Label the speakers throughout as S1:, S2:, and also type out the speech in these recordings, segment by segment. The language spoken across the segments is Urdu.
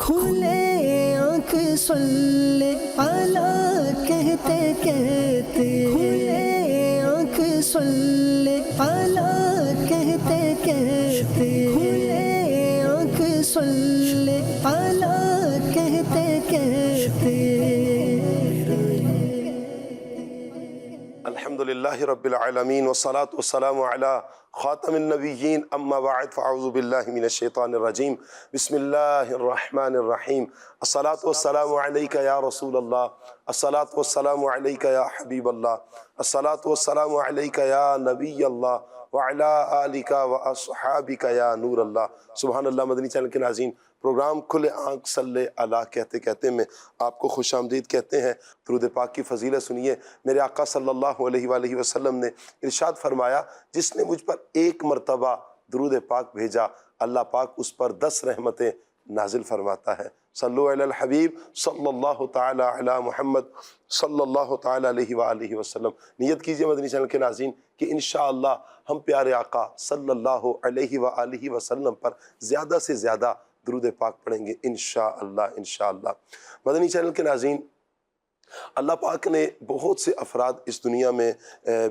S1: کھلے آنکھ صلی اعلیٰ کہتے کہتے، کھلے آنکھ صلی اعلیٰ کہتے کہتے، کھلے آنکھ صلی اعلیٰ کہتے کہتے۔
S2: الحمدللہ رب العالمین والصلاة والسلام علی خاتم النبیین اما بعد فاعوذ باللہ من الشیطان الرجیم بسم اللہ الرحمن الرحیم الصلاة والسلام علیک یا رسول اللہ، الصلاة والسلام علیک یا حبیب اللہ، الصلاة والسلام علیک یا نبی اللہ وعلی آلک واصحابک یا نور اللہ۔ سبحان اللہ۔ مدنی چینل کے ناظرین، پروگرام کھلے آنکھ صلی اللہ کہتے کہتے میں آپ کو خوش آمدید کہتے ہیں۔ درود پاک کی فضیلت سنیے۔ میرے آقا صلی اللہ علیہ وآلہ وسلم نے ارشاد فرمایا، جس نے مجھ پر ایک مرتبہ درود پاک بھیجا، اللہ پاک اس پر 10 رحمتیں نازل فرماتا ہے۔ صلو علی الحبیب صلی اللہ تعالی علی محمد صلی اللہ تعالی علیہ وآلہ وسلم۔ نیت کیجئے مدنی چینل کے ناظرین کہ انشاءاللہ ہم پیارے آقا صلی اللہ علیہ وآلہ وسلم پر زیادہ سے زیادہ درود پاک پڑھیں گے انشاءاللہ انشاءاللہ۔ مدنی چینل کے ناظرین، اللہ پاک نے بہت سے افراد اس دنیا میں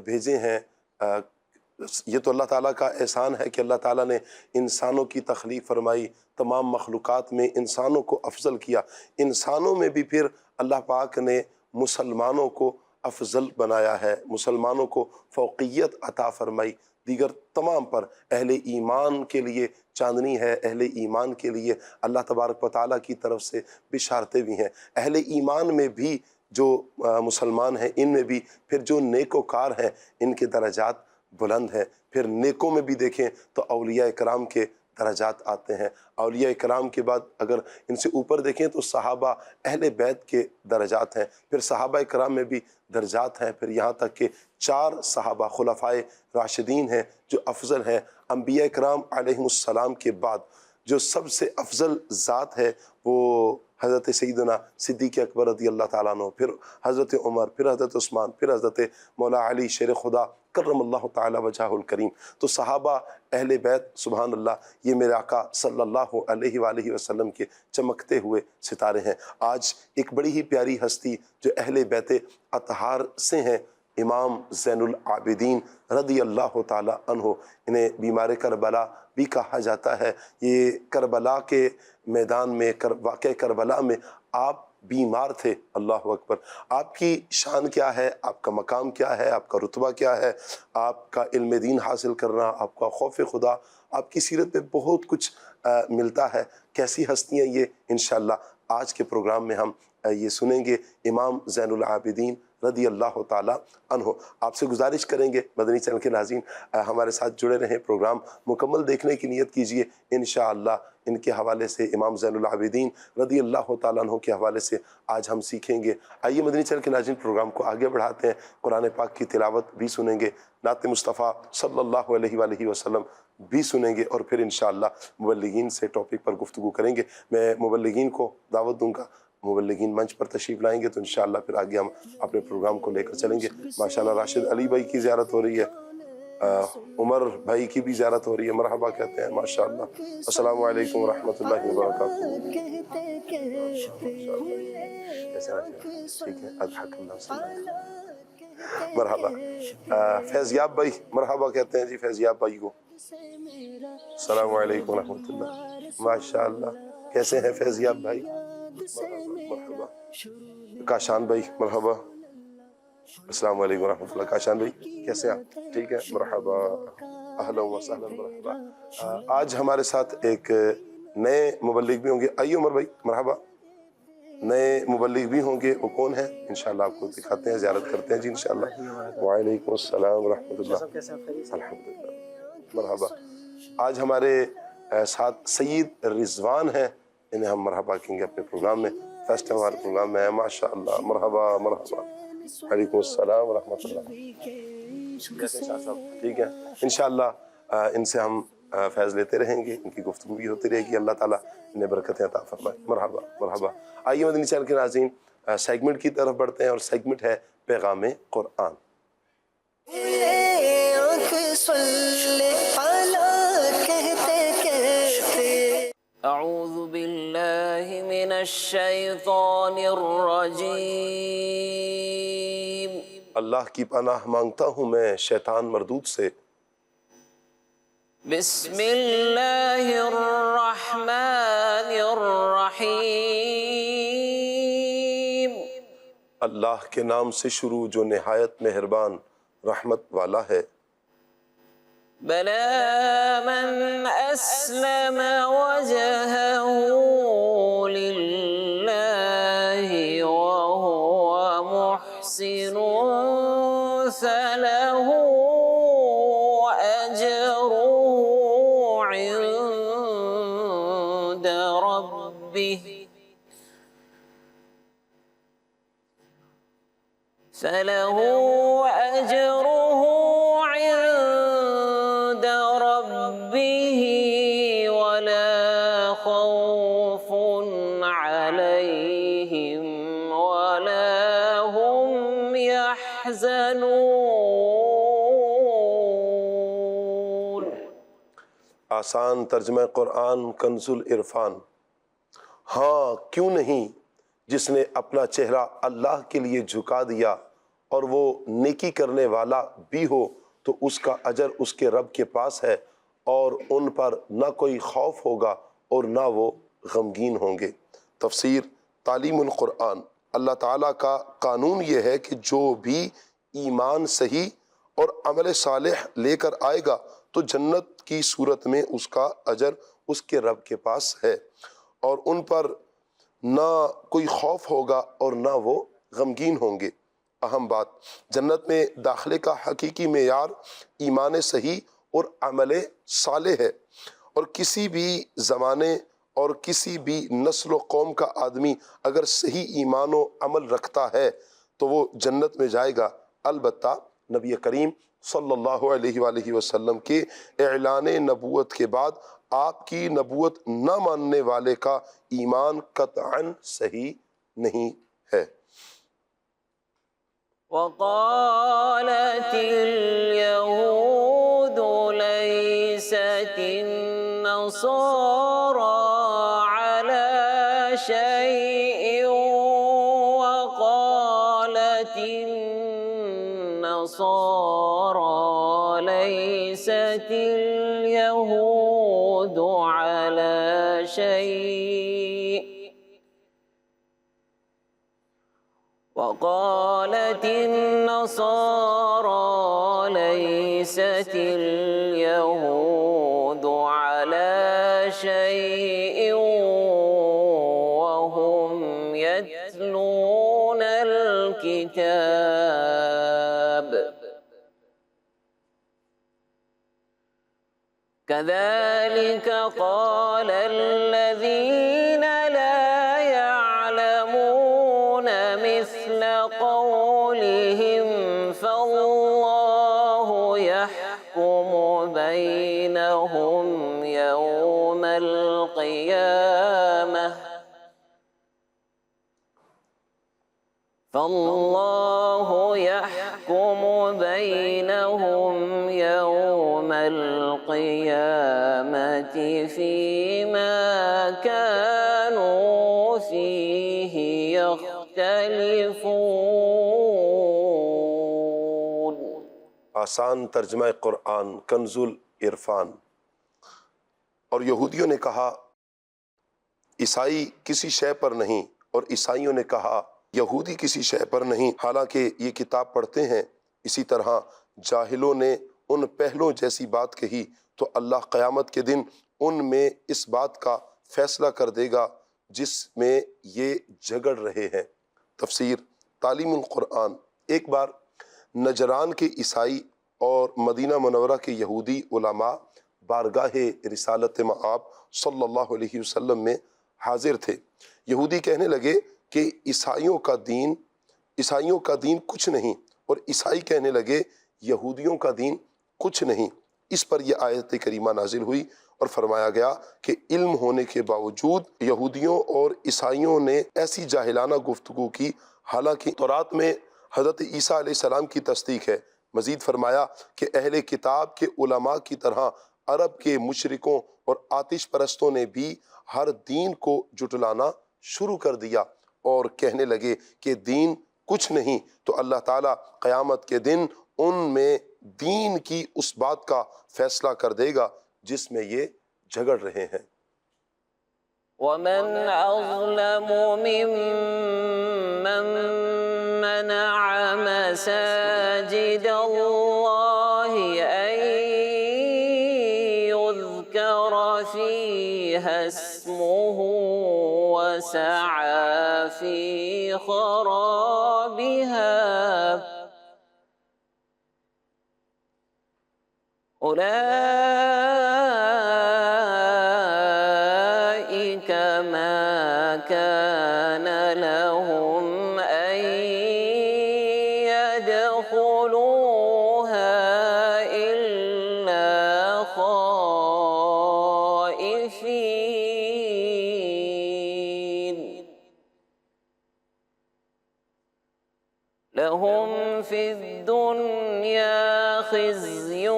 S2: بھیجے ہیں۔ یہ تو اللہ تعالیٰ کا احسان ہے کہ اللہ تعالیٰ نے انسانوں کی تخلیق فرمائی، تمام مخلوقات میں انسانوں کو افضل کیا۔ انسانوں میں بھی پھر اللہ پاک نے مسلمانوں کو افضل بنایا ہے، مسلمانوں کو فوقیت عطا فرمائی، دیگر تمام پر۔ اہل ایمان کے لیے چاندنی ہے، اہل ایمان کے لیے اللہ تبارک و تعالیٰ کی طرف سے بشارتیں بھی ہیں۔ اہل ایمان میں بھی جو مسلمان ہیں، ان میں بھی پھر جو نیک و کار ہیں، ان کے درجات بلند ہیں۔ پھر نیکوں میں بھی دیکھیں تو اولیاء کرام کے درجات آتے ہیں۔ اولیاء کرام کے بعد اگر ان سے اوپر دیکھیں تو صحابہ اہل بیت کے درجات ہیں، پھر صحابہ کرام میں بھی درجات ہیں، پھر یہاں تک کہ 4 صحابہ خلفائے راشدین ہیں جو افضل ہیں۔ انبیاء کرام علیہم السلام کے بعد جو سب سے افضل ذات ہے وہ حضرت سیدنا صدیق اکبر رضی اللہ تعالیٰ عنہ، پھر حضرت عمر، پھر حضرت عثمان، پھر حضرت مولا علی شیر خدا کرم اللہ تعالیٰ وجہہ الکریم۔ تو صحابہ اہل بیت، سبحان اللہ، یہ میرے آقا صلی اللہ علیہ وآلہ وسلم کے چمکتے ہوئے ستارے ہیں۔ آج ایک بڑی ہی پیاری ہستی جو اہل بیت اطہار سے ہیں، امام زین العابدین رضی اللہ تعالیٰ عنہ، انہیں بیمار کربلا بھی کہا جاتا ہے۔ یہ کربلا کے میدان میں، واقع کربلا میں آپ بیمار تھے۔ اللہ اکبر۔ آپ کی شان کیا ہے، آپ کا مقام کیا ہے، آپ کا رتبہ کیا ہے، آپ کا علم دین حاصل کرنا، آپ کا خوف خدا، آپ کی سیرت میں بہت کچھ ملتا ہے۔ کیسی ہستیاں یہ، انشاءاللہ آج کے پروگرام میں ہم یہ سنیں گے۔ امام زین العابدین رضی اللہ تعالیٰ عنہ۔ آپ سے گزارش کریں گے مدنی چینل کے ناظرین ہمارے ساتھ جڑے رہیں، پروگرام مکمل دیکھنے کی نیت کیجئے۔ انشاءاللہ ان کے حوالے سے، امام زین العابدین رضی اللہ تعالیٰ عنہ کے حوالے سے آج ہم سیکھیں گے۔ آئیے مدنی چینل کے ناظرین پروگرام کو آگے بڑھاتے ہیں، قرآن پاک کی تلاوت بھی سنیں گے، نعت مصطفیٰ صلی اللہ علیہ وآلہ وسلم بھی سنیں گے، اور پھر انشاءاللہ مبلغین سے ٹاپک پر گفتگو کریں گے۔ میں مبلغین کو دعوت دوں گا، مبلغین منچ پر تشریف لائیں گے تو انشاءاللہ پھر آگے ہم اپنے پروگرام کو لے کر چلیں گے۔ ماشاءاللہ راشد علی بھائی کی زیارت ہو رہی ہے، عمر بھائی کی بھی زیارت ہو رہی ہے، مرحبا کہتے ہیں ماشاءاللہ۔ السلام علیکم ورحمۃ اللہ وبرکاتہ۔ ٹھیک ہے، اضحک اللہ صلی مرحبا۔ فیضیاب بھائی مرحبا کہتے ہیں جی، فیضیاب بھائی کو السلام علیکم ورحمۃ اللہ۔ ماشاءاللہ، کیسے ہیں فیضیاب بھائی؟ مرحبا۔ کاشان بھائی مرحبا، السلام علیکم ورحمۃ اللہ۔ کاشان بھائی کیسے ہیں آپ؟ ٹھیک ہے، مرحبا، اہلا و سہلا، مرحبا۔ آج ہمارے ساتھ ایک نئے مبلغ بھی ہوں گے۔ آئیے عمر بھائی مرحبا۔ نئے مبلغ بھی ہوں گے، وہ کون ہیں انشاءاللہ آپ کو دکھاتے ہیں، زیارت کرتے ہیں جی انشاءاللہ۔ وعلیکم السلام ورحمۃ اللہ۔ الحمدللہ، مرحبا۔ آج ہمارے ساتھ سید رضوان ہیں، انہیں ہم مرحبا کہیں گے اپنے پروگرام میں، فرسٹ ٹائم ہمارے پروگرام میں ہے، ماشاءاللہ، مرحبا مرحبا۔ وعلیکم السلام ورحمۃ اللہ۔ ٹھیک ہے، انشاءاللہ ان سے ہم فیض لیتے رہیں گے، ان کی گفتگو بھی ہوتی رہے گی، اللہ تعالیٰ انہیں برکتیں عطا فرمائے۔ مرحبا مرحبا۔ آئیے مدنی چینل کے ناظرین سیگمنٹ کی طرف بڑھتے ہیں، اور سیگمنٹ ہے پیغام قرآن۔
S3: أعوذ بالله من الشيطان الرجيم
S2: اللہ کی پناہ مانگتا ہوں میں شیطان مردود سے۔
S3: بسم اللہ الرحمن الرحیم
S2: اللہ کے نام سے شروع جو نہایت مہربان رحمت والا ہے۔
S3: بلى من أسلم وجهه لله وهو محسن فله أجره عند ربه فله أجره عند ربه ولا خوف عليهم ولا هم يحزنون۔
S2: آسان ترجمہ قرآن کنز العرفان۔ ہاں کیوں نہیں، جس نے اپنا چہرہ اللہ کے لیے جھکا دیا اور وہ نیکی کرنے والا بھی ہو تو اس کا اجر اس کے رب کے پاس ہے، اور ان پر نہ کوئی خوف ہوگا اور نہ وہ غمگین ہوں گے۔ تفسیر تعلیم القرآن۔ اللہ تعالیٰ کا قانون یہ ہے کہ جو بھی ایمان صحیح اور عمل صالح لے کر آئے گا تو جنت کی صورت میں اس کا اجر اس کے رب کے پاس ہے، اور ان پر نہ کوئی خوف ہوگا اور نہ وہ غمگین ہوں گے۔ اہم بات، جنت میں داخلے کا حقیقی معیار ایمان صحیح اور عمل صالح ہے، اور کسی بھی زمانے اور کسی بھی نسل و قوم کا آدمی اگر صحیح ایمان و عمل رکھتا ہے تو وہ جنت میں جائے گا۔ البتہ نبی کریم صلی اللہ علیہ وآلہ وسلم کے اعلان نبوت کے بعد آپ کی نبوت نہ ماننے والے کا ایمان قطعاً صحیح نہیں ہے۔
S3: وقالت اليهود ليست النصارى على شيء وقالت النصارى ليست اليهود على شيء وقالت النصارى ليست اليهود على شيء وهم يتلون الكتاب كذلك قال الذين لا يعلمون مثل قولهم فالله يحكم بينهم يوم القيامة فالله يحكم بينهم يوم القيامة فيما كانوا فيه يختلفون۔
S2: آسان ترجمہ قرآن کنز العرفان۔ اور یہودیوں نے کہا عیسائی کسی شے پر نہیں، اور عیسائیوں نے کہا یہودی کسی شے پر نہیں، حالانکہ یہ کتاب پڑھتے ہیں۔ اسی طرح جاہلوں نے ان پہلوں جیسی بات کہی تو اللہ قیامت کے دن ان میں اس بات کا فیصلہ کر دے گا جس میں یہ جھگڑ رہے ہیں۔ تفسیر تعلیم القرآن۔ ایک بار نجران کے عیسائی اور مدینہ منورہ کے یہودی علماء بارگاہ رسالت مآب صلی اللہ علیہ وسلم میں حاضر تھے۔ یہودی کہنے لگے کہ عیسائیوں کا دین کچھ نہیں، اور عیسائی کہنے لگے یہودیوں کا دین کچھ نہیں۔ اس پر یہ آیت کریمہ نازل ہوئی اور فرمایا گیا کہ علم ہونے کے باوجود یہودیوں اور عیسائیوں نے ایسی جاہلانہ گفتگو کی، حالانکہ تورات میں حضرت عیسیٰ علیہ السلام کی تصدیق ہے۔ مزید فرمایا کہ اہل کتاب کے علماء کی طرح عرب کے مشرکوں اور آتش پرستوں نے بھی ہر دین کو جھٹلانا شروع کر دیا اور کہنے لگے کہ دین کچھ نہیں، تو اللہ تعالیٰ قیامت کے دن ان میں دین کی اس بات کا فیصلہ کر دے گا جس میں یہ جھگڑ رہے ہیں۔
S3: ومن أظلم ممن منع مساجد الله أن يذكر فيها اسمه وسعى في خرابها أولئك ما كان لهم أن يدخلوها إلا خائفين لهم في الدنيا خزي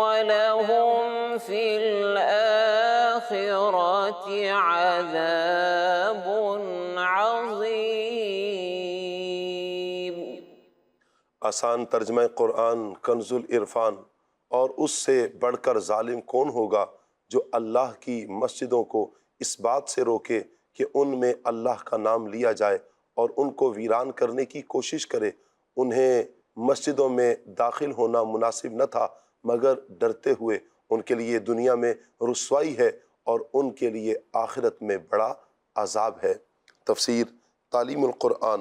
S3: ولهم في الآخرة عذاب عظيم۔
S2: آسان ترجمہ قرآن کنز العرفان۔ اور اس سے بڑھ کر ظالم کون ہوگا جو اللہ کی مسجدوں کو اس بات سے روکے کہ ان میں اللہ کا نام لیا جائے اور ان کو ویران کرنے کی کوشش کرے۔ انہیں مسجدوں میں داخل ہونا مناسب نہ تھا مگر ڈرتے ہوئے، ان کے لیے دنیا میں رسوائی ہے اور ان کے لیے آخرت میں بڑا عذاب ہے۔ تفسیر تعلیم القرآن۔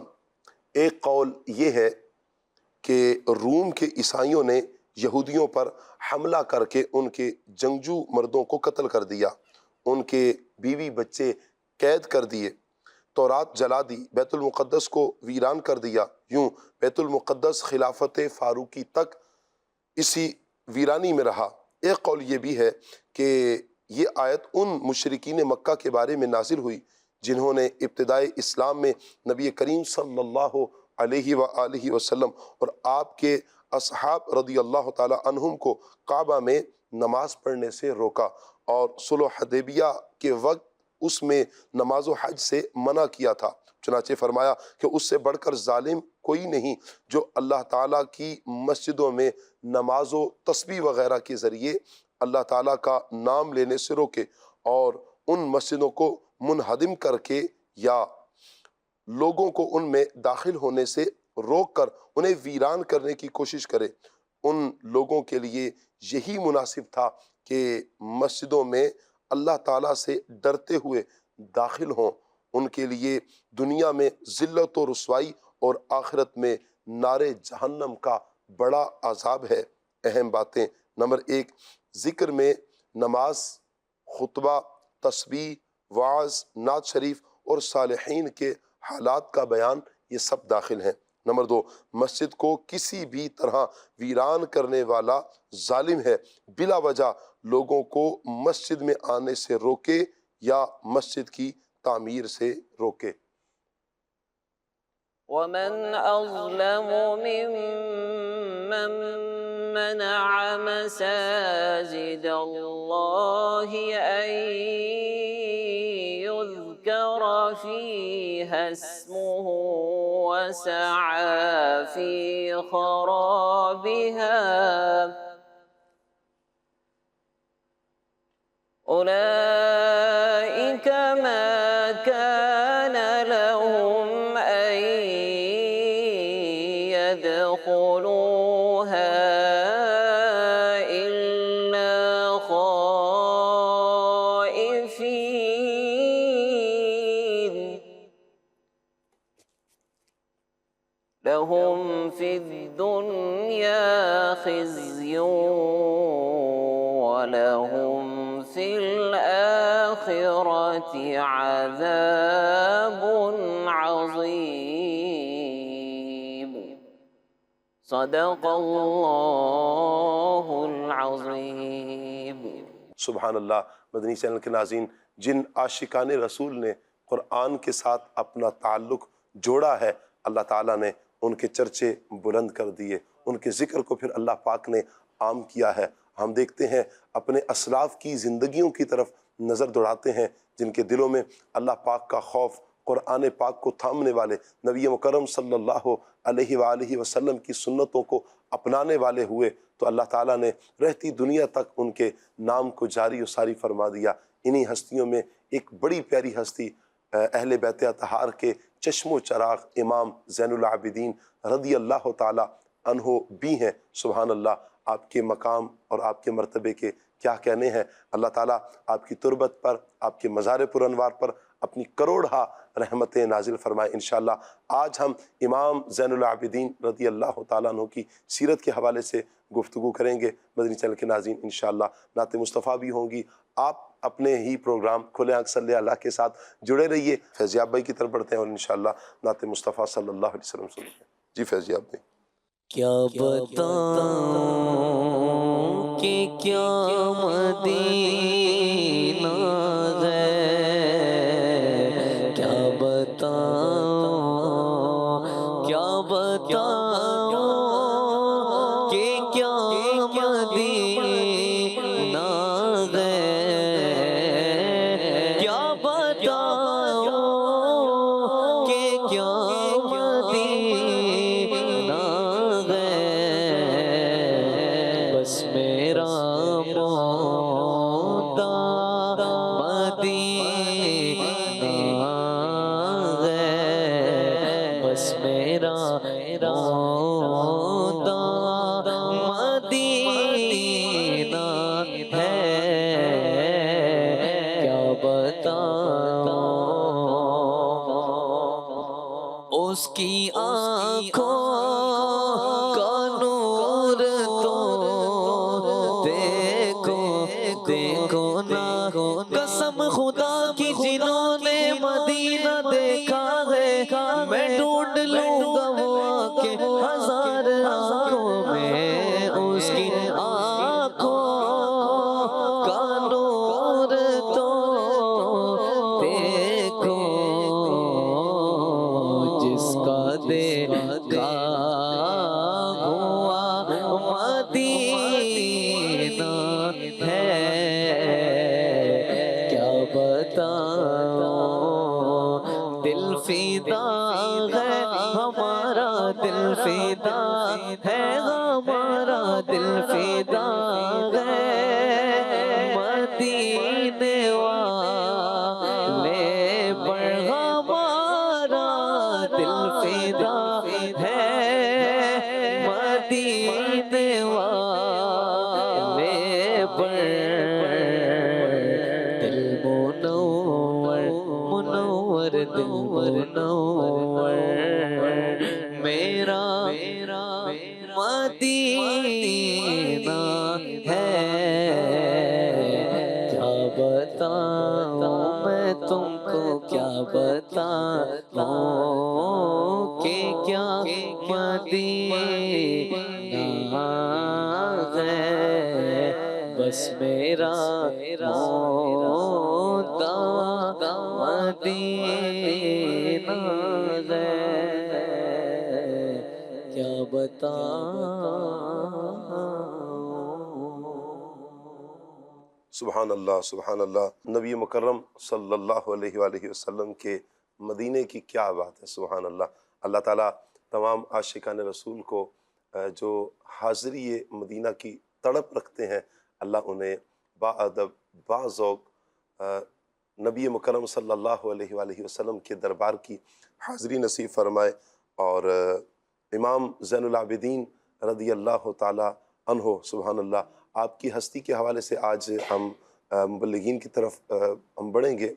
S2: ایک قول یہ ہے کہ روم کے عیسائیوں نے یہودیوں پر حملہ کر کے ان کے جنگجو مردوں کو قتل کر دیا، ان کے بیوی بچے قید کر دیے، تورات جلا دی، بیت المقدس کو ویران کر دیا۔ یوں بیت المقدس خلافت فاروقی تک اسی ویرانی میں رہا۔ ایک قول یہ بھی ہے کہ یہ آیت ان مشرکین مکہ کے بارے میں نازل ہوئی جنہوں نے ابتدائی اسلام میں نبی کریم صلی اللہ علیہ وآلہ وسلم اور آپ کے اصحاب رضی اللہ تعالی عنہم کو کعبہ میں نماز پڑھنے سے روکا اور صلح حدیبیہ کے وقت اس میں نماز و حج سے منع کیا تھا۔ چنانچہ فرمایا کہ اس سے بڑھ کر ظالم کوئی نہیں جو اللہ تعالیٰ کی مسجدوں میں نماز و تسبیح وغیرہ کے ذریعے اللہ تعالیٰ کا نام لینے سے روکے اور ان مسجدوں کو منہدم کر کے یا لوگوں کو ان میں داخل ہونے سے روک کر انہیں ویران کرنے کی کوشش کرے۔ ان لوگوں کے لیے یہی مناسب تھا کہ مسجدوں میں اللہ تعالیٰ سے ڈرتے ہوئے داخل ہوں۔ ان کے لیے دنیا میں ذلت و رسوائی اور آخرت میں نار جہنم کا بڑا عذاب ہے۔ اہم باتیں: نمبر 1، ذکر میں نماز، خطبہ، تسبیح، وعظ، نعت شریف اور صالحین کے حالات کا بیان، یہ سب داخل ہیں۔ نمبر 2، مسجد کو کسی بھی طرح ویران کرنے والا ظالم ہے، بلا وجہ لوگوں کو مسجد میں آنے سے روکے یا مسجد کی تعمیر سے روکے۔
S3: ومن أظلم ممن منع مساجد الله أن يذكر فيها اسمه وسعى في خرابها أولئك ما كان لهم أن يدخلوها إلا خائفين لهم في الدنيا خزي ولهم في الآخرة عذاب عظيم۔ صدق اللہ العظیم۔
S2: سبحان اللہ۔ مدنی چینل کے ناظرین، جن عاشقان رسول نے قرآن کے ساتھ اپنا تعلق جوڑا ہے، اللہ تعالیٰ نے ان کے چرچے بلند کر دیے، ان کے ذکر کو پھر اللہ پاک نے عام کیا ہے۔ ہم دیکھتے ہیں اپنے اسلاف کی زندگیوں کی طرف نظر دوڑاتے ہیں جن کے دلوں میں اللہ پاک کا خوف، قرآن پاک کو تھامنے والے، نبی مکرم صلی اللہ علیہ وآلہ وسلم کی سنتوں کو اپنانے والے ہوئے تو اللہ تعالیٰ نے رہتی دنیا تک ان کے نام کو جاری و ساری فرما دیا۔ انہی ہستیوں میں ایک بڑی پیاری ہستی اہل بیت اطہار کے چشم و چراغ امام زین العابدین رضی اللہ تعالیٰ عنہ بھی ہیں۔ سبحان اللہ، آپ کے مقام اور آپ کے مرتبے کے کیا کہنے ہیں۔ اللہ تعالیٰ آپ کی تربت پر، آپ کے مزار پر انوار پر اپنی کروڑہا رحمتیں نازل فرمائے انشاءاللہ۔ آج ہم امام زین العابدین رضی اللہ تعالیٰ عنہ کی سیرت کے حوالے سے گفتگو کریں گے۔ مدنی چینل کے ناظرین انشاءاللہ نعت مصطفیٰ بھی ہوں گی، آپ اپنے ہی پروگرام کھلے آنکھ صلی اللہ کے ساتھ جڑے رہیے۔ فیضیاب بھائی کی طرف بڑھتے ہیں اور انشاءاللہ نعت مصطفیٰ صلی اللہ علیہ وسلم سنیں گے۔ جی فیضیاب بھائی۔
S3: کیا بتاؤں کہ کیا مدینہ ہے، کیا بتاؤں، کیا بتاؤں کہ کیا مدینہ ہے، کیا بتاؤں کہ کیا مدینہ ہے، بس میرا مولا مدینہ ہے، بس میرا مولا مدینہ ہے، کیا بتاؤں اس کی آنکھوں کا نور تو دیکھو دیکھو نا، قسم خدا کی جنہوں نے مدینہ دیکھا ہے، میں ڈھونڈ لوں گا وہ آنکھیں ہزار آنکھوں میں، اس کی آنکھوں کا نور تو دیکھو، جس کا دیکھا ہوا مدینہ ہے، کیا بتاؤں دل فدا ہے ہمارا، دل فدا ہے ہمارا، دل فدا ہے مدینے والے پر ہمارا، دل فدا ہے مدینے والے پر، دل منور منور دل منور میرا مدینہ ہے، کیا بتاؤں میں تم کو، کیا بتاؤں کہ کیا مدینہ ہے، بس میرا مولا مدینہ ہے، کیا بتاؤں۔
S2: سبحان اللہ، سبحان اللہ۔ نبی مکرم صلی اللہ علیہ وآلہ وسلم کے مدینے کی کیا بات ہے، سبحان اللہ۔ اللہ تعالیٰ تمام عاشقان رسول کو جو حاضری مدینہ کی تڑپ رکھتے ہیں، اللہ انہیں باادب باذوق نبی مکرم صلی اللہ علیہ وآلہ وسلم کے دربار کی حاضری نصیب فرمائے، اور امام زین العابدین رضی اللہ تعالیٰ عنہ سبحان اللہ، آپ کی ہستی کے حوالے سے آج ہم مبلغین کی طرف ہم بڑھیں گے۔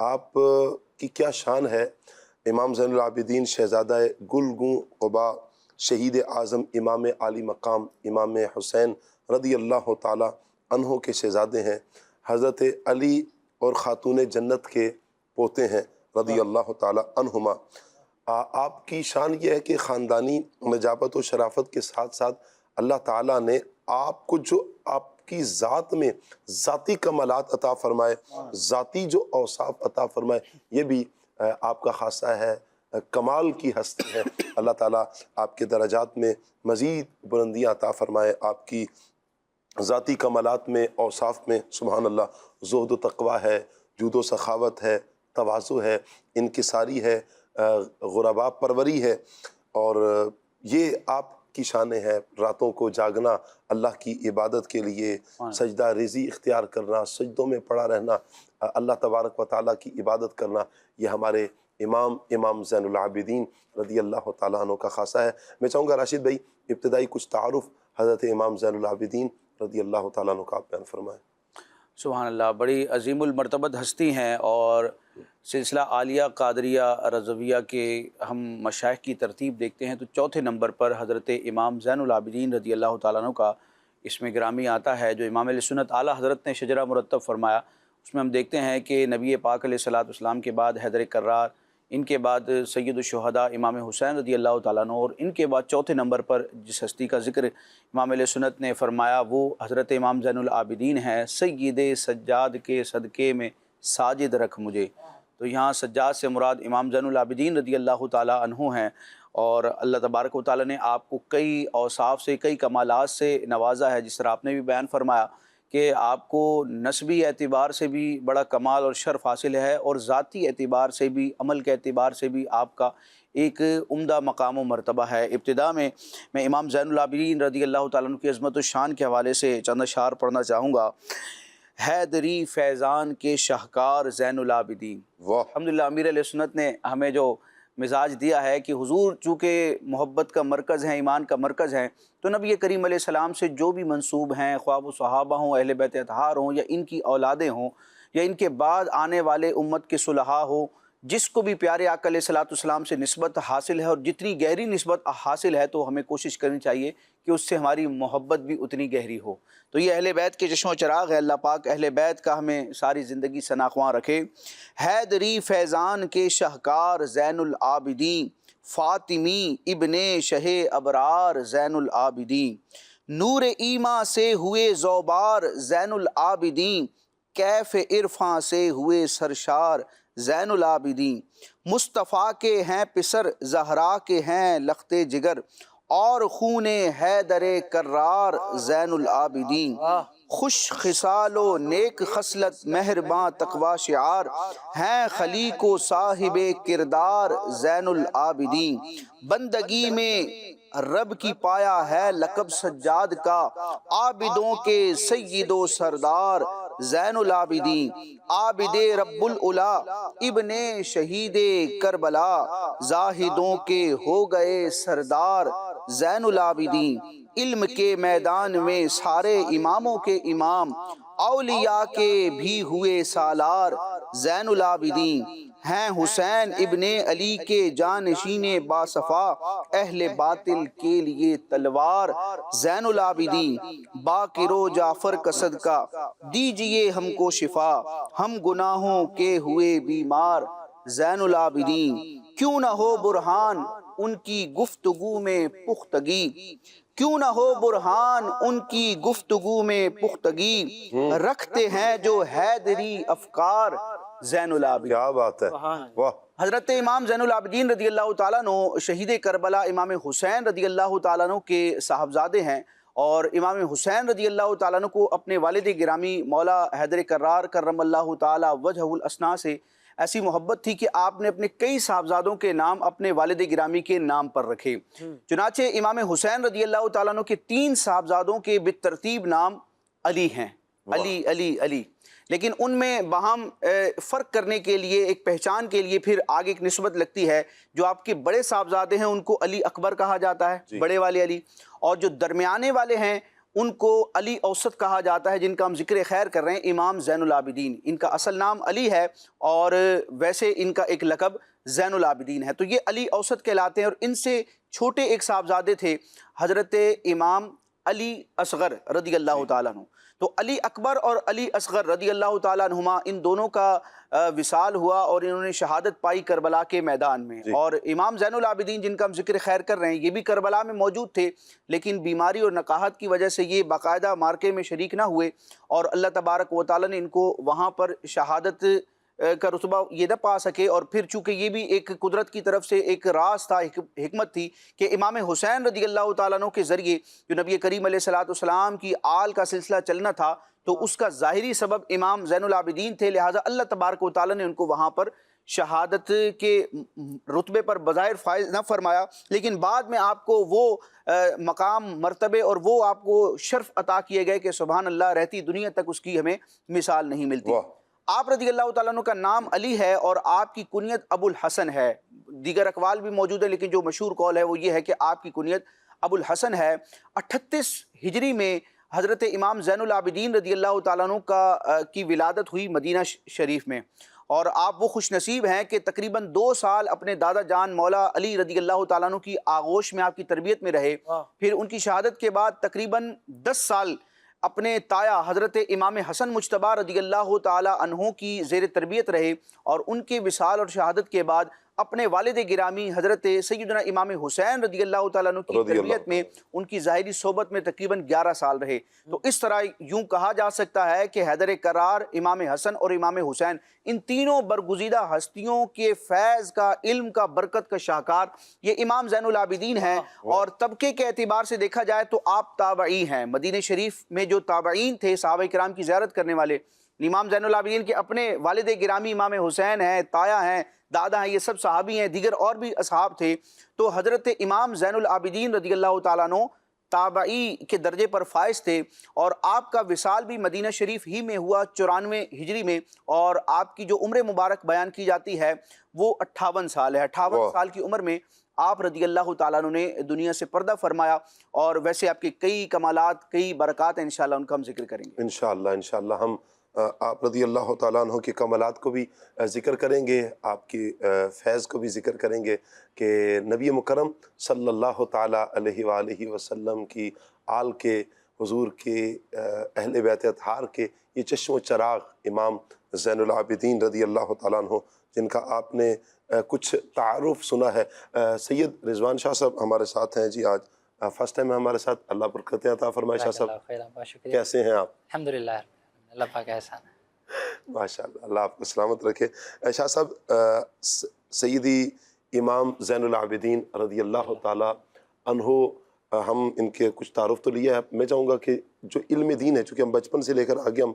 S2: آپ کی کیا شان ہے۔ امام زین العابدین شہزادہ گلگوں قبا، شہید اعظم امام عالی مقام امام حسین رضی اللہ تعالیٰ عنہ کے شہزادے ہیں، حضرت علی اور خاتون جنت کے پوتے ہیں رضی اللہ تعالیٰ عنہما۔ آپ کی شان یہ ہے کہ خاندانی نجابت و شرافت کے ساتھ ساتھ اللہ تعالیٰ نے آپ کو جو آپ کی ذات میں ذاتی کمالات عطا فرمائے، ذاتی جو اوصاف عطا فرمائے، یہ بھی آپ کا خاصہ ہے، کمال کی ہستی ہے۔ اللہ تعالیٰ آپ کے درجات میں مزید بلندیاں عطا فرمائے، آپ کی ذاتی کمالات میں اوصاف میں سبحان اللہ زہد و تقویٰ ہے، جود و سخاوت ہے، تواضع ہے، انکساری ہے، غربا پروری ہے، اور یہ آپ کی شان ہے۔ راتوں کو جاگنا اللہ کی عبادت کے لیے، سجدہ ریزی اختیار کرنا، سجدوں میں پڑا رہنا، اللہ تبارک و تعالیٰ کی عبادت کرنا، یہ ہمارے امام زین العابدین رضی اللہ تعالیٰ عنہ کا خاصہ ہے۔ میں چاہوں گا راشد بھائی ابتدائی کچھ تعارف حضرت امام زین العابدین رضی اللہ تعالیٰ عنہ کا آپ بیان فرمائیں۔
S4: سبحان اللہ، بڑی عظیم المرتبت ہستی ہیں، اور سلسلہ عالیہ قادریہ رضویہ کے ہم مشائخ کی ترتیب دیکھتے ہیں تو چوتھے نمبر پر حضرت امام زین العابدین رضی اللہ تعالیٰ عنہ کا اسم گرامی آتا ہے، جو امام علیہ سنت اعلیٰ حضرت نے شجرہ مرتب فرمایا۔ اس میں ہم دیکھتے ہیں کہ نبی پاک علیہ الصلوۃ والسلام کے بعد حیدر کرار، ان کے بعد سید الشہداء امام حسین رضی اللہ تعالیٰ عنہ، اور ان کے بعد چوتھے نمبر پر جس ہستی کا ذکر امام علیہ سنت نے فرمایا وہ حضرت امام زین العابدین ہیں۔ سید سجاد کے صدقے میں ساجد رکھ مجھے، تو یہاں سجاد سے مراد امام زین العابدین رضی اللہ تعالیٰ عنہ ہیں، اور اللہ تبارک و تعالیٰ نے آپ کو کئی اوصاف سے، کئی کمالات سے نوازا ہے، جس طرح آپ نے بھی بیان فرمایا کہ آپ کو نسبی اعتبار سے بھی بڑا کمال اور شرف حاصل ہے، اور ذاتی اعتبار سے بھی، عمل کے اعتبار سے بھی آپ کا ایک عمدہ مقام و مرتبہ ہے۔ ابتدا میں امام زین العابدین رضی اللہ تعالیٰ عنہ کی عظمت و شان کے حوالے سے چند اشعار پڑھنا چاہوں گا۔ حیدری فیضان کے شاہکار زین العابدین۔ الحمدللہ امیر علیہ سنت نے ہمیں جو مزاج دیا ہے کہ حضور چونکہ محبت کا مرکز ہیں، ایمان کا مرکز ہیں، تو نبی کریم علیہ السلام سے جو بھی منسوب ہیں، خواہ وہ صحابہ ہوں، اہل بیت اطہار ہوں، یا ان کی اولادیں ہوں، یا ان کے بعد آنے والے امت کے صلحاء ہوں، جس کو بھی پیارے آقا علیہ الصلوۃ والسلام سے نسبت حاصل ہے، اور جتنی گہری نسبت حاصل ہے تو ہمیں کوشش کرنی چاہیے کہ اس سے ہماری محبت بھی اتنی گہری ہو۔ تو یہ اہل بیت کے چشم و چراغ ہے، اللہ پاک اہل بیت کا ہمیں ساری زندگی ثناخواں رکھے۔ حیدری فیضان کے شاہکار زین العابدین، فاطمی ابن شہ ابرار زین العابدین، نور ایما سے ہوئے زوبار زین العابدین، کیف عرفاں سے ہوئے سرشار زین العابدین، مصطفیٰ کے ہیں پسر زہرا کے ہیں لخت جگر، اور خون حیدر کرار زین العابدین، خوش خصال و نیک خصلت مہرباں تقوی شعار، ہیں خلیق و صاحب کردار زین العابدین، بندگی میں رب کی پایا ہے لقب سجاد کا، عابدوں کے سید و سردار زین العابدین، عابد رب العلا ابن شہید کربلا، زاہدوں کے ہو گئے سردار زین العابدین، علم کے میدان میں سارے اماموں کے امام، اولیاء کے بھی ہوئے سالار زین العابدین، ہیں حسین ابن علی کے جانشین باصفا، اہل باطل کے لیے تلوار زین العابدین، باقر و جعفر کا صدقہ دیجئے ہم کو شفا، ہم گناہوں کے ہوئے بیمار زین العابدین، کیوں نہ ہو برہان ان کی گفتگو میں پختگی، کیوں نہ ہو برہان ان کی گفتگو میں پختگی، رکھتے ہیں جو حیدری افکار زین العابدین۔
S2: کیا بات ہے، واہ۔
S4: حضرت امام زین العابدین رضی اللہ تعالیٰ عنہ شہید کربلا امام حسین رضی اللہ تعالیٰ عنہ کے صاحبزادے ہیں، اور امام حسین رضی اللہ تعالیٰ عنہ کو اپنے والد گرامی مولا حیدر کرار کرم اللہ تعالیٰ وجہہ الاسنا سے ایسی محبت تھی کہ آپ نے اپنے کئی صاحبزادوں کے نام اپنے والد گرامی کے نام پر رکھے۔ چنانچہ امام حسین رضی اللہ تعالیٰ عنہ کے 3 صاحبزادوں کے بالترتیب نام علی ہیں، علی علی علی، لیکن ان میں باہم فرق کرنے کے لیے، ایک پہچان کے لیے پھر آگے ایک نسبت لگتی ہے۔ جو آپ کے بڑے صاحبزادے ہیں ان کو علی اکبر کہا جاتا ہے، بڑے والے علی، اور جو درمیانے والے ہیں ان کو علی اوسط کہا جاتا ہے، جن کا ہم ذکر خیر کر رہے ہیں امام زین العابدین۔ ان کا اصل نام علی ہے اور ویسے ان کا ایک لقب زین العابدین ہے، تو یہ علی اوسط کہلاتے ہیں۔ اور ان سے چھوٹے ایک صاحبزادے تھے حضرت امام علی اصغر رضی اللہ تعالیٰ عنہ، تو علی اکبر اور علی اصغر رضی اللہ تعالیٰ عنہما ان دونوں کا وصال ہوا اور انہوں نے شہادت پائی کربلا کے میدان میں۔ اور امام زین العابدین جن کا ہم ذکر خیر کر رہے ہیں یہ بھی کربلا میں موجود تھے، لیکن بیماری اور نقاہت کی وجہ سے یہ باقاعدہ مارکے میں شریک نہ ہوئے، اور اللہ تبارک و تعالیٰ نے ان کو وہاں پر شہادت کا رتبہ یہ نہ پا سکے۔ اور پھر چونکہ یہ بھی ایک قدرت کی طرف سے ایک راز تھا، حکمت تھی کہ امام حسین رضی اللہ تعالیٰ عنہ کے ذریعے جو نبی کریم علیہ الصلوۃ والسلام کی آل کا سلسلہ چلنا تھا، تو اس کا ظاہری سبب امام زین العابدین تھے، لہٰذا اللہ تبارک و تعالیٰ نے ان کو وہاں پر شہادت کے رتبے پر بظاہر فائز نہ فرمایا، لیکن بعد میں آپ کو وہ مقام، مرتبے اور وہ آپ کو شرف عطا کیے گئے کہ سبحان اللہ رہتی دنیا تک اس کی ہمیں مثال نہیں ملتی۔ آپ رضی اللہ تعالیٰ عنہ کا نام علی ہے اور آپ کی کنیت ابو الحسن ہے، دیگر اقوال بھی موجود ہے لیکن جو مشہور قول ہے وہ یہ ہے کہ آپ کی کنیت ابو الحسن ہے۔ 38 ہجری میں حضرت امام زین العابدین رضی اللہ تعالیٰ عنہ کی ولادت ہوئی مدینہ شریف میں، اور آپ وہ خوش نصیب ہیں کہ تقریباً 2 سال اپنے دادا جان مولا علی رضی اللہ تعالیٰ عنہ کی آغوش میں آپ کی تربیت میں رہے، پھر ان کی شہادت کے بعد تقریباً 10 سال اپنے تایا حضرت امام حسن مجتبی رضی اللہ تعالیٰ عنہ کی زیر تربیت رہے، اور ان کے وصال اور شہادت کے بعد اپنے والد گرامی حضرت سیدنا امام حسین رضی اللہ تعالیٰ عنہ کی تربیت میں ان کی ظاہری صحبت میں تقریباً 11 سال رہے۔ تو اس طرح یوں کہا جا سکتا ہے کہ حیدر کرار، امام حسن اور امام حسین، ان تینوں برگزیدہ ہستیوں کے فیض کا، علم کا، برکت کا شاہکار یہ امام زین العابدین ہیں، اور طبقے کے اعتبار سے دیکھا جائے تو آپ تابعی ہیں۔ مدینہ شریف میں جو تابعین تھے صحابہ کرام کی زیارت کرنے والے، امام زین العابدین کے اپنے والد گرامی امام حسین ہیں، تایا ہیں، دادا ہیں، یہ سب صحابی ہیں، دیگر اور بھی اصحاب تھے۔ تو حضرت امام زین العابدین رضی اللہ تعالیٰ عنہ تابعی کے درجے پر فائز تھے، اور آپ کا وصال بھی مدینہ شریف ہی میں ہوا 94 ہجری میں، اور آپ کی جو عمر مبارک بیان کی جاتی ہے وہ 58 سال ہے۔ 58 سال کی عمر میں آپ رضی اللہ تعالیٰ عنہ نے دنیا سے پردہ فرمایا، اور ویسے آپ کے کئی کمالات، کئی برکات ہیں، انشاءاللہ ان کا ہم ذکر کریں گے۔
S2: انشاءاللہ ہم آپ رضی اللہ تعالیٰ عنہ کے کمالات کو بھی ذکر کریں گے، آپ کی فیض کو بھی ذکر کریں گے کہ نبی مکرم صلی اللہ تعالیٰ علیہ وآلہ وسلم کی آل کے، حضور کے، اہل بیت اطہار کے یہ چشم و چراغ امام زین العابدین رضی اللہ تعالیٰ عنہ، جن کا آپ نے کچھ تعارف سنا ہے۔ سید رضوان شاہ صاحب ہمارے ساتھ ہیں جی، آج فرسٹ ٹائم ہے ہمارے ساتھ، اللہ برکتیں عطا فرمائے۔ شاہ صاحب کیسے ہیں آپ؟
S5: الحمدللہ، اللہ پاک کا احسان ہے۔
S2: ماشاءاللہ، اللہ آپ کو سلامت رکھے۔ شاہ صاحب، سیدی امام زین العابدین رضی اللہ تعالیٰ عنہ، ہم ان کے کچھ تعارف تو لیا ہے، میں چاہوں گا کہ جو علم دین ہے، چونکہ ہم بچپن سے لے کر آگے ہم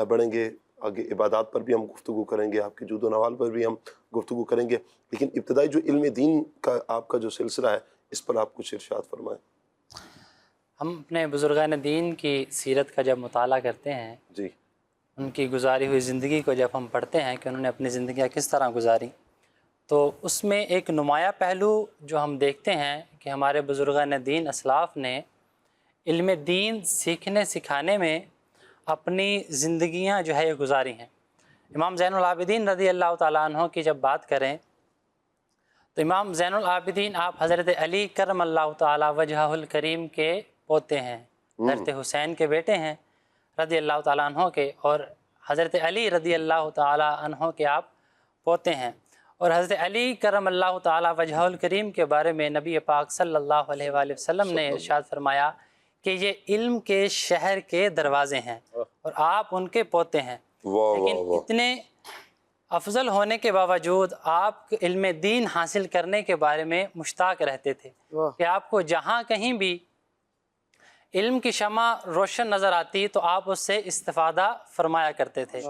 S2: بڑھیں گے، آگے عبادات پر بھی ہم گفتگو کریں گے، آپ کے جود و نوال پر بھی ہم گفتگو کریں گے، لیکن ابتدائی جو علم دین کا آپ کا جو سلسلہ ہے اس پر آپ کچھ ارشاد فرمائیں۔
S5: ہم اپنے بزرگان دین کی سیرت کا جب مطالعہ کرتے ہیں،
S2: جی،
S5: ان کی گزاری ہوئی زندگی کو جب ہم پڑھتے ہیں کہ انہوں نے اپنی زندگیاں کس طرح گزاری، تو اس میں ایک نمایاں پہلو جو ہم دیکھتے ہیں کہ ہمارے بزرگان دین اسلاف نے علم دین سیکھنے سکھانے میں اپنی زندگیاں جو ہے یہ گزاری ہیں۔ امام زین العابدین رضی اللہ تعالیٰ عنہ کی جب بات کریں تو امام زین العابدین آپ حضرت علی کرم اللہ تعالیٰ وجہہ الکریم کے پوتے ہیں، حضرت حسین کے بیٹے ہیں رضی اللہ تعالیٰ عنہ کے، اور حضرت علی رضی اللہ تعالیٰ عنہ کے آپ پوتے ہیں۔ اور حضرت علی کرم اللہ تعالیٰ وجہہ الکریم کے بارے میں نبی پاک صلی اللہ علیہ وآلہ وسلم نے ارشاد فرمایا کہ یہ علم کے شہر کے دروازے ہیں اور آپ ان کے پوتے ہیں۔ لیکن اتنے افضل ہونے کے باوجود آپ علم دین حاصل کرنے کے بارے میں مشتاق رہتے تھے کہ آپ کو جہاں کہیں بھی علم کی شمع روشن نظر آتی تو آپ اس سے استفادہ فرمایا کرتے تھے۔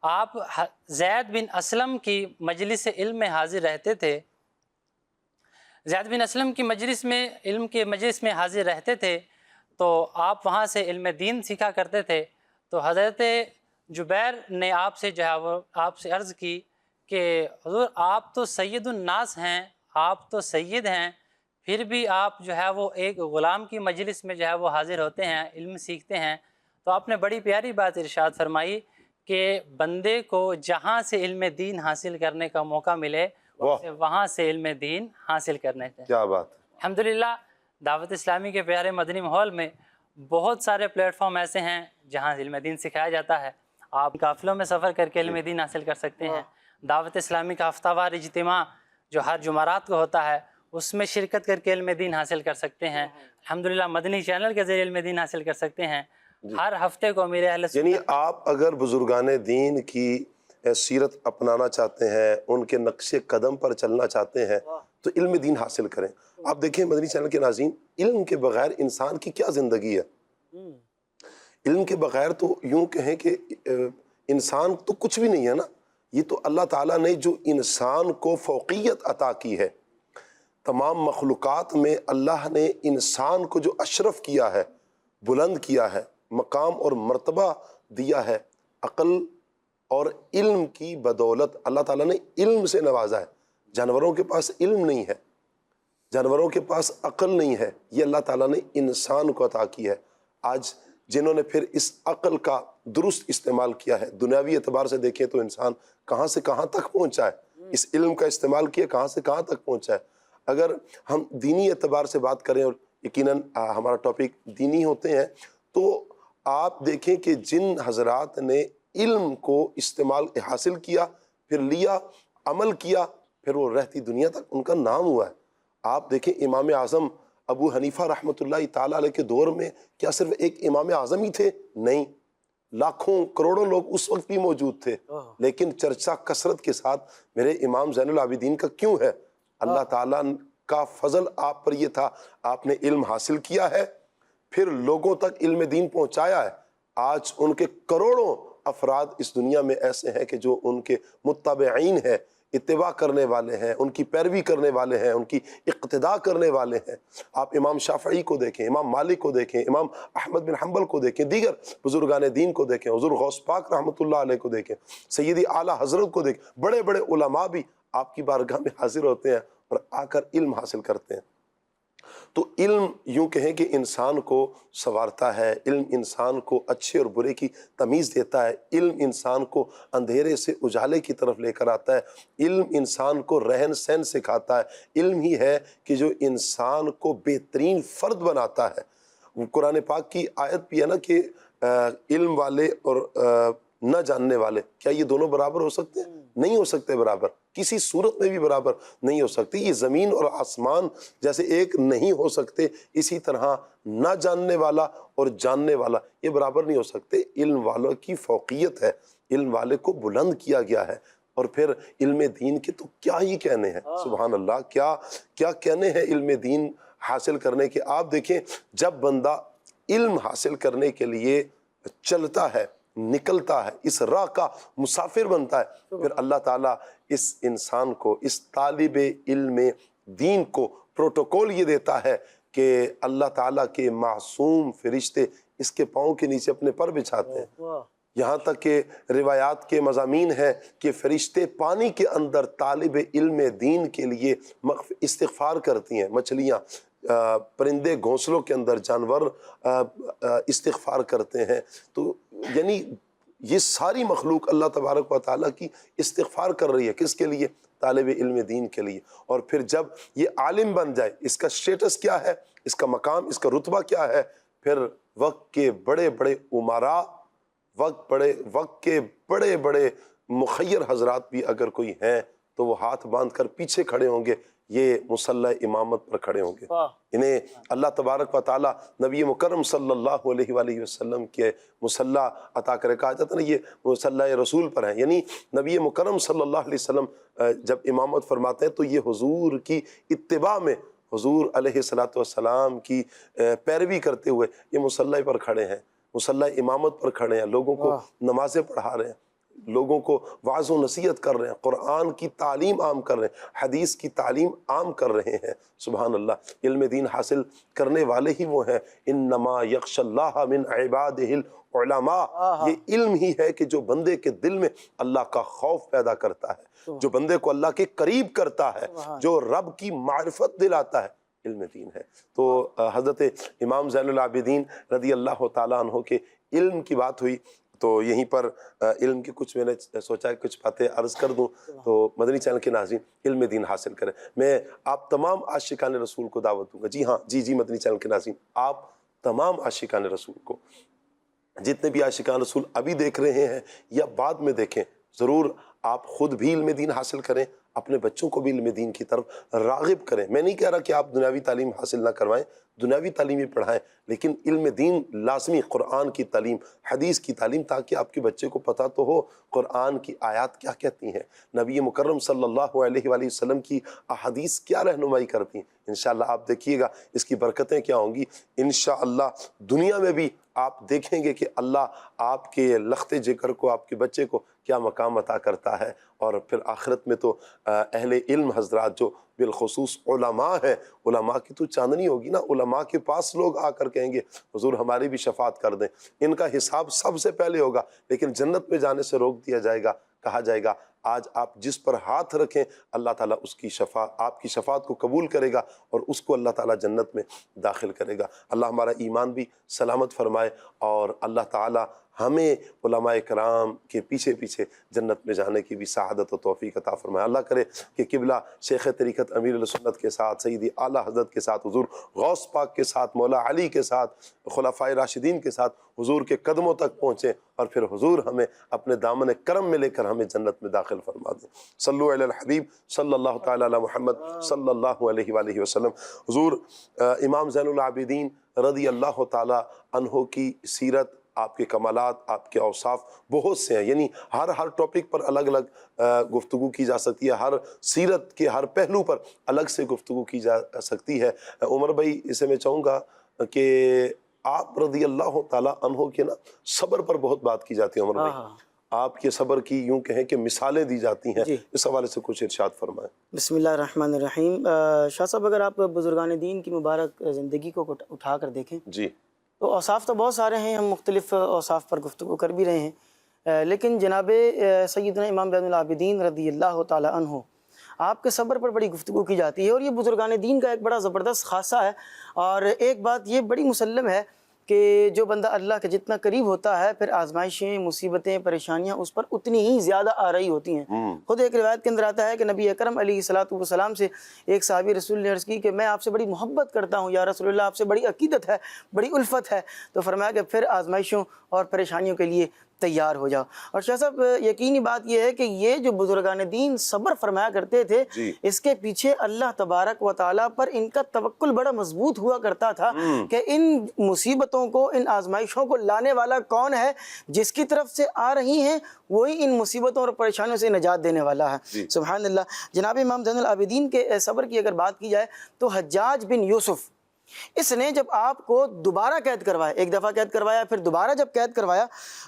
S5: آپ زید بن اسلم کی مجلس علم میں حاضر رہتے تھے، زید بن اسلم کی مجلس میں، علم کے مجلس میں حاضر رہتے تھے تو آپ وہاں سے علم دین سیکھا کرتے تھے۔ تو حضرت جبیر نے آپ سے جو ہے وہ آپ سے عرض کی کہ حضور آپ تو سید الناس ہیں، آپ تو سید ہیں، پھر بھی آپ جو ہے وہ ایک غلام کی مجلس میں جو ہے وہ حاضر ہوتے ہیں، علم سیکھتے ہیں۔ تو آپ نے بڑی پیاری بات ارشاد فرمائی کہ بندے کو جہاں سے علم دین حاصل کرنے کا موقع ملے وہاں سے علم دین حاصل کرنے چاہیے۔
S2: کیا بات ہے۔
S5: الحمدللہ دعوت اسلامی کے پیارے مدنی ماحول میں بہت سارے پلیٹ فارم ایسے ہیں جہاں علم دین سکھایا جاتا ہے۔ آپ قافلوں میں سفر کر کے علم دین حاصل کر سکتے ہیں۔ دعوت اسلامی کا ہفتہ وار اجتماع جو ہر جمعرات کو ہوتا ہے اس میں شرکت کر کے علم دین حاصل کر سکتے ہیں۔ الحمدللہ مدنی چینل کے ذریعے علم دین حاصل کر سکتے ہیں۔ ہر ہفتے کو میرے اہل
S2: یعنی آپ اگر بزرگان دین کی سیرت اپنانا چاہتے ہیں، ان کے نقش قدم پر چلنا چاہتے ہیں تو علم دین حاصل کریں۔ آپ دیکھیں مدنی چینل کے ناظرین، علم کے بغیر انسان کی کیا زندگی ہے۔ علم کے بغیر تو یوں کہیں کہ انسان تو کچھ بھی نہیں ہے نا. یہ تو اللہ تعالیٰ نے جو انسان کو فوقیت عطا کی ہے، تمام مخلوقات میں اللہ نے انسان کو جو اشرف کیا ہے، بلند کیا ہے، مقام اور مرتبہ دیا ہے، عقل اور علم کی بدولت اللہ تعالیٰ نے علم سے نوازا ہے. جانوروں کے پاس علم نہیں ہے، جانوروں کے پاس عقل نہیں ہے، یہ اللہ تعالیٰ نے انسان کو عطا کی ہے. آج جنہوں نے پھر اس عقل کا درست استعمال کیا ہے، دنیاوی اعتبار سے دیکھیں تو انسان کہاں سے کہاں تک پہنچا ہے، اس علم کا استعمال کیا کہاں سے کہاں تک پہنچا ہے. اگر ہم دینی اعتبار سے بات کریں، اور یقیناً ہمارا ٹاپک دینی ہوتے ہیں، تو آپ دیکھیں کہ جن حضرات نے علم کو استعمال حاصل کیا، پھر لیا، عمل کیا، پھر وہ رہتی دنیا تک ان کا نام ہوا ہے. آپ دیکھیں امام اعظم ابو حنیفہ رحمۃ اللہ تعالیٰ علیہ کے دور میں کیا صرف ایک امام اعظم ہی تھے؟ نہیں، لاکھوں کروڑوں لوگ اس وقت بھی موجود تھے، لیکن چرچا کثرت کے ساتھ میرے امام زین العابدین کا کیوں ہے؟ اللہ تعالیٰ کا فضل آپ پر یہ تھا، آپ نے علم حاصل کیا ہے، پھر لوگوں تک علم دین پہنچایا ہے. آج ان کے کروڑوں افراد اس دنیا میں ایسے ہیں کہ جو ان کے متبعین ہیں، اتباع کرنے والے ہیں، ان کی پیروی کرنے والے ہیں، ان کی اقتداء کرنے والے ہیں. آپ امام شافعی کو دیکھیں، امام مالک کو دیکھیں، امام احمد بن حنبل کو دیکھیں، دیگر بزرگان دین کو دیکھیں، حضور غوث پاک رحمۃ اللہ علیہ کو دیکھیں، سیدی اعلیٰ حضرت کو دیکھیں. بڑے بڑے علماء بھی آپ کی بارگاہ میں حاضر ہوتے ہیں اور آ کر علم حاصل کرتے ہیں. تو علم یوں کہیں کہ انسان کو سنوارتا ہے، علم انسان کو اچھے اور برے کی تمیز دیتا ہے، علم انسان کو اندھیرے سے اجالے کی طرف لے کر آتا ہے، علم انسان کو رہن سہن سکھاتا ہے، علم ہی ہے کہ جو انسان کو بہترین فرد بناتا ہے. قرآن پاک کی آیت بھی ہے نا کہ علم والے اور نہ جاننے والے، کیا یہ دونوں برابر ہو سکتے ہیں؟ نہیں ہو سکتے برابر، کسی صورت میں بھی برابر نہیں ہو سکتے. یہ زمین اور آسمان جیسے ایک نہیں ہو سکتے، اسی طرح نہ جاننے والا اور جاننے والا یہ برابر نہیں ہو سکتے. علم والوں کی فوقیت ہے، علم والے کو بلند کیا گیا ہے. اور پھر علم دین کے تو کیا ہی کہنے ہیں، سبحان اللہ، کیا کہنے ہیں علم دین حاصل کرنے کے. آپ دیکھیں جب بندہ علم حاصل کرنے کے لیے چلتا ہے، نکلتا ہے، اس راہ کا مسافر بنتا ہے، پھر اللہ تعالیٰ اس انسان کو، اس طالب علم دین کو پروٹوکول یہ دیتا ہے کہ اللہ تعالیٰ کے معصوم فرشتے اس کے پاؤں کے نیچے اپنے پر بچھاتے ہیں. یہاں تک کہ روایات کے مضامین ہیں کہ فرشتے پانی کے اندر طالب علم دین کے لیے استغفار کرتی ہیں. مچھلیاں، پرندے گھونسلوں کے اندر، جانور استغفار کرتے ہیں. تو یعنی یہ ساری مخلوق اللہ تبارک و تعالیٰ کی استغفار کر رہی ہے. کس کے لیے؟ طالب علم دین کے لیے. اور پھر جب یہ عالم بن جائے، اس کا سٹیٹس کیا ہے، اس کا مقام، اس کا رتبہ کیا ہے؟ پھر وقت کے بڑے بڑے امراء، وقت کے بڑے بڑے مخیر حضرات بھی اگر کوئی ہیں تو وہ ہاتھ باندھ کر پیچھے کھڑے ہوں گے، یہ مصلی امامت پر کھڑے ہوں گے. انہیں اللہ تبارک و تعالیٰ نبی مکرم صلی اللہ علیہ وآلہ وسلم کے مصلی عطا کرے. کہا جاتا ہے نا یہ مصلی رسول پر ہیں، یعنی نبی مکرم صلی اللہ علیہ وسلم جب امامت فرماتے ہیں تو یہ حضور کی اتباع میں، حضور علیہ السلام کی پیروی کرتے ہوئے یہ مصلی پر کھڑے ہیں، مصلی امامت پر کھڑے ہیں، لوگوں کو نمازیں پڑھا رہے ہیں، لوگوں کو وعظ و نصیحت کر رہے ہیں، قرآن کی تعلیم عام کر رہے ہیں، حدیث کی تعلیم عام کر رہے ہیں. سبحان اللہ. علم دین حاصل کرنے والے ہی وہ ہیں. انما یخشی اللہ من عبادہ العلماء. یہ علم ہی ہے کہ جو بندے کے دل میں اللہ کا خوف پیدا کرتا ہے، جو بندے کو اللہ کے قریب کرتا ہے، جو رب کی معرفت دلاتا ہے، علم دین ہے. تو حضرت امام زین العابدین رضی اللہ تعالیٰ عنہ کے علم کی بات ہوئی تو یہیں پر علم کی کچھ میں نے سوچا کہ کچھ باتیں عرض کر دوں. تو مدنی چینل کے ناظرین علم دین حاصل کریں. میں آپ تمام عاشقان رسول کو دعوت دوں گا. جی ہاں، جی مدنی چینل کے ناظرین، آپ تمام عاشقان رسول کو، جتنے بھی عاشقان رسول ابھی دیکھ رہے ہیں یا بعد میں دیکھیں، ضرور آپ خود بھی علم دین حاصل کریں، اپنے بچوں کو بھی علم دین کی طرف راغب کریں. میں نہیں کہہ رہا کہ آپ دنیاوی تعلیم حاصل نہ کروائیں، دنیاوی تعلیم ہی پڑھائیں، لیکن علم دین لازمی، قرآن کی تعلیم، حدیث کی تعلیم، تاکہ آپ کے بچے کو پتہ تو ہو قرآن کی آیات کیا کہتی ہیں، نبی مکرم صلی اللہ علیہ وآلہ وسلم کی احادیث کیا رہنمائی کرتی ہیں. انشاءاللہ آپ دیکھیے گا اس کی برکتیں کیا ہوں گی. انشاءاللہ دنیا میں بھی آپ دیکھیں گے کہ اللہ آپ کے لخت جگر کو، آپ کے بچے کو کیا مقام عطا کرتا ہے. اور پھر آخرت میں تو اہل علم حضرات جو بالخصوص علماء ہیں، علماء کی تو چاندنی ہوگی نا. علماء کے پاس لوگ آ کر کہیں گے حضور ہماری بھی شفاعت کر دیں. ان کا حساب سب سے پہلے ہوگا، لیکن جنت میں جانے سے روک دیا جائے گا. کہا جائے گا آج آپ جس پر ہاتھ رکھیں اللہ تعالیٰ اس کی آپ کی شفاعت کو قبول کرے گا اور اس کو اللہ تعالیٰ جنت میں داخل کرے گا. اللہ ہمارا ایمان بھی سلامت فرمائے اور اللہ تعالیٰ ہمیں علماء کرام کے پیچھے پیچھے جنت میں جانے کی بھی سعادت و توفیق عطا فرمائے. اللہ کرے کہ قبلہ شیخ طریقت امیر السنت کے ساتھ، سیدی اعلیٰ حضرت کے ساتھ، حضور غوث پاک کے ساتھ، مولا علی کے ساتھ، خلفائے راشدین کے ساتھ حضور کے قدموں تک پہنچیں اور پھر حضور ہمیں اپنے دامن کرم میں لے کر ہمیں جنت میں داخل فرما دیں. صلو علی الحبیب صلی اللہ تعالی علی محمد صلی اللہ علیہ وآلہ وسلم. حضور امام زین العابدین رضی اللہ تعالی عنہ کی سیرت، آپ کے کمالات، آپ کے اوصاف بہت سے ہیں. یعنی ہر ٹاپک پر الگ الگ گفتگو کی جا سکتی ہے، ہر سیرت کے ہر پہلو پر الگ سے گفتگو کی جا سکتی ہے. عمر بھائی اسے میں چاہوں گا کہ آپ رضی اللہ تعالیٰ عنہ کے نا صبر پر بہت بات کی جاتی ہے. عمر بھائی آپ کے صبر کی یوں کہیں کہ مثالیں دی جاتی ہیں، اس حوالے سے کچھ ارشاد فرمائیں.
S6: بسم اللہ الرحمن الرحیم. شاہ صاحب اگر آپ بزرگان دین کی مبارک زندگی کو اٹھا کر دیکھیں
S2: جی
S6: تو اوصاف تو بہت سارے ہیں، ہم مختلف اوصاف پر گفتگو کر بھی رہے ہیں، لیکن جناب سیدنا امام زین العابدین رضی اللہ تعالی عنہ آپ کے صبر پر بڑی گفتگو کی جاتی ہے، اور یہ بزرگان دین کا ایک بڑا زبردست خاصہ ہے. اور ایک بات یہ بڑی مسلم ہے کہ جو بندہ اللہ کے جتنا قریب ہوتا ہے پھر آزمائشیں، مصیبتیں، پریشانیاں اس پر اتنی ہی زیادہ آ رہی ہوتی ہیں. خود ایک روایت کے اندر آتا ہے کہ نبی اکرم علیہ الصلوۃ والسلام سے ایک صحابی رسول نے عرض کی کہ میں آپ سے بڑی محبت کرتا ہوں یا رسول اللہ، آپ سے بڑی عقیدت ہے، بڑی الفت ہے. تو فرمایا کہ پھر آزمائشوں اور پریشانیوں کے لیے تیار ہو جاؤ. اور شاہ صاحب یقینی بات یہ ہے کہ یہ جو بزرگان دین صبر فرمایا کرتے تھے اس کے پیچھے اللہ تبارک و تعالیٰ پر ان کا توکل بڑا مضبوط ہوا کرتا تھا کہ ان مصیبتوں کو، ان آزمائشوں کو لانے والا کون ہے، جس کی طرف سے آ رہی ہیں وہی ان مصیبتوں اور پریشانیوں سے نجات دینے والا ہے. سبحان اللہ. جناب امام زین العابدین کے صبر کی اگر بات کی جائے تو حجاج بن یوسف اس نے جب آپ کو دوبارہ قید کروایا، ایک دفعہ قید کروایا، پھر دوبارہ جب قید کروایا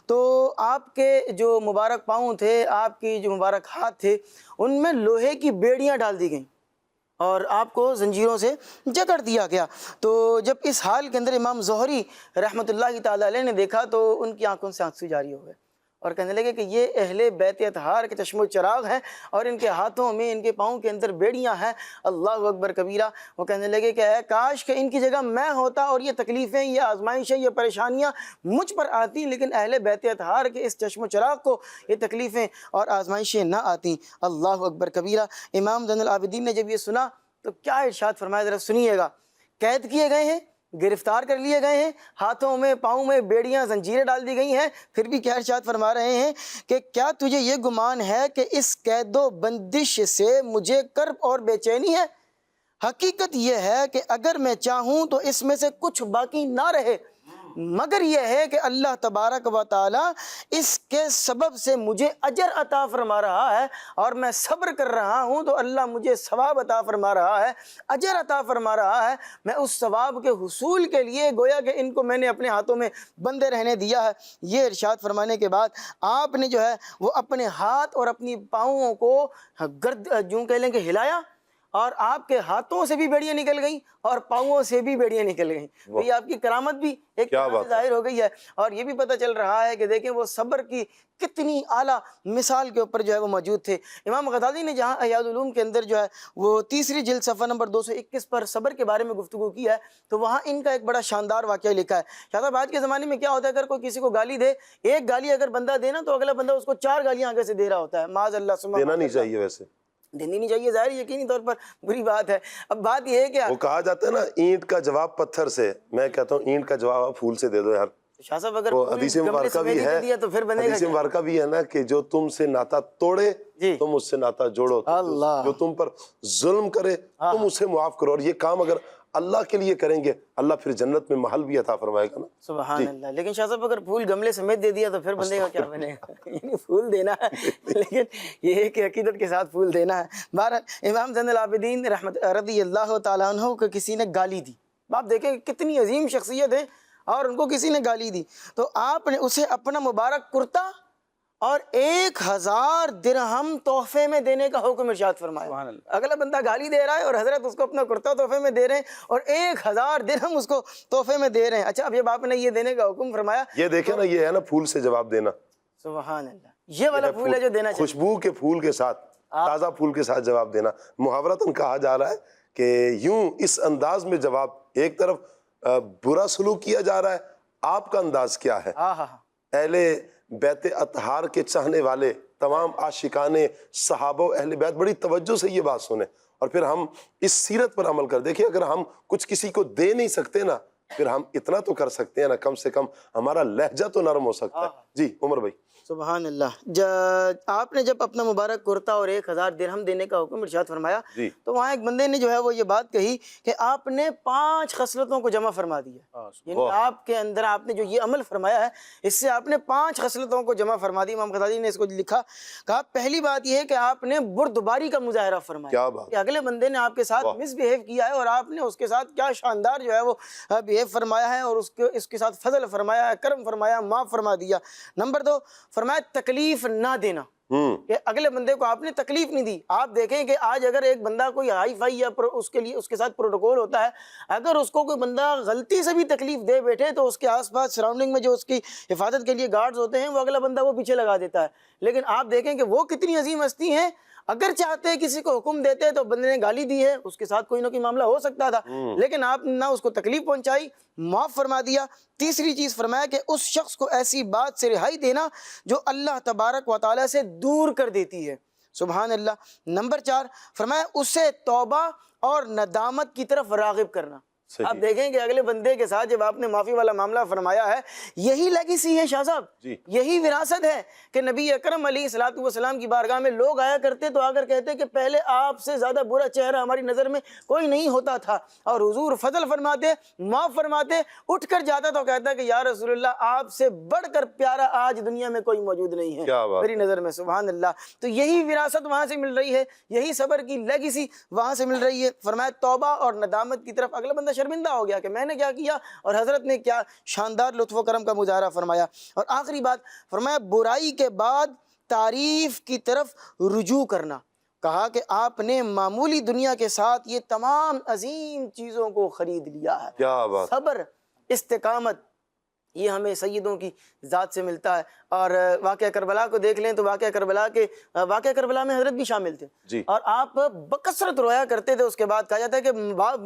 S6: تو آپ کے جو مبارک پاؤں تھے، آپ کی جو مبارک ہاتھ تھے، ان میں لوہے کی بیڑیاں ڈال دی گئیں اور آپ کو زنجیروں سے جکڑ دیا گیا. تو جب اس حال کے اندر امام زہری رحمۃ اللہ تعالی علیہ نے دیکھا تو ان کی آنکھوں سے آنسو جاری ہو گئے اور کہنے لگے کہ یہ اہل بیت اطہار کے چشم و چراغ ہیں اور ان کے ہاتھوں میں، ان کے پاؤں کے اندر بیڑیاں ہیں. اللہ اکبر کبیرہ. وہ کہنے لگے کہ اے کاش کہ ان کی جگہ میں ہوتا اور یہ تکلیفیں، یہ آزمائشیں، یہ پریشانیاں مجھ پر آتی، لیکن اہل بیت اطہار کے اس چشم و چراغ کو یہ تکلیفیں اور آزمائشیں نہ آتی. اللہ اکبر کبیرہ. امام زین العابدین نے جب یہ سنا تو کیا ارشاد فرمایا، ذرا سنیے گا. قید کیے گئے ہیں، گرفتار کر لیے گئے ہیں، ہاتھوں میں پاؤں میں بیڑیاں، زنجیریں ڈال دی گئی ہیں، پھر بھی کیا ارشاد فرما رہے ہیں کہ کیا تجھے یہ گمان ہے کہ اس قید و بندش سے مجھے کرب اور بے چینی ہے؟ حقیقت یہ ہے کہ اگر میں چاہوں تو اس میں سے کچھ باقی نہ رہے، مگر یہ ہے کہ اللہ تبارک و تعالیٰ اس کے سبب سے مجھے اجر عطا فرما رہا ہے اور میں صبر کر رہا ہوں تو اللہ مجھے ثواب عطا فرما رہا ہے، اجر عطا فرما رہا ہے. میں اس ثواب کے حصول کے لیے گویا کہ ان کو میں نے اپنے ہاتھوں میں بندے رہنے دیا ہے. یہ ارشاد فرمانے کے بعد آپ نے جو ہے وہ اپنے ہاتھ اور اپنی پاؤں کو یوں کہہ لیں کہ ہلایا اور آپ کے ہاتھوں سے بھی بیڑیاں نکل گئیں اور پاؤں سے بھی بیڑیاں نکل گئیں. تو یہ آپ کی کرامت بھی ایک ظاہر ہو گئی ہے. اور یہ بھی پتہ چل رہا ہے کہ دیکھیں وہ صبر کی کتنی اعلیٰ مثال کے اوپر جو ہے وہ موجود تھے. امام غزالی نے جہاں احیاء العلوم کے اندر جو ہے وہ تیسری جلد صفحہ نمبر 221 پر صبر کے بارے میں گفتگو کی ہے تو وہاں ان کا ایک بڑا شاندار واقعہ لکھا ہے. شاہ صاحب آج کے زمانے میں کیا ہوتا ہے، اگر کوئی کسی کو گالی دے، ایک گالی اگر بندہ دے نا تو اگلا بندہ اس کو 4 گالیاں آگے سے دے رہا ہوتا ہے. معاذ اللہ.
S2: دینا نہیں چاہیے، ویسے
S6: دینی نہیں چاہیے، ظاہر یقینی طور پر بری بات ہے. اب بات یہ ہے کہ
S2: وہ کہا جاتا ہے نا اینٹ کا جواب پتھر سے، میں کہتا ہوں اینٹ کا جواب آپ پھول سے دے دو یار.
S6: شاہ صاحب اگر
S2: وہ
S6: پھول
S2: حدیث
S6: گملے
S2: مبارکہ
S6: سمیت
S2: بھی
S6: ہی
S2: ہے،
S6: دے دیا تو پھر بنے گا
S2: حدیث
S6: کیا؟
S2: مبارکہ بھی ہے نا کہ جو تم سے ناتا توڑے
S6: جی
S2: تم اس سے ناتا جوڑو،
S6: اللہ،
S2: جو تم پر ظلم کرے تم اسے معاف کرو، اور یہ کام اگر اللہ کے لیے کریں گے اللہ پھر جنت میں محل بھی عطا فرمائے گا نا۔
S6: سبحان اللہ۔ لیکن شاہ صاحب اگر پھول گملے سمیت دے دیا تو پھر بندے کا کیا بنے گا؟ یعنی پھول دینا ہے لیکن یہ ہے کہ عقیدت کے ساتھ پھول دینا ہے۔ بہرحال امام زین العابدین رضی اللہ تعالیٰ عنہ کو کسی نے گالی دی، آپ دیکھیں کتنی عظیم شخصیت ہے اور ان کو کسی نے گالی دی، تو آپ نے اسے اپنا مبارک کرتا اور 1000 درہم تحفے میں دینے کا حکم ارشاد فرمایا۔ اگلا بندہ گالی دے رہا ہے اور حضرت اس کو اپنا کرتا تحفے میں دے رہے ہیں اور 1000 درہم اس کو تحفے میں دے رہے ہیں۔ اچھا اب جب آپ نے یہ دینے کا حکم فرمایا،
S2: یہ دیکھیں نا، یہ ہے نا پھول سے جواب دینا،
S6: سبحان اللہ، یہ والا پھول ہے جو دینا چاہیے،
S2: خوشبو کے پھول کے ساتھ، تازہ پھول کے ساتھ جواب دینا۔ محاورتاً کہا جا رہا ہے کہ یوں اس انداز میں جواب، ایک طرف برا سلوک کیا جا رہا ہے، آپ کا انداز کیا ہے؟ اہل بیت اطہار کے چاہنے والے تمام عاشقان صحابہ و اہل بیت بڑی توجہ سے یہ بات سنیں اور پھر ہم اس سیرت پر عمل کر دیکھیں۔ اگر ہم کچھ کسی کو دے نہیں سکتے نا، پھر ہم اتنا تو کر سکتے ہیں نا، کم سے کم ہمارا لہجہ تو نرم ہو سکتا ہے۔ جی عمر بھائی۔
S6: سبحان اللہ۔ آپ نے جب اپنا مبارک کرتا اور 1000 درہم دینے کا حکم ارشاد فرمایا تو وہاں ایک بندے نے جو ہے وہ یہ بات کہی کہ آپ نے 5 خصلتوں کو جمع فرما دیا، یعنی آپ کے اندر آپ نے جو یہ عمل فرمایا ہے اس سے آپ نے 5 خصلتوں کو جمع فرما دی۔ امام غزالی نے اس کو لکھا، کہا پہلی بات یہ ہے کہ آپ نے بردباری کا مظاہرہ فرمایا، کہ اگلے بندے نے آپ کے ساتھ مس بہیو کیا ہے اور آپ نے اس کے ساتھ کیا شاندار جو ہے وہ بہیو فرمایا ہے اور اس کے ساتھ فضل فرمایا ہے، کرم فرمایا، معاف فرما دیا۔ نمبر 2 فرمایا تکلیف نہ دینا، کہ اگلے بندے کو آپ نے تکلیف نہیں دی۔ آپ دیکھیں کہ آج اگر ایک بندہ کوئی ہائی فائی یا اس کے لیے اس کے ساتھ پروٹوکول ہوتا ہے، اگر اس کو کوئی بندہ غلطی سے بھی تکلیف دے بیٹھے تو اس کے آس پاس سراؤنڈنگ میں جو اس کی حفاظت کے لیے گارڈز ہوتے ہیں وہ اگلا بندہ وہ پیچھے لگا دیتا ہے، لیکن آپ دیکھیں کہ وہ کتنی عظیم ہستی ہیں، اگر چاہتے کسی کو حکم دیتے تو بندے نے گالی دی ہے اس کے ساتھ کوئی نہ کوئی معاملہ ہو سکتا تھا، لیکن آپ نہ اس کو تکلیف پہنچائی، معاف فرما دیا۔ تیسری چیز فرمایا کہ اس شخص کو ایسی بات سے رہائی دینا جو اللہ تبارک و تعالیٰ سے دور کر دیتی ہے، سبحان اللہ۔ نمبر 4 فرمایا اسے توبہ اور ندامت کی طرف راغب کرنا۔ آپ دیکھیں کہ اگلے بندے کے ساتھ جب آپ نے معافی والا معاملہ فرمایا ہے، یہی لیگیسی ہے شاہ صاحب، یہی وراثت ہے کہ نبی اکرم علیہ الصلوۃ والسلام کی بارگاہ میں لوگ آیا کرتے تو آگر کہتے کہ پہلے آپ سے زیادہ برا چہرہ ہماری نظر میں کوئی نہیں ہوتا تھا، اور حضور فضل فرماتے، معاف فرماتے، اٹھ کر جاتا تو کہتا کہ یا رسول اللہ آپ سے بڑھ کر پیارا آج دنیا میں کوئی موجود نہیں ہے میری نظر میں، سبحان اللہ۔ تو یہی وراثت وہاں سے مل رہی ہے، یہی صبر کی لیگیسی وہاں سے مل رہی ہے۔ فرمایا توبہ اور ندامت کی طرف، اگلا بندہ شرمندہ ہو گیا کہ میں نے کیا کیا اور حضرت نے کیا شاندار لطف و کرم کا مظاہرہ فرمایا۔ اور آخری بات فرمایا برائی کے بعد تعریف کی طرف رجوع کرنا، کہا کہ آپ نے معمولی دنیا کے ساتھ یہ تمام عظیم چیزوں کو خرید لیا ہے۔
S2: کیا بات،
S6: صبر، استقامت، یہ ہمیں سیدوں کی ذات سے ملتا ہے۔ اور واقعہ کربلا کو دیکھ لیں تو واقعہ کربلا میں حضرت بھی شامل تھے اور آپ بکثرت رویا کرتے تھے۔ اس کے بعد کہا جاتا ہے کہ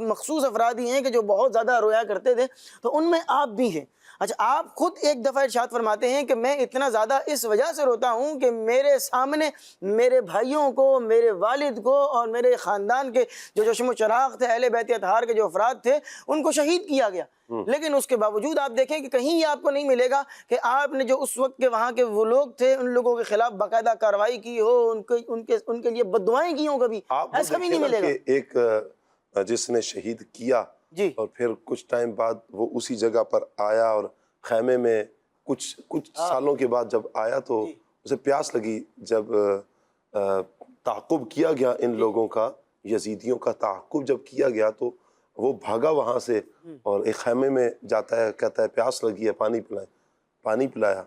S6: مخصوص افراد ہی ہیں کہ جو بہت زیادہ رویا کرتے تھے، تو ان میں آپ بھی ہیں۔ اچھا، آپ خود ایک دفعہ ارشاد فرماتے ہیں کہ میں اتنا زیادہ اس وجہ سے روتا ہوں کہ میرے سامنے میرے بھائیوں کو، میرے والد کو اور میرے خاندان کے جو چشم و چراغ تھے، اہل بیت اطہار کے جو افراد تھے، ان کو شہید کیا گیا، لیکن اس کے باوجود آپ دیکھیں کہ کہیں آپ کو نہیں ملے گا کہ آپ نے جو اس وقت کے وہاں کے وہ لوگ تھے ان لوگوں کے خلاف باقاعدہ کارروائی کی ہو، ان کے لیے بددعائیں کی ہوں، کبھی ایسا بھی نہیں ملے گا۔
S2: ایک جس نے شہید کیا اور پھر کچھ ٹائم بعد وہ اسی جگہ پر آیا اور خیمے میں کچھ سالوں کے بعد جب آیا تو اسے پیاس لگی، جب تعاقب کیا گیا ان لوگوں کا، یزیدیوں کا تعاقب جب کیا گیا تو وہ بھاگا وہاں سے اور ایک خیمے میں جاتا ہے، کہتا ہے پیاس لگی ہے پانی پلائیں، پانی پلایا،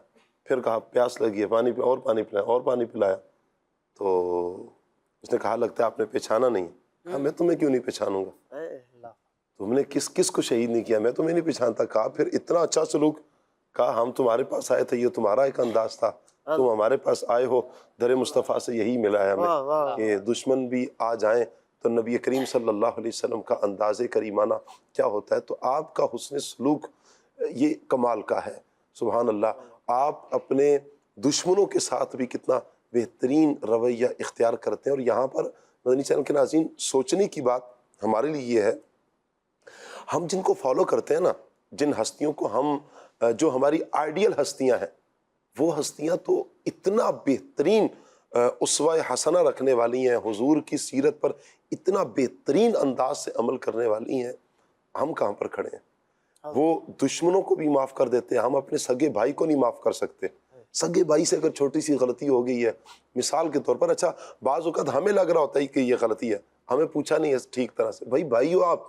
S2: پھر کہا پیاس لگی ہے پانی پلایا، اور پانی پلایا، اور پانی پلایا، تو اس نے کہا لگتا ہے آپ نے پہچانا نہیں۔ کہا میں تمہیں کیوں نہیں پہچانوں گا، تم نے کس کو شہید نہیں کیا، میں تمہیں نہیں پہچانتا۔ کہا پھر اتنا اچھا سلوک، کہا ہم تمہارے پاس آئے تھے، یہ تمہارا ایک انداز تھا، تم ہمارے پاس آئے ہو، در مصطفیٰ سے یہی ملا ہے ہمیں کہ دشمن بھی آ جائیں تو نبی کریم صلی اللہ علیہ وسلم کا انداز کریمانہ کیا ہوتا ہے۔ تو آپ کا حسن سلوک یہ کمال کا ہے، سبحان اللہ۔ آپ اپنے دشمنوں کے ساتھ بھی کتنا بہترین رویہ اختیار کرتے ہیں۔ اور یہاں پر مدنی چینل کے ناظرین سوچنے کی بات ہمارے لیے یہ ہے، ہم جن کو فالو کرتے ہیں نا، جن ہستیوں کو ہم جو ہماری آئیڈیل ہستیاں ہیں وہ ہستیاں تو اتنا بہترین اسوہ حسنہ رکھنے والی ہیں، حضور کی سیرت پر اتنا بہترین انداز سے عمل کرنے والی ہیں، ہم کہاں پر کھڑے ہیں؟ وہ دشمنوں کو بھی معاف کر دیتے ہیں، ہم اپنے سگے بھائی کو نہیں معاف کر سکتے۔ سگے بھائی سے اگر چھوٹی سی غلطی ہو گئی ہے، مثال کے طور پر، اچھا بعض اوقات ہمیں لگ رہا ہوتا ہے کہ یہ غلطی ہے، ہمیں پوچھا نہیں ہے ٹھیک طرح سے، بھائی ہو آپ،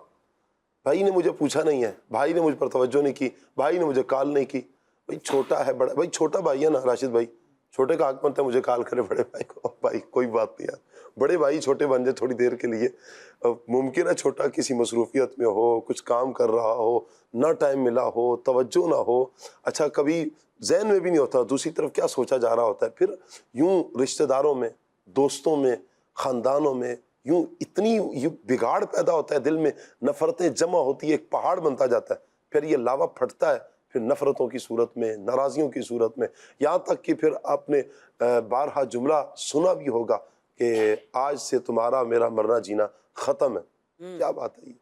S2: بھائی نے مجھے پوچھا نہیں ہے، بھائی نے مجھ پر توجہ نہیں کی، بھائی نے مجھے کال نہیں کی، بھائی چھوٹا ہے بڑا، بھائی چھوٹا بھائی ہے نا راشد بھائی، چھوٹے کا حق بنتا ہے مجھے کال کرے بڑے بھائی کو، بھائی کوئی بات نہیں ہے، بڑے بھائی چھوٹے بن جائے تھوڑی دیر کے لیے، ممکن ہے چھوٹا کسی مصروفیت میں ہو، کچھ کام کر رہا ہو، نہ ٹائم ملا ہو، توجہ نہ ہو، اچھا کبھی ذہن میں بھی نہیں ہوتا دوسری طرف کیا سوچا جا رہا ہوتا ہے، پھر یوں رشتہ داروں میں، دوستوں میں، خاندانوں میں یوں اتنی یوں بگاڑ پیدا ہوتا ہے، دل میں نفرتیں جمع ہوتی ہے، ایک پہاڑ بنتا جاتا ہے، پھر یہ لاوا پھٹتا ہے، پھر نفرتوں کی صورت میں، ناراضیوں کی صورت میں، یہاں تک کہ پھر آپ نے بارہا جملہ سنا بھی ہوگا کہ آج سے تمہارا میرا مرنا جینا ختم ہے۔ کیا بات ہے یہ؟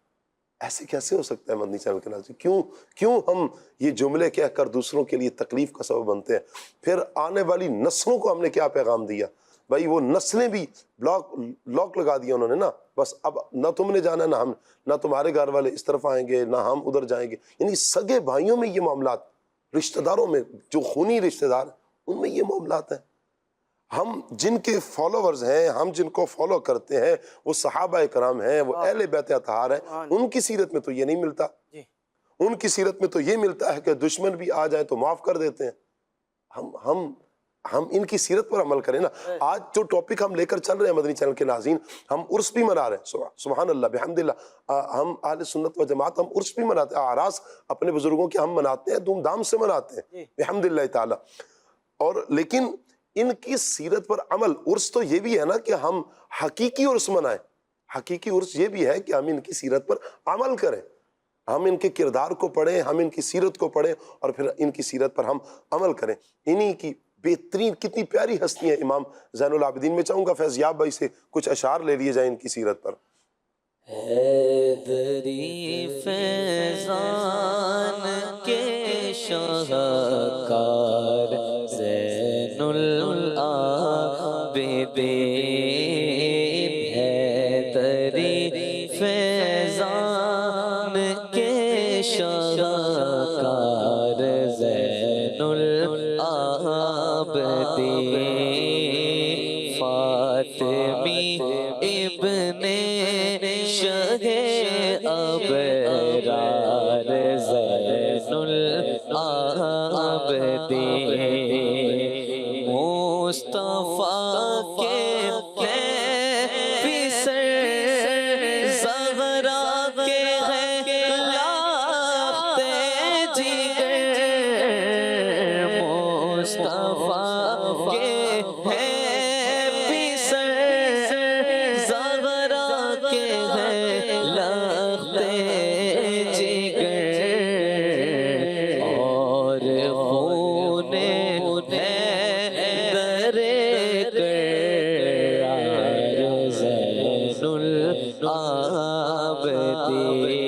S2: ایسے کیسے ہو سکتا ہے مدنی چینل کے ناظرین؟ کیوں ہم یہ جملے کہہ کر دوسروں کے لیے تکلیف کا سبب بنتے ہیں؟ پھر آنے والی نسلوں کو ہم نے کیا پیغام دیا؟ بھائی وہ نسلیں بھی لاک لگا دیا انہوں نے نا، بس اب نہ تم نے جانا نہ ہم، نہ تمہارے گھر والے اس طرف آئیں گے نہ ہم ادھر جائیں گے، یعنی سگے بھائیوں میں یہ معاملات، رشتہ داروں میں جو خونی رشتہ دار ان میں یہ معاملات ہیں۔ ہم جن کے فالوورز ہیں، ہم جن کو فالو کرتے ہیں، وہ صحابہ کرام ہیں، وہ اہل بیت اطہار ہیں، ان کی سیرت میں تو یہ نہیں ملتا، ان کی سیرت میں تو یہ ملتا ہے کہ دشمن بھی آ جائیں تو معاف کر دیتے ہیں۔ ہم ان کی سیرت پر عمل کریں نا۔ آج جو ٹاپک ہم لے کر چل رہے ہیں مدنی چینل کے ناظرین، ہم عرس بھی منا رہے ہیں، سبحان اللہ بحمدللہ، ہم اہل سنت و جماعت ہم عرس بھی مناتے ہیں، اعراس اپنے بزرگوں کے ہم مناتے ہیں، دھوم دھام سے مناتے ہیں بحمدللہ تعالی، اور لیکن ان کی سیرت پر عمل، عرس تو یہ بھی ہے نا کہ ہم حقیقی عرس منائیں، حقیقی عرس یہ بھی ہے کہ ہم ان کی سیرت پر عمل کریں، ہم ان کے کردار کو پڑھیں، ہم ان کی سیرت کو پڑھیں اور پھر ان کی سیرت پر ہم عمل کریں۔ انہی کی بہترین کتنی پیاری ہستی ہیں امام زین العابدین۔ میں چاہوں گا فیض یاب بھائی سے کچھ اشعار لے لیے جائیں ان کی سیرت پر۔
S3: حیدری فیضان کے شاہکار زین العابدین، حیدری فیضان کے شاہکار زین العابدین، فاطمی ابن شہ ابرار زین العابدین، مصطفیٰ کے پیسر زغرا کے ہیں لاتے جگر، مصطفیٰ کے ہیں پیسر زغرا کے ہیں لاتے جگر، اور خون حیدر کرار زین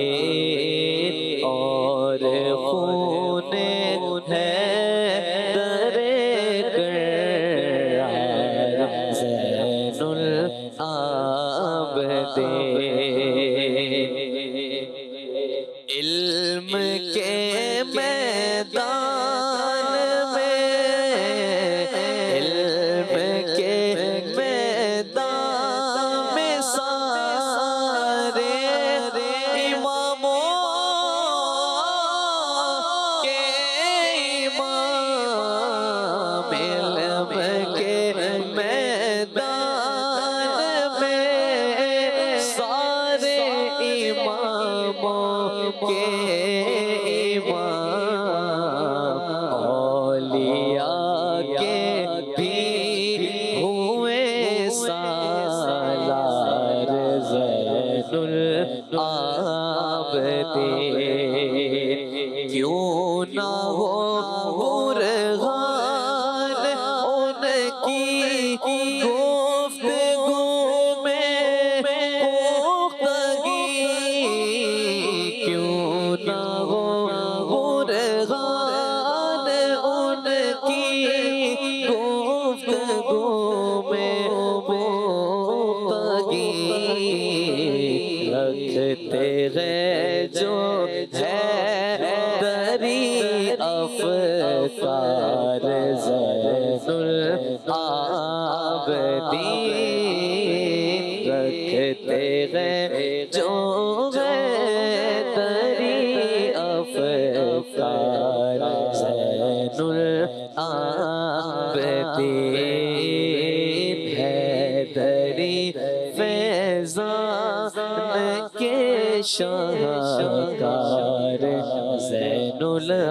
S3: العابدین، اور خون حیدر کرار زین العابدین، علم کے میدان میں، علم کے میدان میں سارے اماموں کے امام، علم کے میدان میں سارے اماموں کے امام، اولیاء کے بھی ہوئے سالار زین العابدین، کیوں نہ ہو برہان ان کی گفتگو میں پختگی، کیوں نہ ہو برہان رکھتے ہیں جو ہے دری افکار زین العابدین، رکھتے ہیں جو ہے دری افکار زین العابدین، حیدری فیضان کے شاہکار زین العابدین۔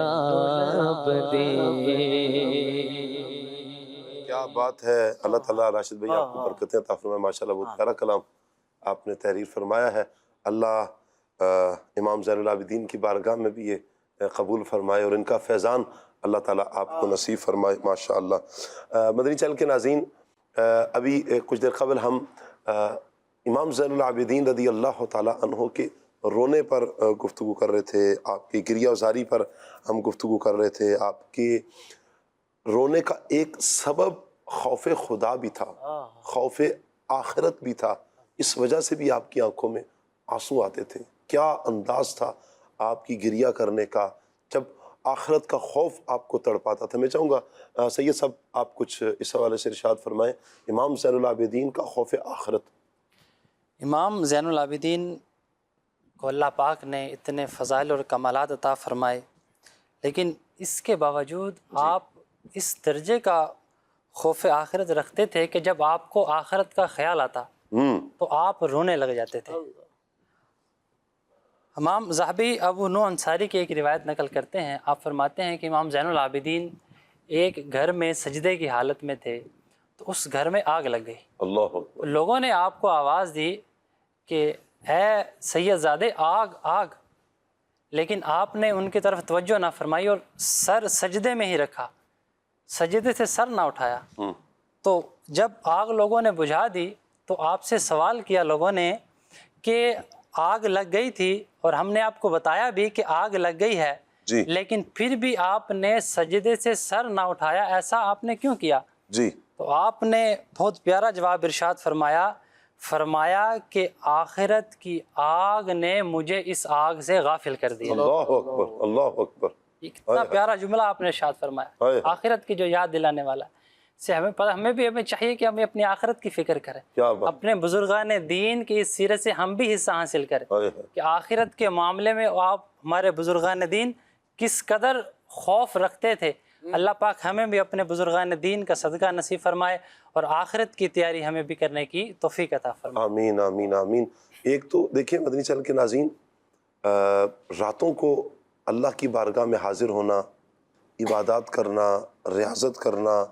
S2: کیا بات ہے، اللہ تعالیٰ راشد بھائی آپ کو برکتیں عطا فرمائے، ماشاءاللہ بہت پیارا کلام آپ نے تحریر فرمایا ہے۔ اللہ امام زین العابدین کی بارگاہ میں بھی یہ قبول فرمائے اور ان کا فیضان اللہ تعالیٰ آپ کو نصیب فرمائے، ماشاءاللہ۔ مدنی چینل کے ناظرین، ابھی کچھ دیر قبل ہم امام زین العابدین رضی اللہ تعالیٰ عنہ کے رونے پر گفتگو کر رہے تھے، آپ کی گریہ وزاری پر ہم گفتگو کر رہے تھے۔ آپ کے رونے کا ایک سبب خوف خدا بھی تھا، خوف آخرت بھی تھا، اس وجہ سے بھی آپ کی آنکھوں میں آنسو آتے تھے۔ کیا انداز تھا آپ کی گریہ کرنے کا جب آخرت کا خوف آپ کو تڑپاتا تھا؟ میں چاہوں گا سید صاحب آپ کچھ اس حوالے سے ارشاد فرمائیں، امام زین العابدین کا خوف آخرت۔
S5: امام زین العابدین کو اللہ پاک نے اتنے فضائل اور کمالات عطا فرمائے، لیکن اس کے باوجود آپ اس درجے کا خوف آخرت رکھتے تھے کہ جب آپ کو آخرت کا خیال آتا تو آپ رونے لگ جاتے تھے۔ امام ذہبی ابو نو انصاری کی ایک روایت نقل کرتے ہیں، آپ فرماتے ہیں کہ امام زین العابدین ایک گھر میں سجدے کی حالت میں تھے تو اس گھر میں آگ لگ گئی۔
S2: اللہ اکبر۔
S5: لوگوں نے آپ کو آواز دی کہ اے سید زادے آگ آگ، لیکن آپ نے ان کی طرف توجہ نہ فرمائی اور سر سجدے میں ہی رکھا، سجدے سے سر نہ اٹھایا۔ تو جب آگ لوگوں نے بجھا دی تو آپ سے سوال کیا لوگوں نے کہ آگ لگ گئی تھی اور ہم نے آپ کو بتایا بھی کہ آگ لگ گئی ہے،
S2: جی
S5: لیکن پھر بھی آپ نے سجدے سے سر نہ اٹھایا، ایسا آپ نے کیوں کیا؟
S2: جی
S5: تو آپ نے بہت پیارا جواب ارشاد فرمایا کہ آخرت کی آگ نے مجھے اس آگ سے غافل کر دیا۔
S2: اللہ اکبر، اللہ اکبر۔
S5: یہ کتنا پیارا جملہ آپ نے ارشاد فرمایا، آخرت کی جو یاد دلانے والا ہے۔ سے ہمیں چاہیے کہ ہمیں اپنی آخرت کی فکر کریں،
S2: کیا بات،
S5: اپنے بزرگان دین کی اس سیرت سے ہم بھی حصہ حاصل کریں کہ آخرت کے معاملے میں آپ ہمارے بزرگان دین کس قدر خوف رکھتے تھے۔ اللہ پاک ہمیں بھی اپنے بزرگان دین کا صدقہ نصیب فرمائے اور آخرت کی تیاری ہمیں بھی کرنے کی توفیق عطا فرمائے۔
S2: آمین آمین آمین۔ ایک تو دیکھیں مدنی چینل کے ناظرین، راتوں کو اللہ کی بارگاہ میں حاضر ہونا، عبادات کرنا، ریاضت کرنا،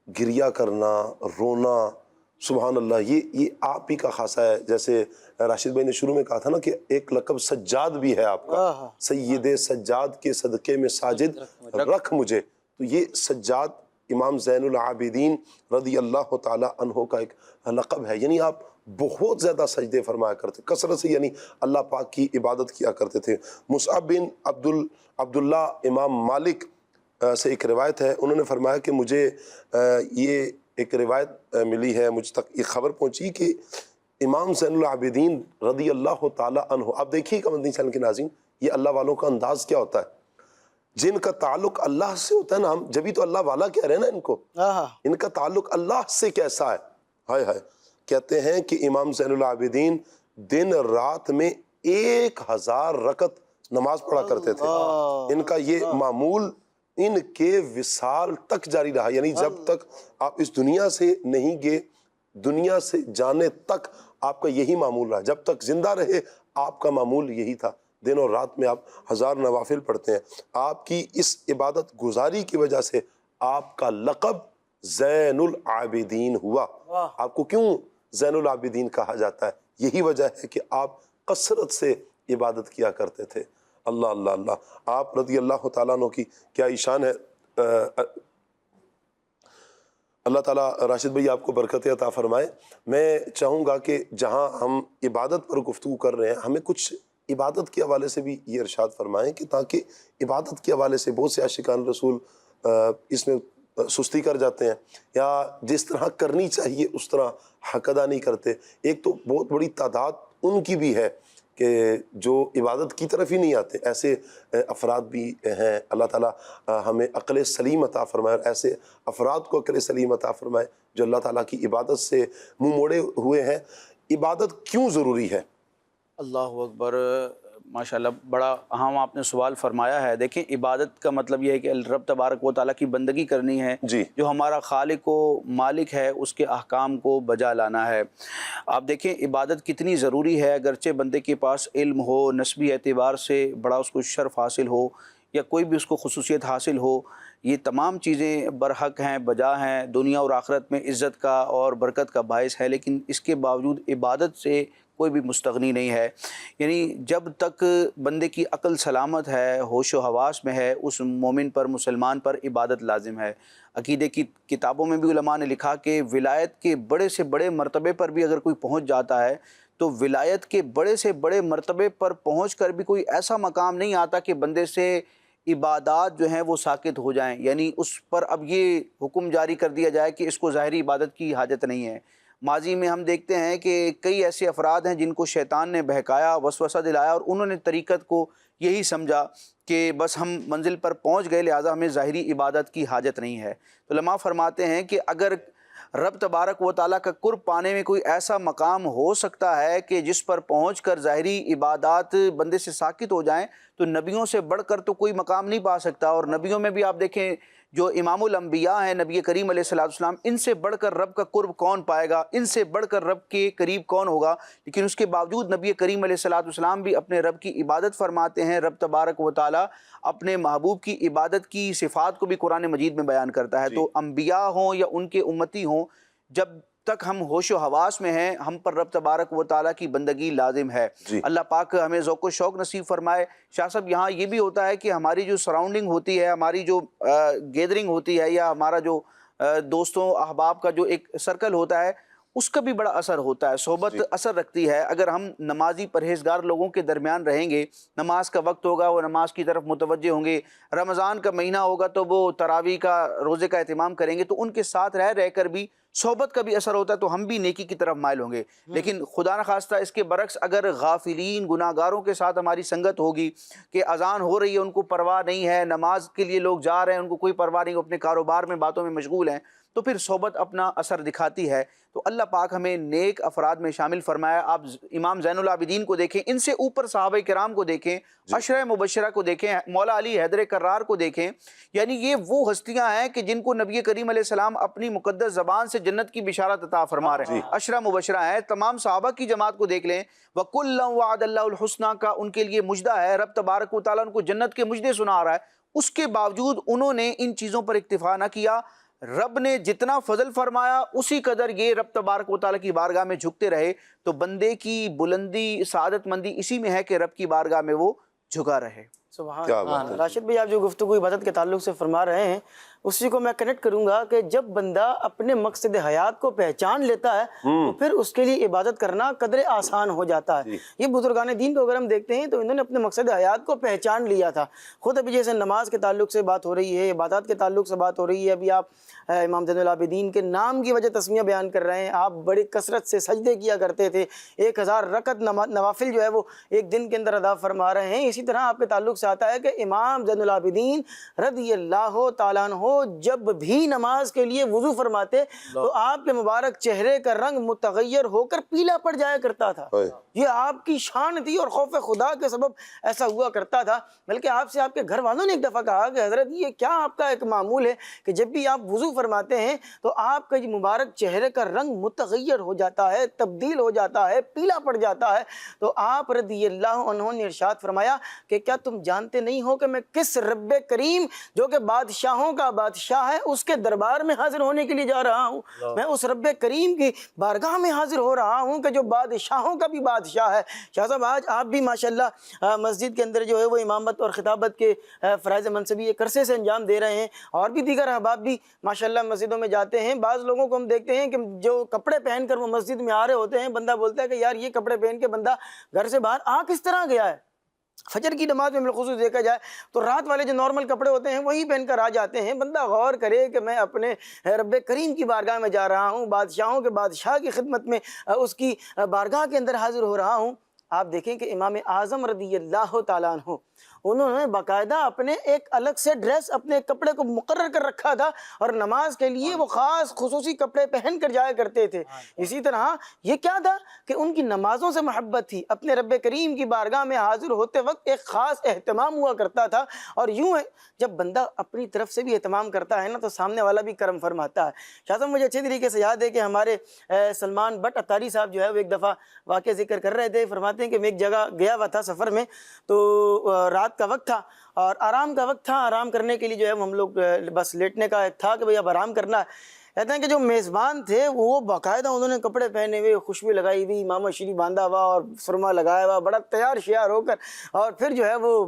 S2: گریہ کرنا، رونا، سبحان اللہ، یہ آپ ہی کا خاصہ ہے۔ جیسے راشد بھائی نے شروع میں کہا تھا نا کہ ایک لقب سجاد بھی ہے آپ کا، سید سجاد کے صدقے میں ساجد رکھ مجھے۔ تو یہ سجاد امام زین العابدین رضی اللہ تعالی عنہ کا ایک لقب ہے، یعنی آپ بہت زیادہ سجدے فرمایا کرتے، کثرت سے یعنی اللہ پاک کی عبادت کیا کرتے تھے۔ مصعب بن عبداللہ امام مالک سے ایک روایت ہے، انہوں نے فرمایا کہ مجھے یہ ایک روایت ملی ہے، مجھ تک یہ خبر پہنچی کہ امام زین العابدین رضی اللہ تعالی عنہ، آپ دیکھیے کہ مدنی چینل کے ناظرین، یہ اللہ والوں کا انداز کیا ہوتا ہے، جن کا تعلق اللہ سے ہوتا ہے نا، ہم جبھی تو اللہ والا کہہ رہے ہیں نا ان کو، ان کا تعلق اللہ سے کیسا ہے، ہائے ہائے۔ کہتے ہیں کہ امام زین العابدین دن رات میں 1000 رکعت نماز پڑھا کرتے تھے۔ ان کا یہ معمول ان کے وصال تک جاری رہا، یعنی جب تک آپ اس دنیا سے نہیں گئے، دنیا سے جانے تک آپ کا یہی معمول رہا، جب تک زندہ رہے آپ کا معمول یہی تھا، دن اور رات میں آپ 1000 نوافل پڑھتے ہیں۔ آپ کی اس عبادت گزاری کی وجہ سے آپ کا لقب زین العابدین ہوا۔ آپ کو کیوں زین العابدین کہا جاتا ہے؟ یہی وجہ ہے کہ آپ کثرت سے عبادت کیا کرتے تھے۔ اللہ اللہ اللہ، آپ رضی اللہ تعالیٰ عنہ کی کیا ایشان ہے۔ اللہ تعالیٰ راشد بھائی آپ کو برکت عطا فرمائے۔ میں چاہوں گا کہ جہاں ہم عبادت پر گفتگو کر رہے ہیں، ہمیں کچھ عبادت کے حوالے سے بھی یہ ارشاد فرمائیں کہ تاکہ عبادت کے حوالے سے بہت سے عاشقان رسول اس میں سستی کر جاتے ہیں، یا جس طرح کرنی چاہیے اس طرح حق ادا نہیں کرتے۔ ایک تو بہت بڑی تعداد ان کی بھی ہے کہ جو عبادت کی طرف ہی نہیں آتے، ایسے افراد بھی ہیں۔ اللہ تعالیٰ ہمیں عقل سلیم عطا فرمائے، اور ایسے افراد کو عقل سلیم عطا فرمائے جو اللہ تعالیٰ کی عبادت سے منہ موڑے ہوئے ہیں۔ عبادت کیوں ضروری ہے؟
S4: اللہ اکبر، ماشاءاللہ بڑا اہم آپ نے سوال فرمایا ہے۔ دیکھیں، عبادت کا مطلب یہ ہے کہ رب تبارک و تعالیٰ کی بندگی کرنی ہے،
S2: جی،
S4: جو ہمارا خالق و مالک ہے اس کے احکام کو بجا لانا ہے۔ آپ دیکھیں عبادت کتنی ضروری ہے، اگرچہ بندے کے پاس علم ہو، نسبی اعتبار سے بڑا اس کو شرف حاصل ہو یا کوئی بھی اس کو خصوصیت حاصل ہو، یہ تمام چیزیں برحق ہیں، بجا ہیں، دنیا اور آخرت میں عزت کا اور برکت کا باعث ہے، لیکن اس کے باوجود عبادت سے کوئی بھی مستغنی نہیں ہے۔ یعنی جب تک بندے کی عقل سلامت ہے، ہوش و حواس میں ہے، اس مومن پر، مسلمان پر عبادت لازم ہے۔ عقیدے کی کتابوں میں بھی علماء نے لکھا کہ ولایت کے بڑے سے بڑے مرتبے پر بھی اگر کوئی پہنچ جاتا ہے تو ولایت کے بڑے سے بڑے مرتبے پر پہنچ کر بھی کوئی ایسا مقام نہیں آتا کہ بندے سے عبادات جو ہیں وہ ساکت ہو جائیں، یعنی اس پر اب یہ حکم جاری کر دیا جائے کہ اس کو ظاہری عبادت کی حاجت نہیں ہے۔ ماضی میں ہم دیکھتے ہیں کہ کئی ایسے افراد ہیں جن کو شیطان نے بہکایا، وسوسہ دلایا، اور انہوں نے طریقت کو یہی سمجھا کہ بس ہم منزل پر پہنچ گئے، لہٰذا ہمیں ظاہری عبادت کی حاجت نہیں ہے۔ تو علماء فرماتے ہیں کہ اگر رب تبارک و تعالیٰ کا قرب پانے میں کوئی ایسا مقام ہو سکتا ہے کہ جس پر پہنچ کر ظاہری عبادات بندے سے ساکت ہو جائیں، تو نبیوں سے بڑھ کر تو کوئی مقام نہیں پا سکتا۔ اور نبیوں میں بھی آپ دیکھیں جو امام الانبیاء ہیں، نبی کریم علیہ السلام، ان سے بڑھ کر رب کا قرب کون پائے گا، ان سے بڑھ کر رب کے قریب کون ہوگا؟ لیکن اس کے باوجود نبی کریم علیہ السلام بھی اپنے رب کی عبادت فرماتے ہیں۔ رب تبارک و تعالیٰ اپنے محبوب کی عبادت کی صفات کو بھی قرآن مجید میں بیان کرتا ہے۔ تو انبیاء ہوں یا ان کے امتی ہوں، جب تک ہم ہوش و حواس میں ہیں، ہم پر رب تبارک و تعالیٰ کی بندگی لازم ہے۔ اللہ پاک ہمیں ذوق و شوق نصیب فرمائے۔ شاہ صاحب، یہاں یہ بھی ہوتا ہے کہ ہماری جو سراؤنڈنگ ہوتی ہے، ہماری جو گیدرنگ ہوتی ہے، یا ہمارا جو دوستوں احباب کا جو ایک سرکل ہوتا ہے، اس کا بھی بڑا اثر ہوتا ہے، صحبت اثر رکھتی ہے۔ اگر ہم نمازی پرہیزگار لوگوں کے درمیان رہیں گے، نماز کا وقت ہوگا وہ نماز کی طرف متوجہ ہوں گے، رمضان کا مہینہ ہوگا تو وہ تراویح کا روزے کا اہتمام کریں گے، تو ان کے ساتھ رہ کر بھی صحبت کا بھی اثر ہوتا ہے، تو ہم بھی نیکی کی طرف مائل ہوں گے۔ لیکن خدا نخواستہ اس کے برعکس اگر غافلین گناہ گاروں کے ساتھ ہماری سنگت ہوگی کہ اذان ہو رہی ہے، ان کو پرواہ نہیں ہے، نماز کے لیے لوگ جا رہے ہیں، ان کو کوئی پرواہ نہیں، وہ اپنے کاروبار میں، باتوں میں مشغول ہیں، تو پھر صحبت اپنا اثر دکھاتی ہے۔ تو اللہ پاک ہمیں نیک افراد میں شامل فرمایا۔ آپ امام زین العابدین کو دیکھیں، ان سے اوپر صحابہ کرام کو دیکھیں، عشرہ مبشرہ کو دیکھیں، مولا علی حیدر کرار کو دیکھیں، یعنی یہ وہ ہستیاں ہیں کہ جن کو نبی کریم علیہ السلام اپنی مقدس زبان سے جنت کی بشارت عطا فرما رہے ہیں، عشرہ مبشرہ ہیں۔ تمام صحابہ کی جماعت کو دیکھ لیں، وَكُلًّا وَعَدَ اللَّهُ الْحُسْنَى کا ان کے لیے مجدہ ہے، رب تبارک و تعالیٰ ان کو جنت کے مجدے سنا رہا ہے۔ اس کے باوجود انہوں نے ان چیزوں پر اکتفا نہ کیا، رب نے جتنا فضل فرمایا اسی قدر یہ رب تبارک و تعالیٰ کی بارگاہ میں جھکتے رہے۔ تو بندے کی بلندی، سعادت مندی اسی میں ہے کہ رب کی بارگاہ میں وہ جھکا رہے۔
S6: سبحان اللہ۔ راشد بھائی، آپ جو گفتگو عبادت کے تعلق سے فرما رہے ہیں، اسی کو میں کنیکٹ کروں گا کہ جب بندہ اپنے مقصد حیات کو پہچان لیتا ہے تو پھر اس کے لیے عبادت کرنا قدر آسان ہو جاتا ہے۔ یہ بزرگان دین کو اگر ہم دیکھتے ہیں تو انہوں نے اپنے مقصد حیات کو پہچان لیا تھا۔ خود ابھی جیسے نماز کے تعلق سے بات ہو رہی ہے، عبادات کے تعلق سے بات ہو رہی ہے، ابھی آپ امام زین العابدین کے نام کی وجہ تسمیہ بیان کر رہے ہیں، آپ بڑی کثرت سے سجدے کیا کرتے تھے، 1000 رکعت نوافل جو ہے وہ ایک دن کے اندر ادا فرما رہے ہیں۔ اسی طرح آپ کے تعلق سے آتا ہے کہ امام زین العابدین رضی اللہ تعالیٰ عنہ جب بھی نماز کے لیے وضو فرماتے تو آپ کے مبارک چہرے کا رنگ متغیر ہو کر پیلا پڑ جایا کرتا تھا۔ یہ آپ کی شان تھی اور خوف خدا کے سبب ایسا ہوا کرتا تھا۔ بلکہ آپ سے آپ کے گھر والوں نے ایک دفعہ کہا کہ حضرت یہ کیا آپ کا ایک معمول ہے کہ جب بھی آپ وضو فرماتے ہیں تو آپ کا یہ مبارک چہرے کا رنگ متغیر ہو جاتا ہے، تبدیل ہو جاتا ہے، پیلا پڑ جاتا ہے۔ تو آپ رضی اللہ عنہ نے ارشاد فرمایا کہ کیا تم جانتے نہیں ہو کہ میں کس رب کریم جو کہ بادشاہوں کا بادشاہ ہے اس کے دربار میں حاضر ہونے کے لیے جا رہا ہوں؟ میں اس رب کریم کی بارگاہ میں حاضر ہو رہا ہوں کہ جو بادشاہوں کا بھی بادشاہ ہے۔ شاہ صاحب، آج آپ بھی ماشاءاللہ مسجد کے اندر جو ہے وہ امامت اور خطابت کے فرائض منصبی ایک عرصے سے انجام دے رہے ہیں، اور بھی دیگر احباب بھی ماشاءاللہ مسجدوں میں جاتے ہیں۔ بعض لوگوں کو ہم دیکھتے ہیں کہ جو کپڑے پہن کر وہ مسجد میں آ رہے ہوتے ہیں، بندہ بولتا ہے کہ یار یہ کپڑے پہن کے بندہ گھر سے باہر آ کس طرح گیا ہے؟ فجر کی نماز میں بالخصوص دیکھا جائے تو رات والے جو نارمل کپڑے ہوتے ہیں وہی پہن کر آ جاتے ہیں۔ بندہ غور کرے کہ میں اپنے رب کریم کی بارگاہ میں جا رہا ہوں، بادشاہوں کے بادشاہ کی خدمت میں اس کی بارگاہ کے اندر حاضر ہو رہا ہوں۔ آپ دیکھیں کہ امام اعظم رضی اللہ تعالیٰ عنہ انہوں نے باقاعدہ اپنے ایک الگ سے ڈریس، اپنے کپڑے کو مقرر کر رکھا تھا، اور نماز کے لیے وہ خاص خصوصی کپڑے پہن کر جایا کرتے تھے۔ اسی طرح یہ کیا تھا کہ ان کی نمازوں سے محبت تھی، اپنے رب کریم کی بارگاہ میں حاضر ہوتے وقت ایک خاص اہتمام ہوا کرتا تھا۔ اور یوں ہے جب بندہ اپنی طرف سے بھی اہتمام کرتا ہے نا تو سامنے والا بھی کرم فرماتا ہے۔ شاہ صاحب مجھے اچھے طریقے سے یاد ہے کہ ہمارے سلمان بٹ اتاری صاحب جو ہے وہ ایک دفعہ واقعہ ذکر کر رہے تھے، فرماتے ہیں کہ میں ایک جگہ گیا ہوا تھا سفر میں، تو رات کا وقت تھا اور آرام کا وقت تھا۔ آرام کرنے کے لیے جو ہے ہم لوگ بس لیٹنے کا تھا کہ بھئی اب آرام کرنا ہے۔ کہتے ہیں کہ جو میزبان تھے وہ باقاعدہ انہوں نے کپڑے پہنے ہوئے، خوشبو لگائی ہوئی، امامہ شریف باندھا ہوا اور سرما لگایا ہوا، بڑا تیار شیار ہو کر، اور پھر جو ہے وہ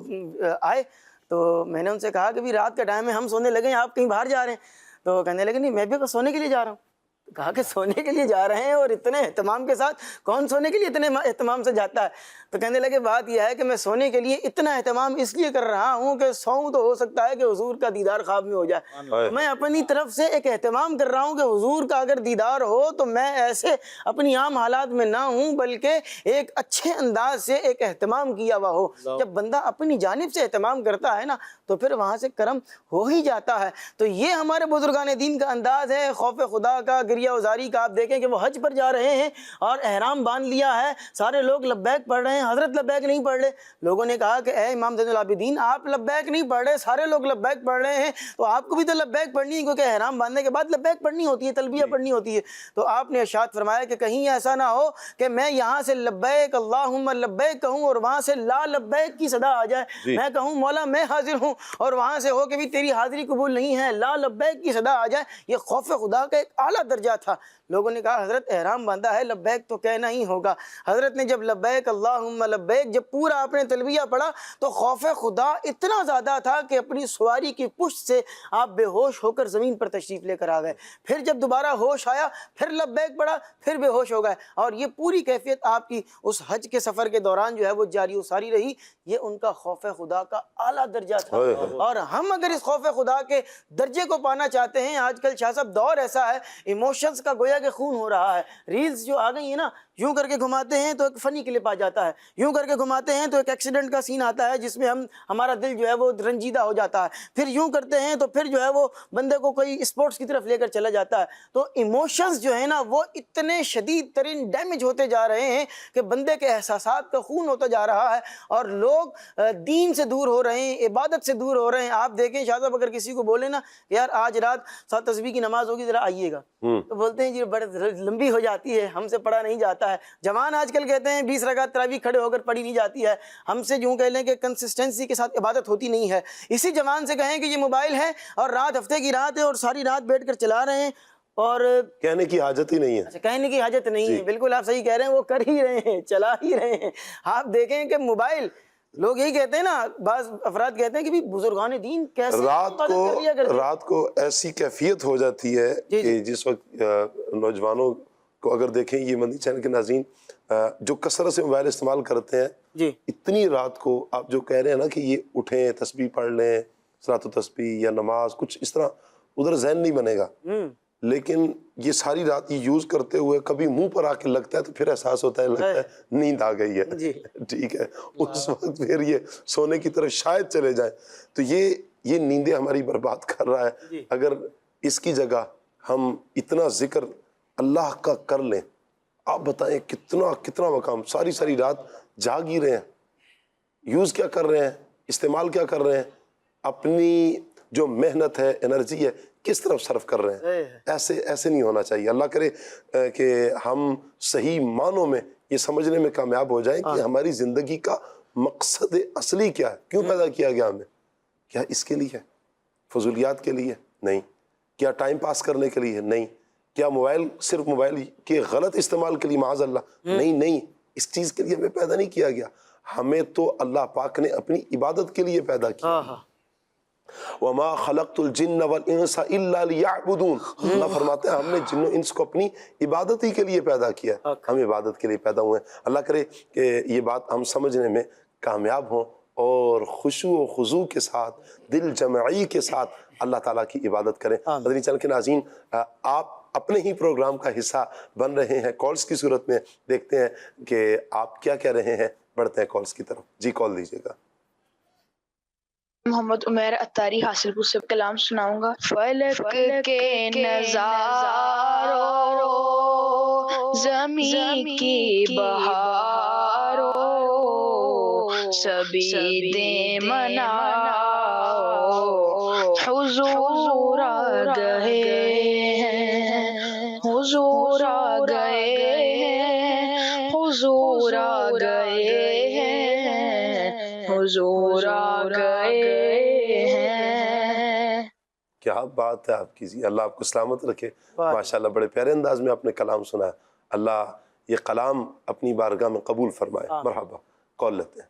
S6: آئے۔ تو میں نے ان سے کہا کہ بھی رات کا ٹائم ہے، ہم سونے لگے ہیں، آپ کہیں باہر جا رہے ہیں؟ تو کہنے لگے نہیں، میں بھی سونے کے لیے جا رہا ہوں۔ کہا کہ سونے کے لیے جا رہے ہیں اور اتنے اہتمام کے ساتھ، کون سونے کے لیے اتنے اہتمام سے جاتا ہے؟ تو کہنے لگے بات یہ ہے کہ میں سونے کے لیے اتنا اہتمام اس لیے کر رہا ہوں کہ سوؤں تو ہو سکتا ہے کہ حضور کا دیدار خواب میں ہو جائے، میں اپنی طرف سے ایک اہتمام کر رہا ہوں کہ حضور کا اگر دیدار ہو تو میں ایسے اپنی عام حالات میں نہ ہوں بلکہ ایک اچھے انداز سے ایک اہتمام کیا ہوا ہو۔ جب بندہ اپنی جانب سے اہتمام کرتا ہے نا تو پھر وہاں سے کرم ہو ہی جاتا ہے۔ تو یہ ہمارے بزرگان دین کا انداز ہے خوف خدا کا، گریہ وزاری کا۔ آپ دیکھیں کہ وہ حج پر جا رہے ہیں اور احرام باندھ لیا ہے، سارے لوگ لبیک پڑھ رہے ہیں، حضرت لبیک نہیں پڑھ رہے۔ لوگوں نے کہا کہ اے امام زین العابدین، آپ لبیک نہیں پڑھ رہے، سارے لوگ لبیک پڑھ رہے ہیں، تو آپ کو بھی تو لبیک پڑھنی ہے، کیونکہ احرام باندھنے کے بعد لبیک پڑھنی ہوتی ہے، تلبیہ پڑھنی ہوتی ہے۔ تو آپ نے ارشاد فرمایا کہ کہیں ایسا نہ ہو کہ میں یہاں سے لبیک اللہم لبیک کہوں اور وہاں سے لا لبیک کی صدا آ جائے، میں کہوں مولا میں حاضر ہوں اور وہاں سے ہو کہ بھی تیری حاضری قبول نہیں ہے، لا لبیک کی صدا آ جائے۔ یہ خوف خدا کا ایک اعلیٰ درجہ تھا۔ لوگوں نے کہا حضرت احرام باندھا ہے، لبیک تو کہنا ہی ہوگا۔ حضرت نے جب لبیک اللہم لبیک جب پورا آپ نے تلبیہ پڑھا تو خوف خدا اتنا زیادہ تھا کہ اپنی سواری کی پشت سے آپ بے ہوش ہو کر زمین پر تشریف لے کر آ گئے۔ پھر جب دوبارہ ہوش آیا پھر لبیک پڑھا، پھر بے ہوش ہو گئے، اور یہ پوری کیفیت آپ کی اس حج کے سفر کے دوران جو ہے وہ جاری و ساری رہی۔ یہ ان کا خوف خدا کا اعلیٰ درجہ تھا، اور ہم اگر اس خوف خدا کے درجے کو پانا چاہتے ہیں، آج کل شاہ صاحب دور ایسا ہے ایموشنز کا گویا کہ خون ہو رہا ہے۔ ریلز جو آ گئی ہیں نا، یوں کر کے گھماتے ہیں تو ایک فنی کلپ آ جاتا ہے، یوں کر کے گھماتے ہیں تو ایک ایکسیڈنٹ کا سین آتا ہے جس میں ہمارا دل جو ہے وہ رنجیدہ ہو جاتا ہے، پھر یوں کرتے ہیں تو پھر جو ہے وہ بندے کو کوئی اسپورٹس کی طرف لے کر چلا جاتا ہے۔ تو ایموشنز جو ہے نا وہ اتنے شدید ترین ڈیمیج ہوتے جا رہے ہیں کہ بندے کے احساسات کا خون ہوتا جا رہا ہے، اور لوگ دین سے دور ہو رہے ہیں، عبادت سے دور ہو رہے ہیں۔ آپ دیکھیں شاہ صاحب اگر کسی کو بولے نا یار آج رات 7 تسبیح کی نماز ہوگی ذرا آئیے گا، تو بولتے ہیں جی بڑے لمبی ہو جاتی ہے، ہم سے پڑھا نہیں جاتا ہے۔ جوان آج کل کہتے ہیں 20 رکعت تراویح کھڑے ہو کر پڑھی نہیں جاتی ہے، ہم سے یوں کہہ لیں کہ کنسسٹنسی کے ساتھ عبادت ہوتی نہیں ہے۔ اسی جوان سے کہیں کہ یہ موبائل ہے اور رات ہفتے کی رات ہے اور ساری رات بیٹھ کر چلا رہے ہیں، اور
S2: کہنے کی حاجت ہی نہیں ہے۔
S6: اچھا کہنے کی حاجت نہیں ہے، بالکل آپ صحیح کہہ رہے ہیں، وہ کر ہی رہے ہیں، چلا ہی رہے ہیں۔ آپ دیکھیں کہ موبائل، لوگ یہی کہتے ہیں نا، بعض افراد کہتے ہیں کہ بھی بزرگان دین کیسے
S2: رات کو ایسی کیفیت ہو جاتی ہے کہ جس وقت نوجوانوں کو اگر دیکھیں، یہ مدنی چینل کے ناظرین جو کثرت سے موبائل استعمال کرتے ہیں، اتنی رات کو آپ جو کہہ رہے ہیں نا کہ یہ اٹھیں تسبیح پڑھ لیں، صلاۃ و تسبیح یا نماز، کچھ اس طرح ادھر ذہن نہیں بنے گا، لیکن یہ ساری رات یہ یوز کرتے ہوئے کبھی منہ پر آ کے لگتا ہے تو پھر احساس ہوتا ہے لگتا ہے نیند آ گئی ہے، ٹھیک ہے، اس وقت پھر یہ سونے کی طرف شاید چلے جائیں۔ تو یہ نیندیں ہماری برباد کر رہا ہے۔ اگر اس کی جگہ ہم اتنا ذکر اللہ کا کر لیں، آپ بتائیں کتنا مقام، ساری رات جاگ ہی رہے ہیں، یوز کیا کر رہے ہیں، استعمال کیا کر رہے ہیں، اپنی جو محنت ہے، انرجی ہے، کس طرف صرف کر رہے ہیں۔ ایسے نہیں ہونا چاہیے۔ اللہ کرے کہ ہم صحیح معنوں میں یہ سمجھنے میں کامیاب ہو جائیں کہ ہماری زندگی کا مقصد اصلی کیا ہے، کیوں پیدا کیا گیا ہمیں۔ کیا اس کے لیے ہے؟ فضولیات کے لیے نہیں؟ کیا ٹائم پاس کرنے کے لیے نہیں؟ کیا موبائل صرف موبائل کے غلط استعمال کے لیے معاذ اللہ نہیں، اس چیز کے لیے ہمیں پیدا نہیں کیا گیا۔ ہمیں تو اللہ پاک نے اپنی عبادت کے لیے پیدا کیا۔ وَمَا خَلَقْتُ الْجِنَّ وَالْإِنسَ إِلَّا لِيَعْبُدُونَ، اللہ فرماتے ہیں ہم نے جن و انس کو اپنی عبادت ہی کے لیے پیدا کیا، ہم عبادت کے لیے پیدا ہوئے ہیں۔ اللہ کرے کہ یہ بات ہم سمجھنے میں کامیاب ہوں اور خشوع و خضوع کے ساتھ، دل جمعی کے ساتھ اللہ تعالیٰ کی عبادت کریں۔ مدنی چینل کے ناظرین، آپ اپنے ہی پروگرام کا حصہ بن رہے ہیں کالز کی صورت میں. دیکھتے ہیں کہ آپ کیا کہہ رہے ہیں. بڑھتے ہیں کالز کی طرف. جی کال دیجیے گا.
S7: محمد عمیر اتاری حاصل پور سے کلام سناؤں گا. فلک کے نظاروں زمین کی بہاروں سبھی دے مناؤ حضور آ گئے ہیں حضور آ گئے ہیں حضور آ گئے ہیں حضور آ گئے ہیں.
S2: کیا بات ہے آپ کی جی. اللہ آپ کو سلامت رکھے. ماشاءاللہ بڑے پیارے انداز میں آپ نے کلام سنا ہے. اللہ یہ کلام اپنی بارگاہ میں قبول فرمائے. مرحبا. کال لیتے ہیں.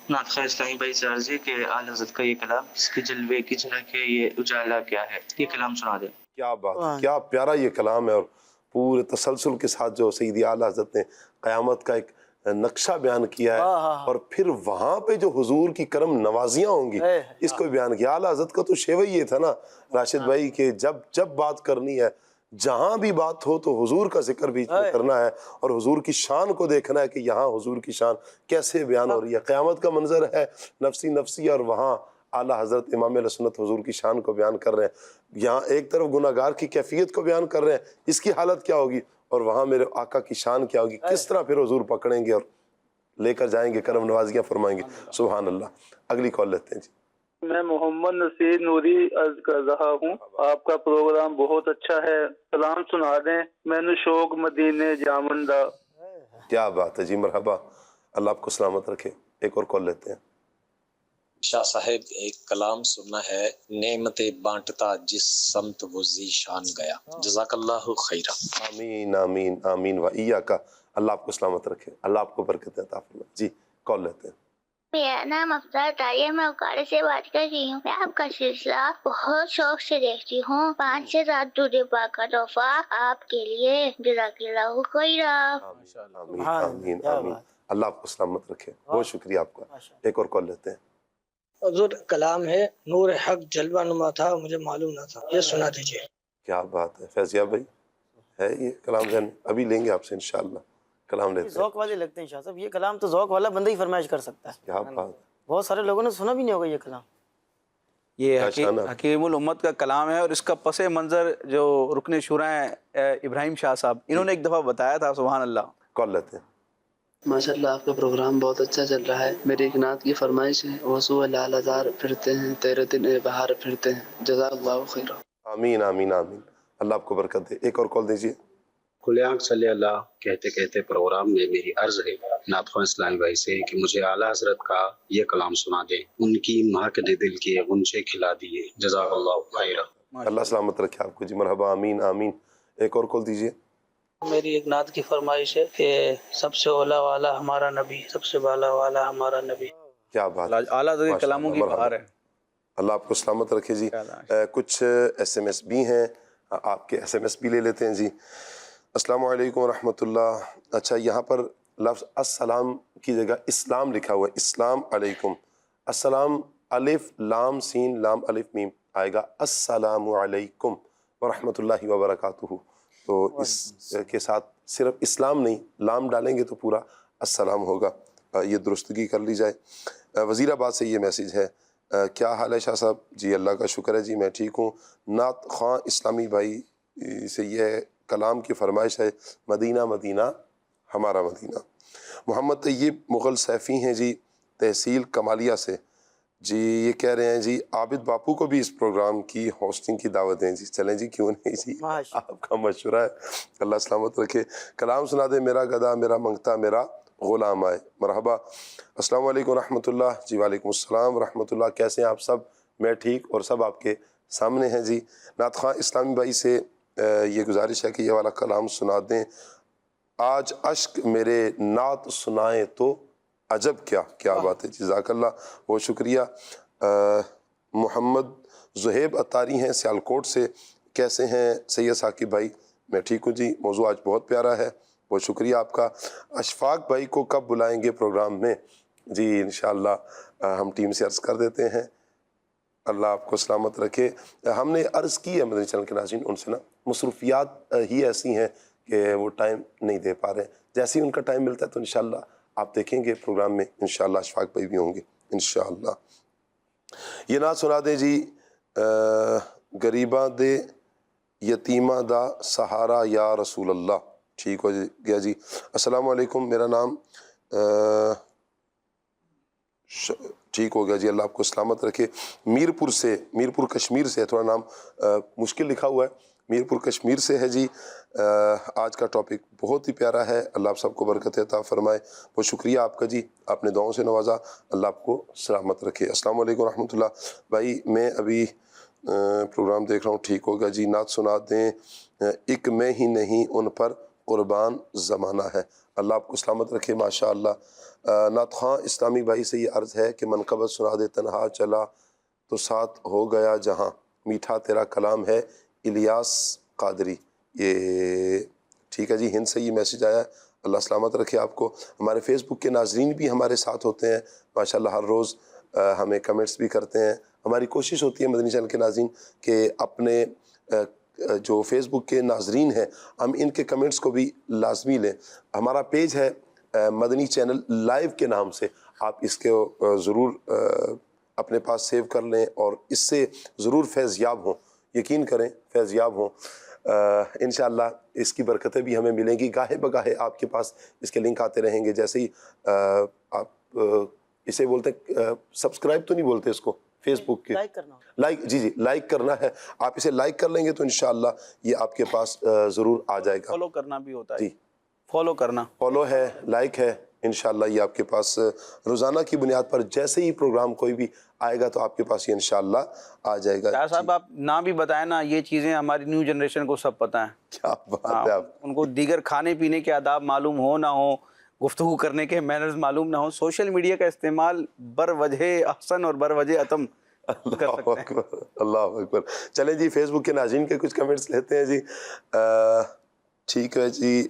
S8: نعت خواہ اسلامی بھائی سے عرض ہے کہ اعلیٰ حضرت کا یہ کلام اس کے جلوے کی جھلک ہے, یہ اجالا کیا ہے, یہ کلام سنا دیں.
S2: کیا بات ہے, کیا پیارا یہ کلام ہے. اور پورے تسلسل کے ساتھ جو سیدی اعلیٰ حضرت نے قیامت کا ایک نقشہ بیان کیا ہے, اور پھر وہاں پہ جو حضور کی کرم نوازیاں ہوں گی اس کو بیان کیا. اعلیٰ حضرت کا تو شیوہ یہ تھا نا راشد بھائی کہ جب بات کرنی ہے, جہاں بھی بات ہو تو حضور کا ذکر بھی کرنا ہے, اور حضور کی شان کو دیکھنا ہے کہ یہاں حضور کی شان کیسے بیان ہو رہی ہے. قیامت کا منظر ہے نفسی نفسی, اور وہاں اعلیٰ حضرت امام علیہ سنت حضور کی شان کو بیان کر رہے ہیں. یہاں ایک طرف گناہ گار کی کیفیت کو بیان کر رہے ہیں, اس کی حالت کیا ہوگی, اور وہاں میرے آقا کی شان کیا ہوگی. کس طرح پھر حضور پکڑیں گے اور لے کر جائیں گے, کرم نوازیاں فرمائیں گے. سبحان اللہ. اگلی کال لیتے ہیں جی.
S9: میں محمد نصیر نوری عرض کر رہا ہوں, آپ کا پروگرام بہت اچھا ہے, سلام سنا دیں. میں نے شوق مدینے جامندہ.
S2: کیا بات ہے جی. مرحبا. اللہ آپ کو سلامت رکھے. ایک اور کال لیتے ہیں.
S10: شاہ صاحب ایک کلام سننا ہے, نعمت بانٹتا جس سمت وہ ذی شان گیا. جزاک اللہ خیرہ.
S2: آمین آمین آمین و ایاک. اللہ آپ کو سلامت رکھے. اللہ آپ کو برکت عطا فرمائے. جی کال لیتے ہیں.
S11: میرا نام افضل طاہر ہے, میں اوکارے سے بات کر رہی ہوں. میں آپ کا سلسلہ بہت شوق سے دیکھتی ہوں. 5 سے 7 درود پاک کا تحفہ آپ کے لیے. جزاک اللہ خیرہ.
S2: آمین آمین آمین. اللہ آپ کو سلامت رکھے. بہت شکریہ آپ کا. ایک اور کال لیتے ہیں.
S12: حضور کلام ہے, نور حق جلوہ نما تھا مجھے معلوم نہ تھا, یہ سنا دیجیے.
S2: کیا بات ہے. فیضیہ بھائی ہے یہ کلام ذہن, ابھی لیں گے آپ سے انشاءاللہ. کلام لیتے ہیں.
S6: ذوق والے لگتے ہیں شاہ صاحب, یہ کلام تو ذوق والا بندہ ہی فرمائش کر سکتا ہے.
S2: کیا بات.
S6: بہت سارے لوگوں نے سنا بھی نہیں ہوگا یہ کلام.
S4: یہ حکیم الامت کا کلام ہے, اور اس کا پس منظر جو رکن شورا ہیں ابراہیم شاہ صاحب, انہوں نے ایک دفعہ بتایا تھا. سبحان اللہ.
S2: کال لیتے ہیں.
S13: ماشاءاللہ آپ کا پروگرام بہت اچھا چل رہا ہے. میری ایک نعت کی فرمائش ہے, وصو لال ہزار پھرتے ہیں تیرے دن بہار پھرتے ہیں. جزاک اللہ خیر.
S2: آمین آمین آمین. اللہ آپ کو برکت دے. ایک اور کال دیجیے.
S14: کھلے آنکھ صلی اللہ کہتے کہتے پروگرام میں میری عرض ہے نعت خواہ اسلامی بھائی سے کہ مجھے اعلیٰ حضرت کا یہ کلام سنا دیں. ان کی مہکنے دل کے غنچے کھلا دیے. جزاک اللہ خیر.
S2: اللہ سلامت رکھے آپ کو جی. مرحبا. آمین آمین. ایک اور کال دیجیے.
S13: میری ایک نعت کی فرمائش ہے کہ سب سے اولا والا ہمارا نبی, سب سے بالا والا ہمارا نبی.
S2: کیا بات.
S4: اعلیٰ حضرت کے کلاموں کی بہار ہے.
S2: اللہ آپ کو سلامت رکھے جی. کچھ SMS بھی ہیں, آپ کے SMS بھی لے لیتے ہیں جی. السلام علیکم ورحمۃ اللہ. اچھا, یہاں پر لفظ السلام کی جگہ اسلام لکھا ہوا ہے. اسلام علیکم. السلام الف لام سین لام الف میم آئے گا السلام علیکم ورحمۃ اللہ وبرکاتہ. تو اس کے ساتھ صرف اسلام نہیں, لام ڈالیں گے تو پورا السلام ہوگا. یہ درستگی کر لی جائے. وزیر آباد سے یہ میسیج ہے. کیا حال ہے شاہ صاحب؟ جی اللہ کا شکر ہے جی, میں ٹھیک ہوں. نعت خواہ اسلامی بھائی سے یہ کلام کی فرمائش ہے, مدینہ مدینہ ہمارا مدینہ. محمد طیب مغل سیفی ہیں جی, تحصیل کمالیہ سے. جی یہ کہہ رہے ہیں جی عابد باپو کو بھی اس پروگرام کی ہوسٹنگ کی دعوت دیں جی. چلیں جی, کیوں نہیں جی, آپ کا مشورہ ہے. اللہ سلامت رکھے. کلام سنا دے میرا گدا میرا منگتا میرا غلام آئے. مرحبا. السلام علیکم ورحمۃ اللہ. جی وعلیکم السلام ورحمۃ اللہ. کیسے ہیں آپ سب؟ میں ٹھیک, اور سب آپ کے سامنے ہیں جی. نعت خواہ اسلامی بھائی سے یہ گزارش ہے کہ یہ والا کلام سنا دیں. آج اشک میرے نعت سنائیں تو عجب کیا. کیا بات ہے, جزاک اللہ, بہت شکریہ. محمد زہیب اتاری ہیں سیالکوٹ سے. کیسے ہیں سید ثاقب بھائی؟ میں ٹھیک ہوں جی. موضوع آج بہت پیارا ہے, بہت شکریہ آپ کا. اشفاق بھائی کو کب بلائیں گے پروگرام میں؟ جی انشاءاللہ ہم ٹیم سے عرض کر دیتے ہیں. اللہ آپ کو سلامت رکھے. ہم نے عرض کی ہے مدنی چینل کے ناظرین ان سے نا مصروفیات ہی ایسی ہیں کہ وہ ٹائم نہیں دے پا رہے ہیں. جیسے ہی ان کا ٹائم ملتا ہے تو انشاءاللہ آپ دیکھیں گے پروگرام میں انشاءاللہ اشفاق بھائی بھی ہوں گے انشاءاللہ. یہ نعت سنا دیں جی. غریباں دے یتیماں دا سہارا یا رسول اللہ. ٹھیک ہو گیا جی. السلام علیکم، میرا نام ٹھیک ہو گیا جی، اللہ آپ کو سلامت رکھے. میرپور کشمیر سے، تھوڑا نام مشکل لکھا ہوا ہے، میرپور کشمیر سے ہے جی. آج کا ٹاپک بہت ہی پیارا ہے، اللہ آپ سب کو برکت عطا فرمائے. بہت شکریہ آپ کا جی، آپ نے دعاؤں سے نوازا، اللہ آپ کو سلامت رکھے. السلام علیکم ورحمۃ اللہ. بھائی میں ابھی پروگرام دیکھ رہا ہوں. ٹھیک ہوگا جی. نعت سنا دیں. ایک میں ہی نہیں ان پر قربان زمانہ ہے. اللہ آپ کو سلامت رکھے. ماشاء اللہ. نعت خواں اسلامی بھائی سے یہ عرض ہے کہ منقبت سنا دے. تنہا چلا تو ساتھ ہو گیا جہاں، میٹھا تیرا کلام ہے الیاس قادری. یہ ٹھیک ہے جی، ہند سے یہ میسیج آیا ہے. اللہ سلامت رکھے آپ کو. ہمارے فیس بک کے ناظرین بھی ہمارے ساتھ ہوتے ہیں ماشاءاللہ، ہر روز ہمیں کمنٹس بھی کرتے ہیں. ہماری کوشش ہوتی ہے مدنی چینل کے ناظرین کہ اپنے جو فیس بک کے ناظرین ہیں ہم ان کے کمنٹس کو بھی لازمی لیں. ہمارا پیج ہے مدنی چینل لائیو کے نام سے، آپ اس کو ضرور اپنے پاس سیو کر لیں اور اس سے ضرور فیض یاب ہوں. یقین کریں فیض یاب ہوں. انشاءاللہ اس کی برکتیں بھی ہمیں ملیں گی. گاہے بگاہے آپ کے پاس اس کے لنک آتے رہیں گے. جیسے ہی آپ اسے بولتے سبسکرائب تو نہیں بولتے اس کو، فیس بک کے لائک، جی لائک کرنا ہے. آپ اسے لائک کر لیں گے تو انشاءاللہ یہ آپ کے پاس ضرور آ جائے گا.
S4: فالو کرنا بھی ہوتا ہے
S2: جی،
S4: فالو کرنا،
S2: فالو ہے، لائک ہے. انشاءاللہ یہ آپ کے پاس روزانہ کی بنیاد پر جیسے ہی پروگرام کوئی بھی آئے گا تو آپ کے پاس یہ انشاءاللہ آ جائے گا.
S4: صاحب آپ نہ بھی بتائیں نا، یہ چیزیں ہماری نیو جنریشن کو سب پتہ ہیں.
S2: کیا بات ہے. آپ
S4: ان کو دیگر کھانے پینے کے آداب معلوم ہو نہ ہو، گفتگو کرنے کے مینرز معلوم نہ ہو، سوشل میڈیا کا استعمال بر وجہ احسن اور بر وجہ اتم کر سکتے ہیں.
S2: اللہ اکبر. چلیں جی، فیس بک کے ناظرین کے کچھ کمنٹس لیتے ہیں جی. ٹھیک ہے جی.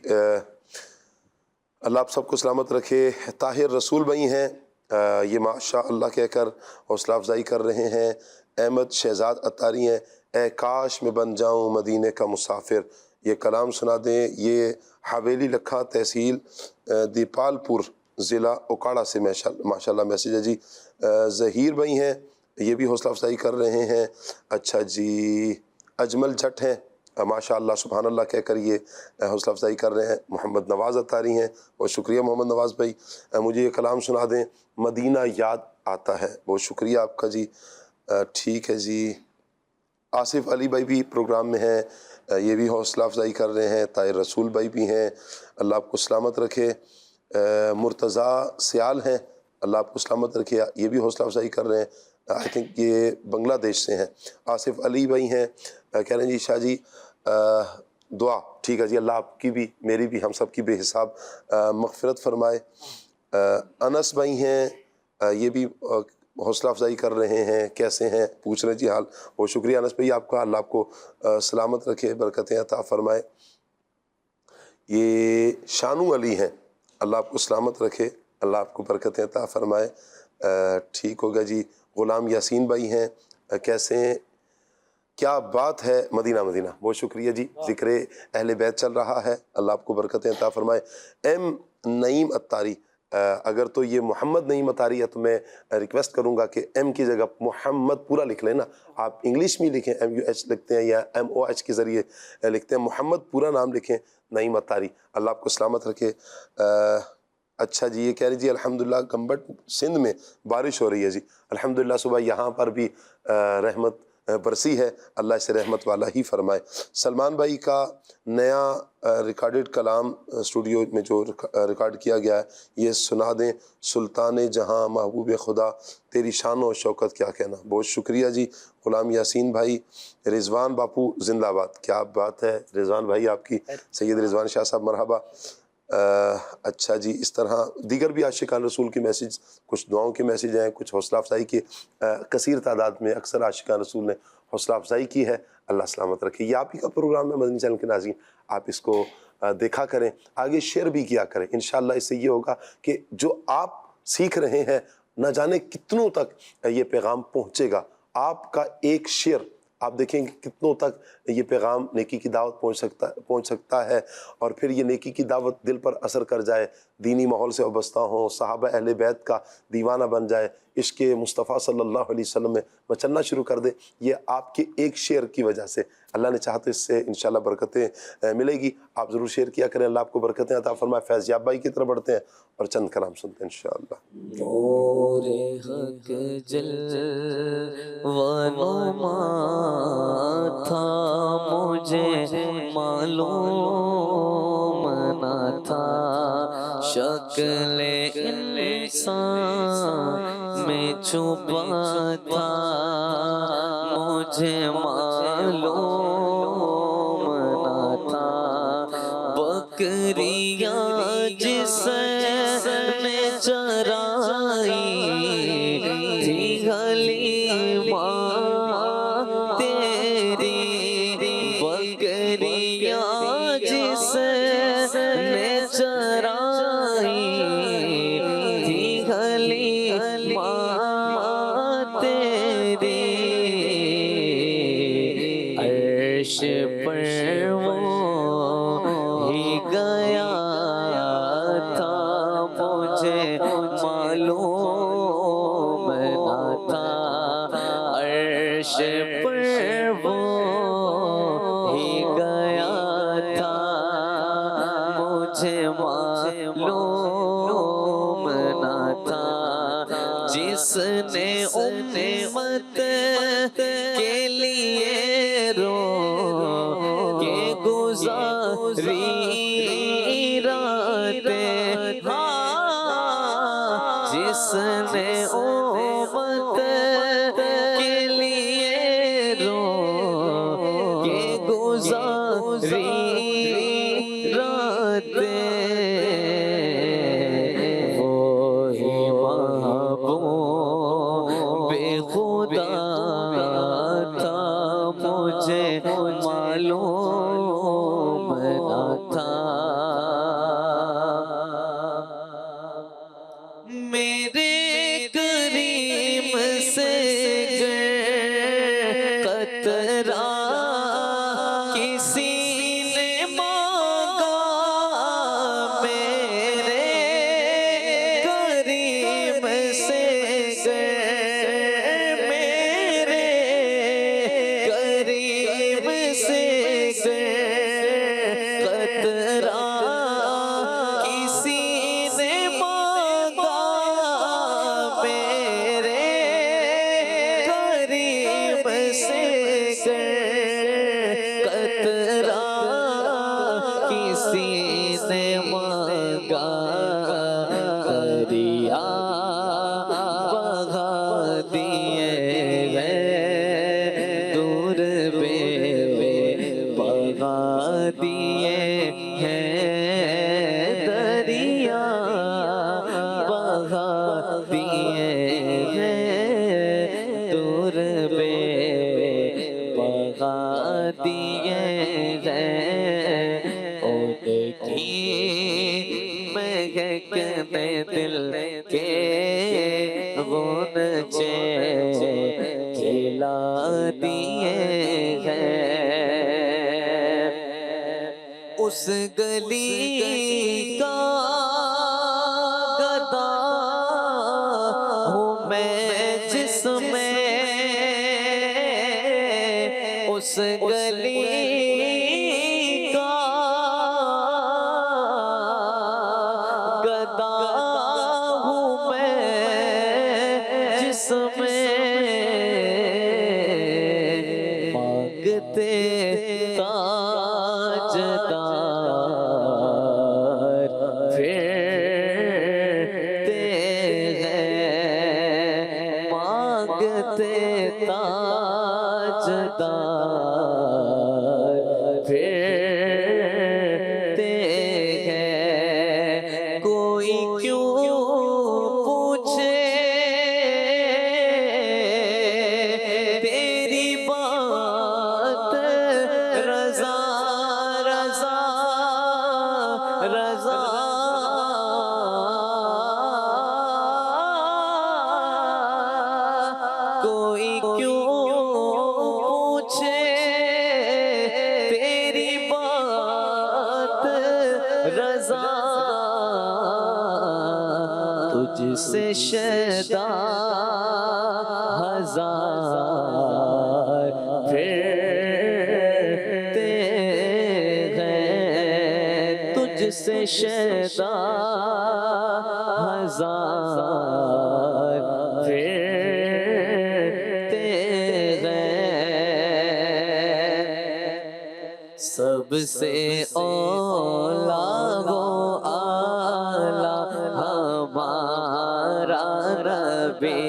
S2: اللہ آپ سب کو سلامت رکھے. طاہر رسول بھائی ہیں، یہ ماشاء اللہ کہہ کر حوصلہ افزائی کر رہے ہیں. احمد شہزاد اتاری ہیں، اے کاش میں بن جاؤں مدینے کا مسافر. یہ کلام سنا دیں. یہ حویلی لکھا، تحصیل دیپال پور، ضلع اوکاڑا سے ماشاء اللہ میسیج ہے جی. ظہیر بھائی ہیں، یہ بھی حوصلہ افزائی کر رہے ہیں. اچھا جی. اجمل جٹ ہیں، ماشاء اللہ سبحان اللہ کہہ کر یہ حوصلہ افزائی کر رہے ہیں. محمد نواز اتاری ہیں، بہت شکریہ محمد نواز بھائی. مجھے یہ کلام سنا دیں، مدینہ یاد آتا ہے. بہت شکریہ آپ کا جی. ٹھیک ہے جی. آصف علی بھائی بھی پروگرام میں ہیں، یہ بھی حوصلہ افزائی کر رہے ہیں. طاہر رسول بھائی بھی ہیں، اللہ آپ کو سلامت رکھے. مرتضیٰ سیال ہیں، اللہ آپ کو سلامت رکھے، یہ بھی حوصلہ افزائی کر رہے ہیں. آئی تھنک یہ بنگلہ دیش سے ہیں. آصف علی بھائی ہیں، کہہ رہے ہیں جی شاہ جی دعا. ٹھیک ہے جی، اللہ آپ کی بھی میری بھی ہم سب کی بے حساب مغفرت فرمائے. انس بھائی ہیں، یہ بھی حوصلہ افزائی کر رہے ہیں. کیسے ہیں پوچھ رہے ہیں جی حال. بہت شکریہ انس بھائی آپ کا، اللہ آپ کو سلامت رکھے، برکتیں عطا فرمائے. یہ شانو علی ہیں، اللہ آپ کو سلامت رکھے، اللہ آپ کو برکتیں عطا فرمائے. ٹھیک ہوگا جی. غلام یاسین بھائی ہیں، کیسے ہیں؟ کیا بات ہے مدینہ مدینہ. بہت شکریہ جی. ذکر اہل بیت چل رہا ہے، اللہ آپ کو برکتیں عطا فرمائے. ایم نعیم اتاری، اگر تو یہ محمد نعیم اتاری ہے تو میں ریکویسٹ کروں گا کہ ایم کی جگہ محمد پورا لکھ لیں نا. آپ انگلش میں لکھیں، MUH لکھتے ہیں یا MOH کے ذریعے لکھتے ہیں، محمد پورا نام لکھیں. نعیم اتاری، اللہ آپ کو سلامت رکھے. اچھا جی. یہ کہہ رہی جی الحمدللہ گمبٹ سندھ میں بارش ہو رہی ہے جی. الحمدللہ صبح یہاں پر بھی رحمت برسی ہے، اللہ اسے رحمت والا ہی فرمائے. سلمان بھائی کا نیا ریکارڈڈ کلام اسٹوڈیو میں جو ریکارڈ کیا گیا ہے، یہ سنا دیں. سلطان جہاں محبوب خدا، تیری شان و شوکت کیا کہنا. بہت شکریہ جی. غلام یاسین بھائی. رضوان باپو زندہ آباد. کیا بات ہے رضوان بھائی آپ کی. سید رضوان شاہ صاحب مرحبا. اچھا جی. اس طرح دیگر بھی عاشقان رسول کے میسیج، کچھ دعاؤں کے میسیج ہیں، کچھ حوصلہ افزائی کے. کثیر تعداد میں اکثر عاشقان رسول نے حوصلہ افزائی کی ہے، اللہ سلامت رکھے. یہ آپ ہی کا پروگرام ہے مدنی چینل کے ناظرین، آپ اس کو دیکھا کریں، آگے شیئر بھی کیا کریں. انشاءاللہ اس سے یہ ہوگا کہ جو آپ سیکھ رہے ہیں نہ جانے کتنوں تک یہ پیغام پہنچے گا آپ کا ایک شعر آپ دیکھیں کہ کتنوں تک یہ پیغام نیکی کی دعوت پہنچ سکتا ہے، اور پھر یہ نیکی کی دعوت دل پر اثر کر جائے، دینی ماحول سے وابستہ ہوں، صحابہ اہل بیت کا دیوانہ بن جائے، عشق مصطفیٰ صلی اللہ علیہ وسلم میں مچلنا شروع کر دے، یہ آپ کے ایک شعر کی وجہ سے۔ اللہ نے چاہا تو اس سے انشاءاللہ برکتیں ملے گی۔ آپ ضرور شیئر کیا کریں، اللہ آپ کو برکتیں عطا فرمائے۔ فیض یاب بھائی کی طرف بڑھتے ہیں اور چند کلام سنتے ہیں انشاءاللہ۔
S3: نور حق جلوہ نما تھا، مجھے معلوم نہ تھا، شکل انسان میں چھپا تھا، مجھے معلوم نہ تھا، بکریاں جس نے چرائی تھی حلیمہ تیری، بکریاں جس نے چرائی تھی حلیمہ تیری، عرش پر وہ ہی گیا تھا، مجھے معلوم نہ تھا، عرش پر وہ ہی گیا تھا، مجھے معلوم نہ تھا، جس نے امت کے لیے رو کے گزاری راتیں، جس نے امت کے لیے رو کے گزاری راتیں، وہی محبوب خدا تھا، مجھے معلوم نہ تھا، میرے کریم سے قطرہ کسی نے مانگا، میرے کریم سے میرے کریم سے قطرہ کسی نے مانگا، میرے کریم سے قطرہ کسی نے مانگا، دریا بہا دیے ہیں دور بے بہا دیے ہیں، دریا بہا دیے ہیں دور بے بہا دیے ہیں، ان کی مہکنے دل کے غنچے کھلا دیے ہیں، اس گلی کا گدا ہوں میں جس میں، اس گلی کا گدا ہوں میں جس میں، مانگتے تاجدار پھرتے ہیں، مانگتے تاجدار پھرتے ہیں، کوئی کیوں پوچھے تیری بات، رضا رضا رضا، کوئی کیوں تجھ سے شیطان ہزار پھرتے ہیں، تجھ سے شیطان ہزار پھرتے ہیں، سب سے اولا وہ آلہ ہمارا نبی،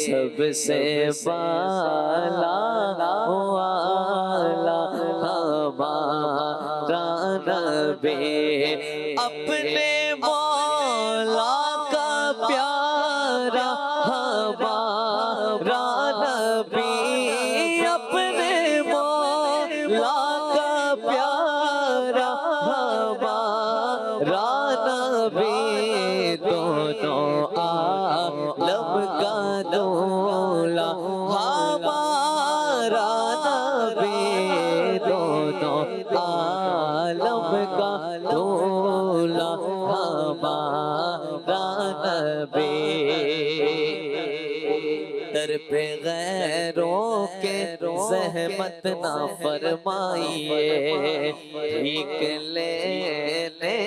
S3: سب سے بالا وہ آلہ ہمارا نبی، اپنے مولا کا پیارا ہمارا نبی، اپنے مولا کا پیارا ہمارا نبی، دونوں عالم کا دولا ہمارا نبی، دونوں عالم کا دولا ہمارا نبی، در پہ غیروں کے زحمت نہ فرمائیے، بھیک لینے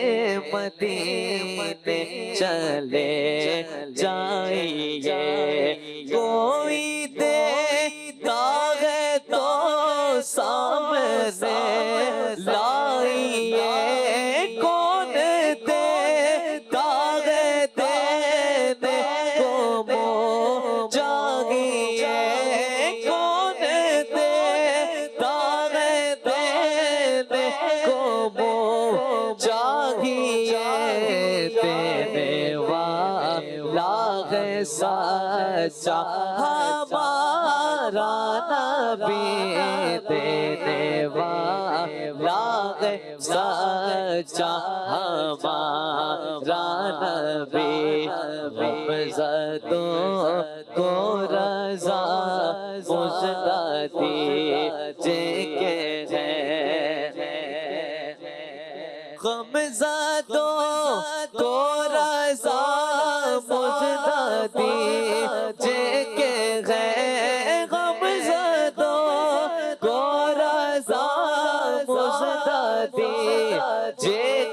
S3: مدینے چلے جائیے، کوئی دیتا ہے تو سامنے لائیے، کون دیتا ہے دینے کو منہ جاگیے، کون دیتا ہے دینے کو منہ جاگیے، دینے والا ہے سچا ہمارا نبی، دینے والا ہے سچا ہمارا نبی، غمزدوں کو رضا مزدادی کے ہیں، غمزدوں کو رضا مزدادی کے ہیں، غمزدوں کو رضا مزدادی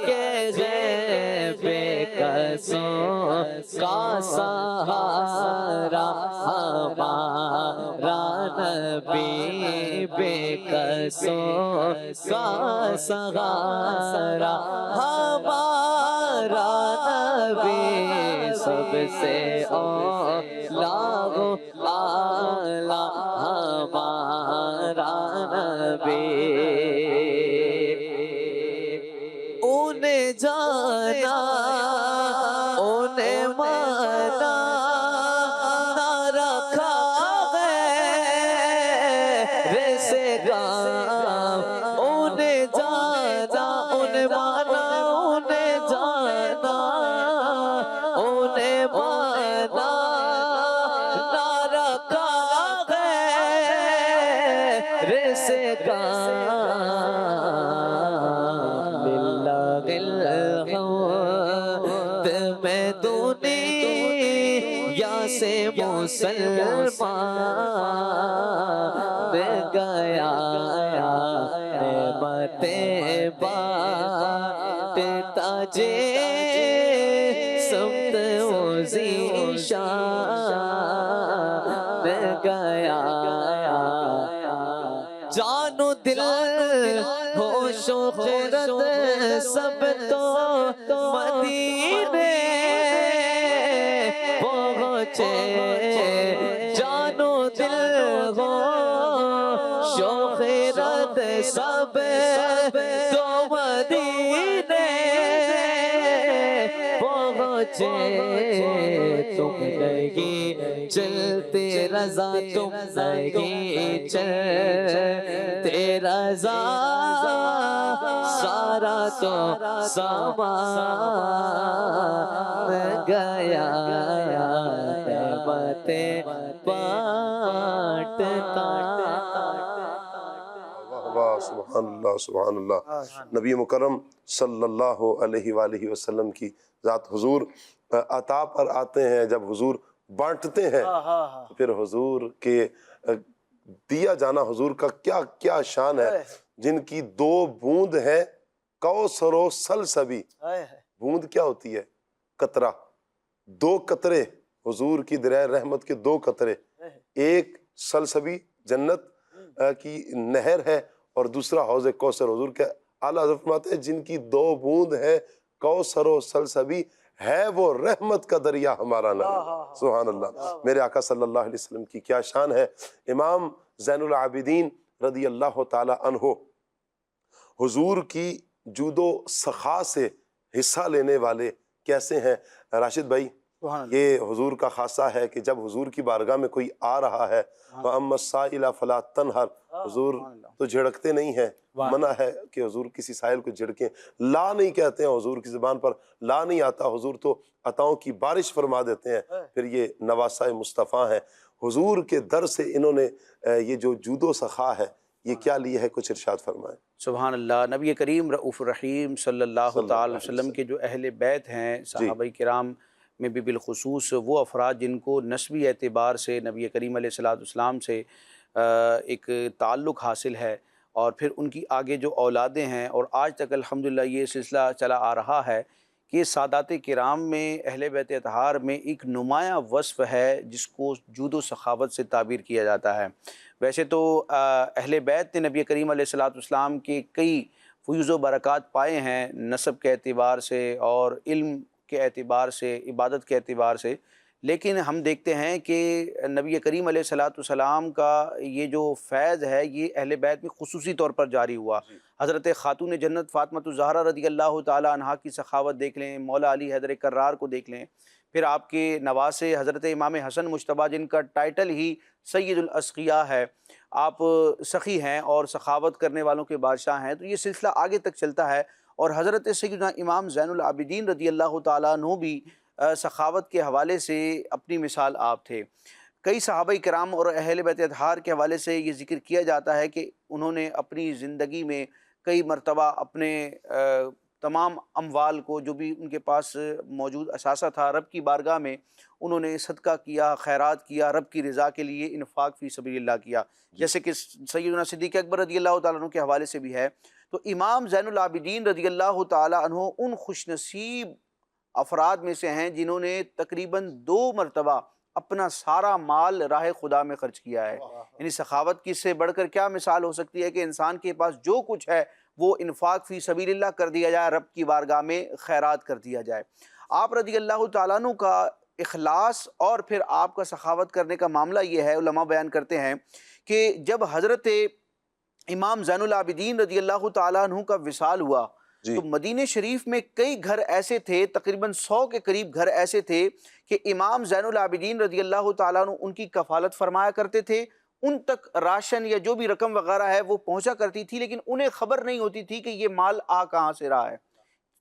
S3: کے ہیں، بے قصوں کا سہارا ہمارا نبی، بے قصوں کا سہارا ہمارا نبی، سب سے اولا وہ آلہ ہمارا نبی، انہیں جانا انہیں مانا نہ رکھا غیر سے کام، انہیں جانا انہیں مانا انہیں جانا انہیں مانا نہ رکھا غیر سے کام، للہ الحمد میں دنیا سے مسلمان گیا، نعمتیں بانٹتا جے سمت و ذیشان گیا، جان و دل ہوش و خرد سب تو مدینے پہنچے، جان و دل ہوش و خرد سب تو مدینے پہنچے، تم نہیں چلتے رضا، تم نہیں چلتے رضا، سارا تو سامان گیا، نعمتیں بانٹتا۔
S2: واہ سبحان اللہ سبحان اللہ، نبی مکرم صلی اللہ علیہ وآلہ وسلم کی ذات حضور عطا پر آتے ہیں، جب حضور بانٹتے ہیں تو پھر حضور کے دیا جانا حضور کا کیا کیا شان ہے، جن کی 2 بوند ہیں، کوثر و سلسبی۔ بوند کیا ہوتی ہے؟ قطرہ، 2 قطرے حضور کی دریا رحمت کے 2 قطرے، ایک سلسبی جنت کی نہر ہے اور دوسرا حوض کوثر۔ حضور کے اعلیٰ حضرت فرماتے ہیں جن کی 2 بوند ہے کوثر و سلسبی، ہے وہ رحمت کا دریا ہمارا نبی۔ سبحان اللہ، میرے آقا صلی اللہ علیہ وسلم کی کیا شان ہے۔ امام زین العابدین رضی اللہ تعالی عنہ حضور کی جود و سخا سے حصہ لینے والے کیسے ہیں؟ راشد بھائی، یہ حضور کا خاصہ ہے کہ جب حضور کی بارگاہ میں کوئی آ رہا ہے وَأَمَّا السَّائِلَ فَلَا تَنْهَرْ، حضور تو جھڑکتے نہیں ہیں، منع ہے کہ حضور کسی سائل کو جھڑکیں، لا نہیں کہتے ہیں، حضور کی زبان پر لا نہیں آتا، حضور تو عطاؤں کی بارش فرما دیتے ہیں۔ پھر یہ نواسۂ مصطفیٰ ہیں، حضور کے در سے انہوں نے یہ جو جود و سخا ہے یہ کیا لی ہے، کچھ ارشاد فرمائیں۔
S4: سبحان اللہ۔ نبی کریم رؤوف الرحیم صلی اللہ تعالی علیہ وسلم کے جو اہل بیت ہیں، صحابہ کرام میں بھی بالخصوص وہ افراد جن کو نسبی اعتبار سے نبی کریم علیہ السلام سے ایک تعلق حاصل ہے، اور پھر ان کی آگے جو اولادیں ہیں، اور آج تک الحمدللہ یہ سلسلہ چلا آ رہا ہے کہ سادات کرام میں اہل بیت اطہار میں ایک نمایاں وصف ہے جس کو جود و سخاوت سے تعبیر کیا جاتا ہے۔ ویسے تو اہل بیت نے نبی کریم علیہ السلام کے کئی فیوز و برکات پائے ہیں، نسب کے اعتبار سے اور علم کے اعتبار سے، عبادت کے اعتبار سے، لیکن ہم دیکھتے ہیں کہ نبی کریم علیہ السلام کا یہ جو فیض ہے یہ اہل بیت میں خصوصی طور پر جاری ہوا۔ حضرت خاتون جنت فاطمہ الزہرا رضی اللہ تعالی عنہا کی سخاوت دیکھ لیں، مولا علی حیدر کرار کو دیکھ لیں، پھر آپ کے نواسے حضرت امام حسن مجتبیٰ جن کا ٹائٹل ہی سید الاسقیاء ہے، آپ سخی ہیں اور سخاوت کرنے والوں کے بادشاہ ہیں، تو یہ سلسلہ آگے تک چلتا ہے۔ اور حضرت سیدنا امام زین العابدین رضی اللہ تعالیٰ عنہ بھی سخاوت کے حوالے سے اپنی مثال آپ تھے۔ کئی صحابہ کرام اور اہل بیت اطہار کے حوالے سے یہ ذکر کیا جاتا ہے کہ انہوں نے اپنی زندگی میں کئی مرتبہ اپنے تمام اموال کو جو بھی ان کے پاس موجود اثاثہ تھا رب کی بارگاہ میں انہوں نے صدقہ کیا، خیرات کیا، رب کی رضا کے لیے انفاق فی سبیل اللہ کیا، جیسے کہ سیدنا صدیق اکبر رضی اللہ تعالیٰ عنہ کے حوالے سے بھی ہے۔ تو امام زین العابدین رضی اللہ تعالیٰ عنہ ان خوش نصیب افراد میں سے ہیں جنہوں نے تقریباً 2 مرتبہ اپنا سارا مال راہ خدا میں خرچ کیا ہے۔ یعنی سخاوت کی سے بڑھ کر کیا مثال ہو سکتی ہے کہ انسان کے پاس جو کچھ ہے وہ انفاق فی سبیل اللہ کر دیا جائے، رب کی بارگاہ میں خیرات کر دیا جائے۔ آپ رضی اللہ تعالیٰ عنہ کا اخلاص اور پھر آپ کا سخاوت کرنے کا معاملہ یہ ہے، علماء بیان کرتے ہیں کہ جب حضرت امام زین العابدین رضی اللہ تعالیٰ عنہ کا وصال ہوا تو مدینہ شریف میں کئی گھر ایسے تھے، تقریباً 100 کے قریب گھر ایسے تھے کہ امام زین العابدین رضی اللہ تعالیٰ عنہ ان کی کفالت فرمایا کرتے تھے، ان تک راشن یا جو بھی رقم وغیرہ ہے وہ پہنچا کرتی تھی، لیکن انہیں خبر نہیں ہوتی تھی کہ یہ مال آ کہاں سے رہا ہے۔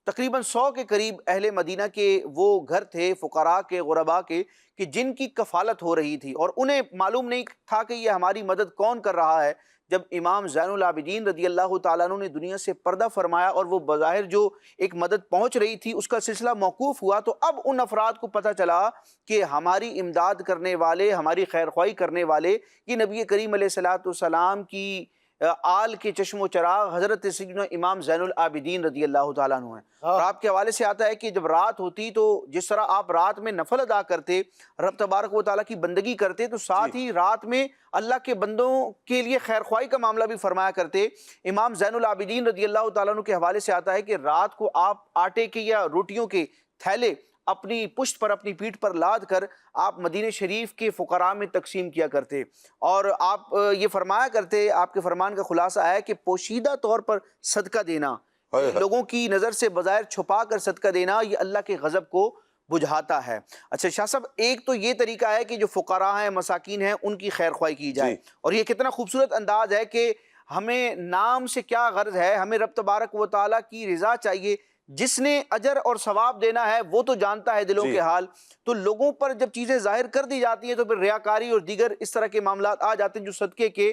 S4: تقریباً 100 کے قریب اہل مدینہ کے وہ گھر تھے، فقراء کے، غرباء کے، کہ جن کی کفالت ہو رہی تھی اور انہیں معلوم نہیں تھا کہ یہ ہماری مدد کون کر رہا ہے۔ جب امام زین العابدین رضی اللہ تعالیٰ عنہ نے دنیا سے پردہ فرمایا اور وہ بظاہر جو ایک مدد پہنچ رہی تھی اس کا سلسلہ موقوف ہوا، تو اب ان افراد کو پتہ چلا کہ ہماری امداد کرنے والے، ہماری خیرخواہی کرنے والے یہ نبی کریم علیہ السلام کی آل کے چشم و چراغ حضرت سیدنا امام زین العابدین رضی اللہ تعالیٰ عنہ ہیں۔ اور آپ کے حوالے سے آتا ہے کہ جب رات ہوتی تو جس طرح آپ رات میں نفل ادا کرتے، رب تبارک و تعالیٰ کی بندگی کرتے، تو ساتھ ہی رات میں اللہ کے بندوں کے لیے خیرخواہی کا معاملہ بھی فرمایا کرتے۔ امام زین العابدین رضی اللہ تعالیٰ عنہ کے حوالے سے آتا ہے کہ رات کو آپ آٹے کے یا روٹیوں کے تھیلے اپنی پشت پر، اپنی پیٹھ پر لاد کر آپ مدینہ شریف کے فقراء میں تقسیم کیا کرتے، اور آپ یہ فرمایا کرتے، آپ کے فرمان کا خلاصہ ہے کہ پوشیدہ طور پر صدقہ دینا، لوگوں کی نظر سے بظاہر چھپا کر صدقہ دینا، یہ اللہ کے غضب کو بجھاتا ہے۔ اچھا شاہ صاحب، ایک تو یہ طریقہ ہے کہ جو فقراء ہیں، مساکین ہیں، ان کی خیرخواہی کی جائے، اور یہ کتنا خوبصورت انداز ہے کہ ہمیں نام سے کیا غرض ہے، ہمیں رب تبارک و تعالیٰ کی رضا چاہیے، جس نے اجر اور ثواب دینا ہے وہ تو جانتا ہے دلوں کے حال۔ تو لوگوں پر جب چیزیں ظاہر کر دی جاتی ہیں تو پھر ریاکاری اور دیگر اس طرح کے معاملات آ جاتے ہیں جو صدقے کے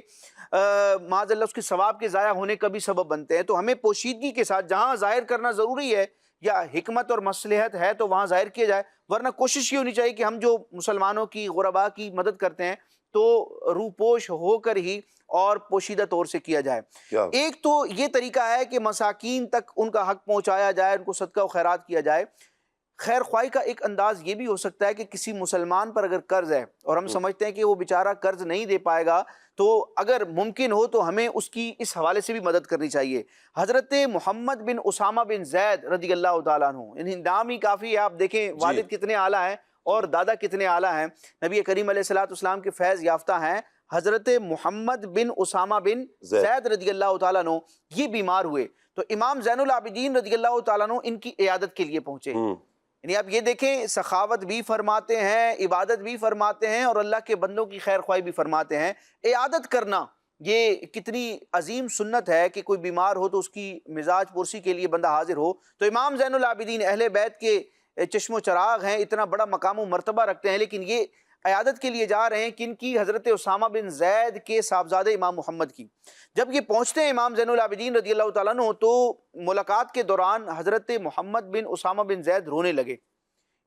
S4: معاذ اللہ اس کے ثواب کے ضائع ہونے کا بھی سبب بنتے ہیں۔ تو ہمیں پوشیدگی کے ساتھ جہاں ظاہر کرنا ضروری ہے یا حکمت اور مصلحت ہے تو وہاں ظاہر کیا جائے، ورنہ کوشش یہ ہونی چاہیے کہ ہم جو مسلمانوں کی غربا کی مدد کرتے ہیں تو روپوش ہو کر ہی اور پوشیدہ طور سے کیا جائے۔ ایک تو یہ طریقہ ہے کہ مساکین تک ان کا حق پہنچایا جائے، ان کو صدقہ و خیرات کیا جائے۔ خیر خواہی کا ایک انداز یہ بھی ہو سکتا ہے کہ کسی مسلمان پر اگر قرض ہے اور ہم سمجھتے ہیں کہ وہ بیچارہ قرض نہیں دے پائے گا، تو اگر ممکن ہو تو ہمیں اس کی اس حوالے سے بھی مدد کرنی چاہیے۔ حضرت محمد بن اسامہ بن زید رضی اللہ تعالیٰ عنہ، انہیں نام ہی کافی ہے، آپ دیکھیں والد کتنے اعلیٰ ہیں اور دادا کتنے اعلیٰ ہیں، نبی کریم علیہ السلام کے فیض یافتہ ہیں۔ حضرت محمد بن اسامہ بن زید رضی اللہ تعالیٰ عنہ یہ بیمار ہوئے تو امام زین العابدین رضی اللہ تعالیٰ عنہ ان کی عیادت کے لیے پہنچے۔ یعنی آپ یہ دیکھیں، سخاوت بھی فرماتے ہیں، عبادت بھی فرماتے ہیں اور اللہ کے بندوں کی خیر خواہی بھی فرماتے ہیں۔ عیادت کرنا یہ کتنی عظیم سنت ہے کہ کوئی بیمار ہو تو اس کی مزاج پرسی کے لیے بندہ حاضر ہو۔ تو امام زین العابدین اہل بیت کے چشم و چراغ ہیں، اتنا بڑا مقام و مرتبہ رکھتے ہیں، لیکن یہ عیادت کے لیے جا رہے ہیں کن کی؟ حضرت اسامہ بن زید کے صاحبزادہ امام محمد کی۔ جب یہ پہنچتے ہیں امام زین العابدین رضی اللہ تعالیٰ عنہ تو ملاقات کے دوران حضرت محمد بن اسامہ بن زید رونے لگے۔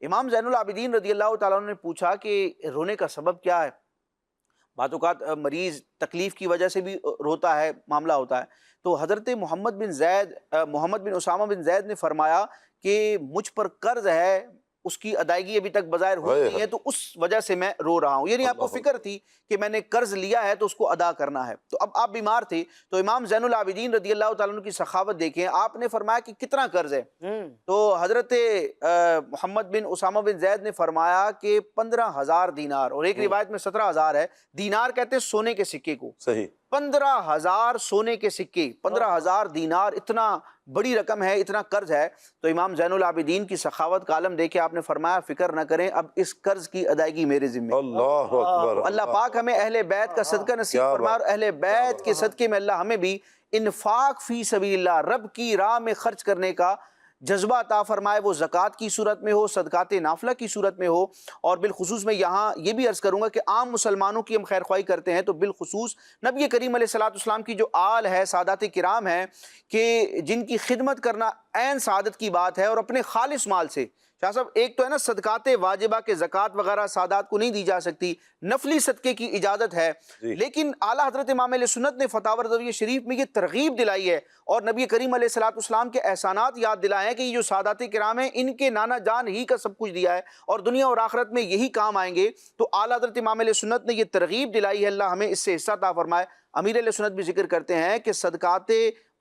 S4: امام زین العابدین رضی اللہ تعالیٰ عنہ نے پوچھا کہ رونے کا سبب کیا ہے؟ بعض اوقات مریض تکلیف کی وجہ سے بھی روتا ہے، معاملہ ہوتا ہے۔ تو حضرت محمد بن اسامہ بن زید نے فرمایا کہ مجھ پر قرض ہے، اس کی ادائیگی ابھی تک بظاہر ہو نہیں ہے، تو اس وجہ سے میں رو رہا ہوں۔ یعنی آپ کو فکر تھی کہ میں نے قرض لیا ہے تو اس کو ادا کرنا ہے۔ تو اب آپ بیمار تھے تو امام زین العابدین رضی اللہ تعالیٰ عنہ کی سخاوت دیکھیں، آپ نے فرمایا کہ کتنا قرض ہے؟ تو حضرت محمد بن اسامہ بن زید نے فرمایا کہ 15,000 دینار، اور ایک روایت میں 17,000 ہے۔ دینار کہتے ہیں سونے کے سکے کو، صحیح 15,000 سونے کے سکے، 15,000 دینار، اتنا بڑی رقم ہے، اتنا قرض ہے۔ تو امام زین العابدین کی سخاوت کا عالم دیکھے آپ نے فرمایا فکر نہ کریں، اب اس قرض کی ادائیگی میرے ذمہ۔ اللہ اکبر، اللہ پاک ہمیں اہل بیت کا صدقہ نصیب فرمائے، اور اہل بیت کے صدقے میں اللہ ہمیں بھی انفاق فی سبیل اللہ، رب کی راہ میں خرچ کرنے کا جذبہ عطا فرمائے، وہ زکوٰۃ کی صورت میں ہو، صدقات نافلہ کی صورت میں ہو۔ اور بالخصوص میں یہاں یہ بھی عرض کروں گا کہ عام مسلمانوں کی ہم خیر خواہی کرتے ہیں تو بالخصوص نبی کریم علیہ السلام کی جو آل ہے، سادات کرام ہیں، کہ جن کی خدمت کرنا عین سعادت کی بات ہے، اور اپنے خالص مال سے۔ شاہ صاحب ایک تو ہے نا صدقات واجبہ کے زکوٰۃ وغیرہ سادات کو نہیں دی جا سکتی، نفلی صدقے کی اجازت ہے، لیکن اعلیٰ حضرت امام علیہ سنت نے فتاوی رضویہ شریف میں یہ ترغیب دلائی ہے اور نبی کریم علیہ السلام کے احسانات یاد دلائے ہیں کہ یہ جو سادات کرام ہیں ان کے نانا جان ہی کا سب کچھ دیا ہے اور دنیا اور آخرت میں یہی کام آئیں گے۔ تو اعلیٰ حضرت امام علیہ سنت نے یہ ترغیب دلائی ہے، اللہ ہمیں اس سے حصہ عطا فرمائے۔ امیر علیہ سنت بھی ذکر کرتے ہیں کہ صدقات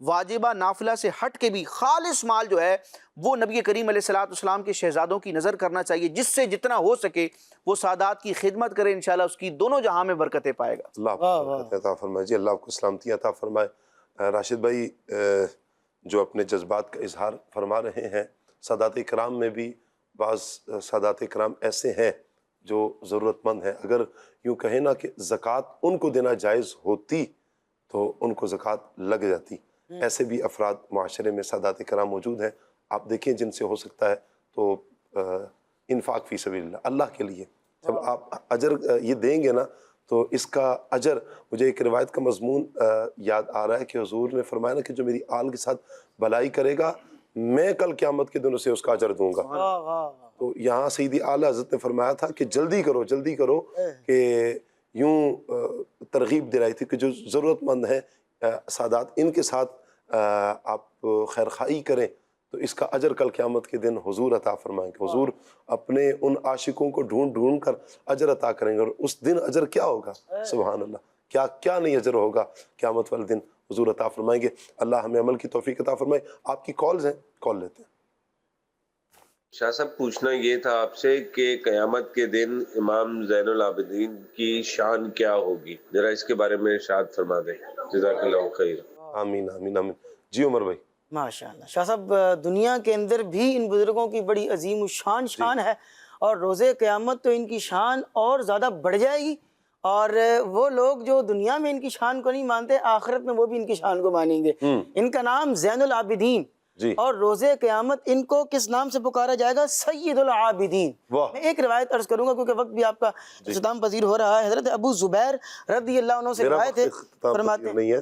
S4: واجبہ نافلہ سے ہٹ کے بھی خالص مال جو ہے وہ نبی کریم علیہ السلام کے شہزادوں کی نظر کرنا چاہیے، جس سے جتنا ہو سکے وہ سادات کی خدمت کرے، انشاءاللہ اس کی دونوں جہاں میں برکتیں پائے گا۔ اللہ آپ کو برکت عطا فرمائے جی، اللہ آپ کو سلامتی عطا فرمائے۔ راشد بھائی جو اپنے جذبات کا اظہار فرما رہے ہیں، سادات کرام میں بھی بعض سادات کرام ایسے ہیں جو ضرورت مند ہیں، اگر یوں کہیں نا کہ زکوٰۃ ان کو دینا جائز ہوتی تو ان کو زکوٰۃ لگ جاتی، ایسے بھی افراد معاشرے میں سادات کرام موجود ہیں۔ آپ دیکھیں جن سے ہو سکتا ہے تو انفاق فی سبیل اللہ، اللہ کے لیے جب آپ اجر یہ دیں گے نا تو اس کا اجر، مجھے ایک روایت کا مضمون یاد آ رہا ہے کہ حضور نے فرمایا نا کہ جو میری آل کے ساتھ بھلائی کرے گا میں کل قیامت کے دن اسے اس کا اجر دوں گا۔ تو یہاں سیدی اعلیٰ حضرت نے فرمایا تھا کہ جلدی کرو کہ یوں ترغیب دلائی تھی کہ جو ضرورت مند ہیں سادات، ان کے ساتھ آپ خیر خواہی کریں تو اس کا اجر کل قیامت کے دن حضور عطا فرمائیں گے۔ حضور اپنے ان عاشقوں کو ڈھونڈ کر اجر عطا کریں گے، اور اس دن اجر کیا ہوگا، سبحان اللہ، کیا نہیں اجر ہوگا قیامت والے دن، حضور عطا فرمائیں گے۔ اللہ ہمیں عمل کی توفیق عطا فرمائے۔ آپ کی کالز ہیں، کال لیتے ہیں۔
S15: شاہ صاحب پوچھنا یہ تھا آپ سے کہ قیامت کے دن امام زین العابدین کی شان کیا ہوگی، ذرا اس کے بارے میں ارشاد فرما دیں، جزاک اللہ خیر۔
S2: آمین آمین آمین۔ جی عمر بھائی۔
S6: ماشاءاللہ شاہ صاحب، دنیا کے اندر بھی ان بزرگوں کی بڑی عظیم الشان ہے، اور روز قیامت تو ان کی شان اور زیادہ بڑھ جائے گی، اور وہ لوگ جو دنیا میں ان کی شان کو نہیں مانتے آخرت میں وہ بھی ان کی شان کو مانیں گے۔ ان کا نام زین العابدین، اور روز قیامت ان کو کس نام سے پکارا جائے گا؟ سید العابدین۔ میں ایک روایت عرض کروں گا کیونکہ وقت بھی آپ کا اختتام پذیر ہو رہا ہے۔ حضرت ابو زبیر رضی اللہ عنہ سے روایت ہے، فرماتے ہیں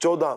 S2: 14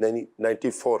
S2: 94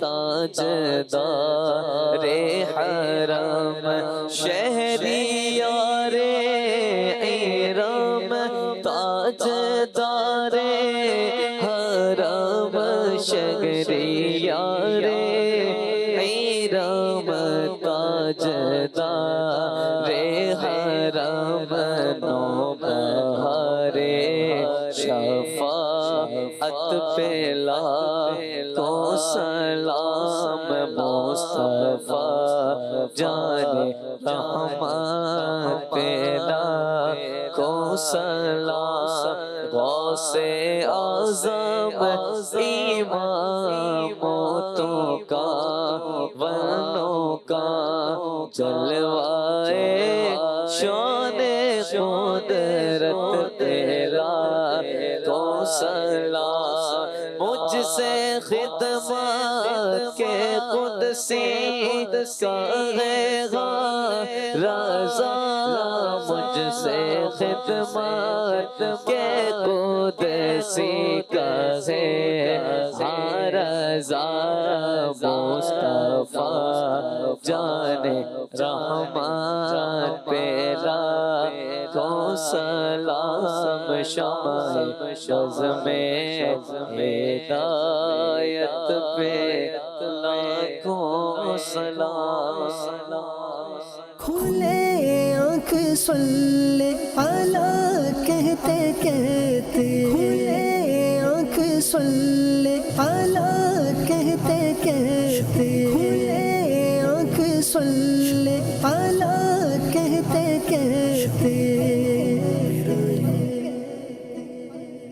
S3: تاجدار حرم شہریار ارم تاجدار حرم شہریار ارم تاجدار حرم نوبہار شفاعت پہلا تو سلام مصطفیٰ جان رحمت پہلا کو سلام غوث اعظم امامتوں کا ونوں کا جلوائے شان قدرت تیرا تو سلام مجھ سے خدمت کے قدسی کہے گا رضا مجھ سے خدمت کے قدسی کہے گا رضا مصطفیٰ جان رحمان پیرا کو سلام شمع شزم ہدایت پہ لاکھوں سلام
S1: کھلے آنکھ صلی اللہ کہتے کہتے کھلے آنکھ صلی اللہ کہتے کہتے کھلے آنکھ صلی اللہ کہتے کہتے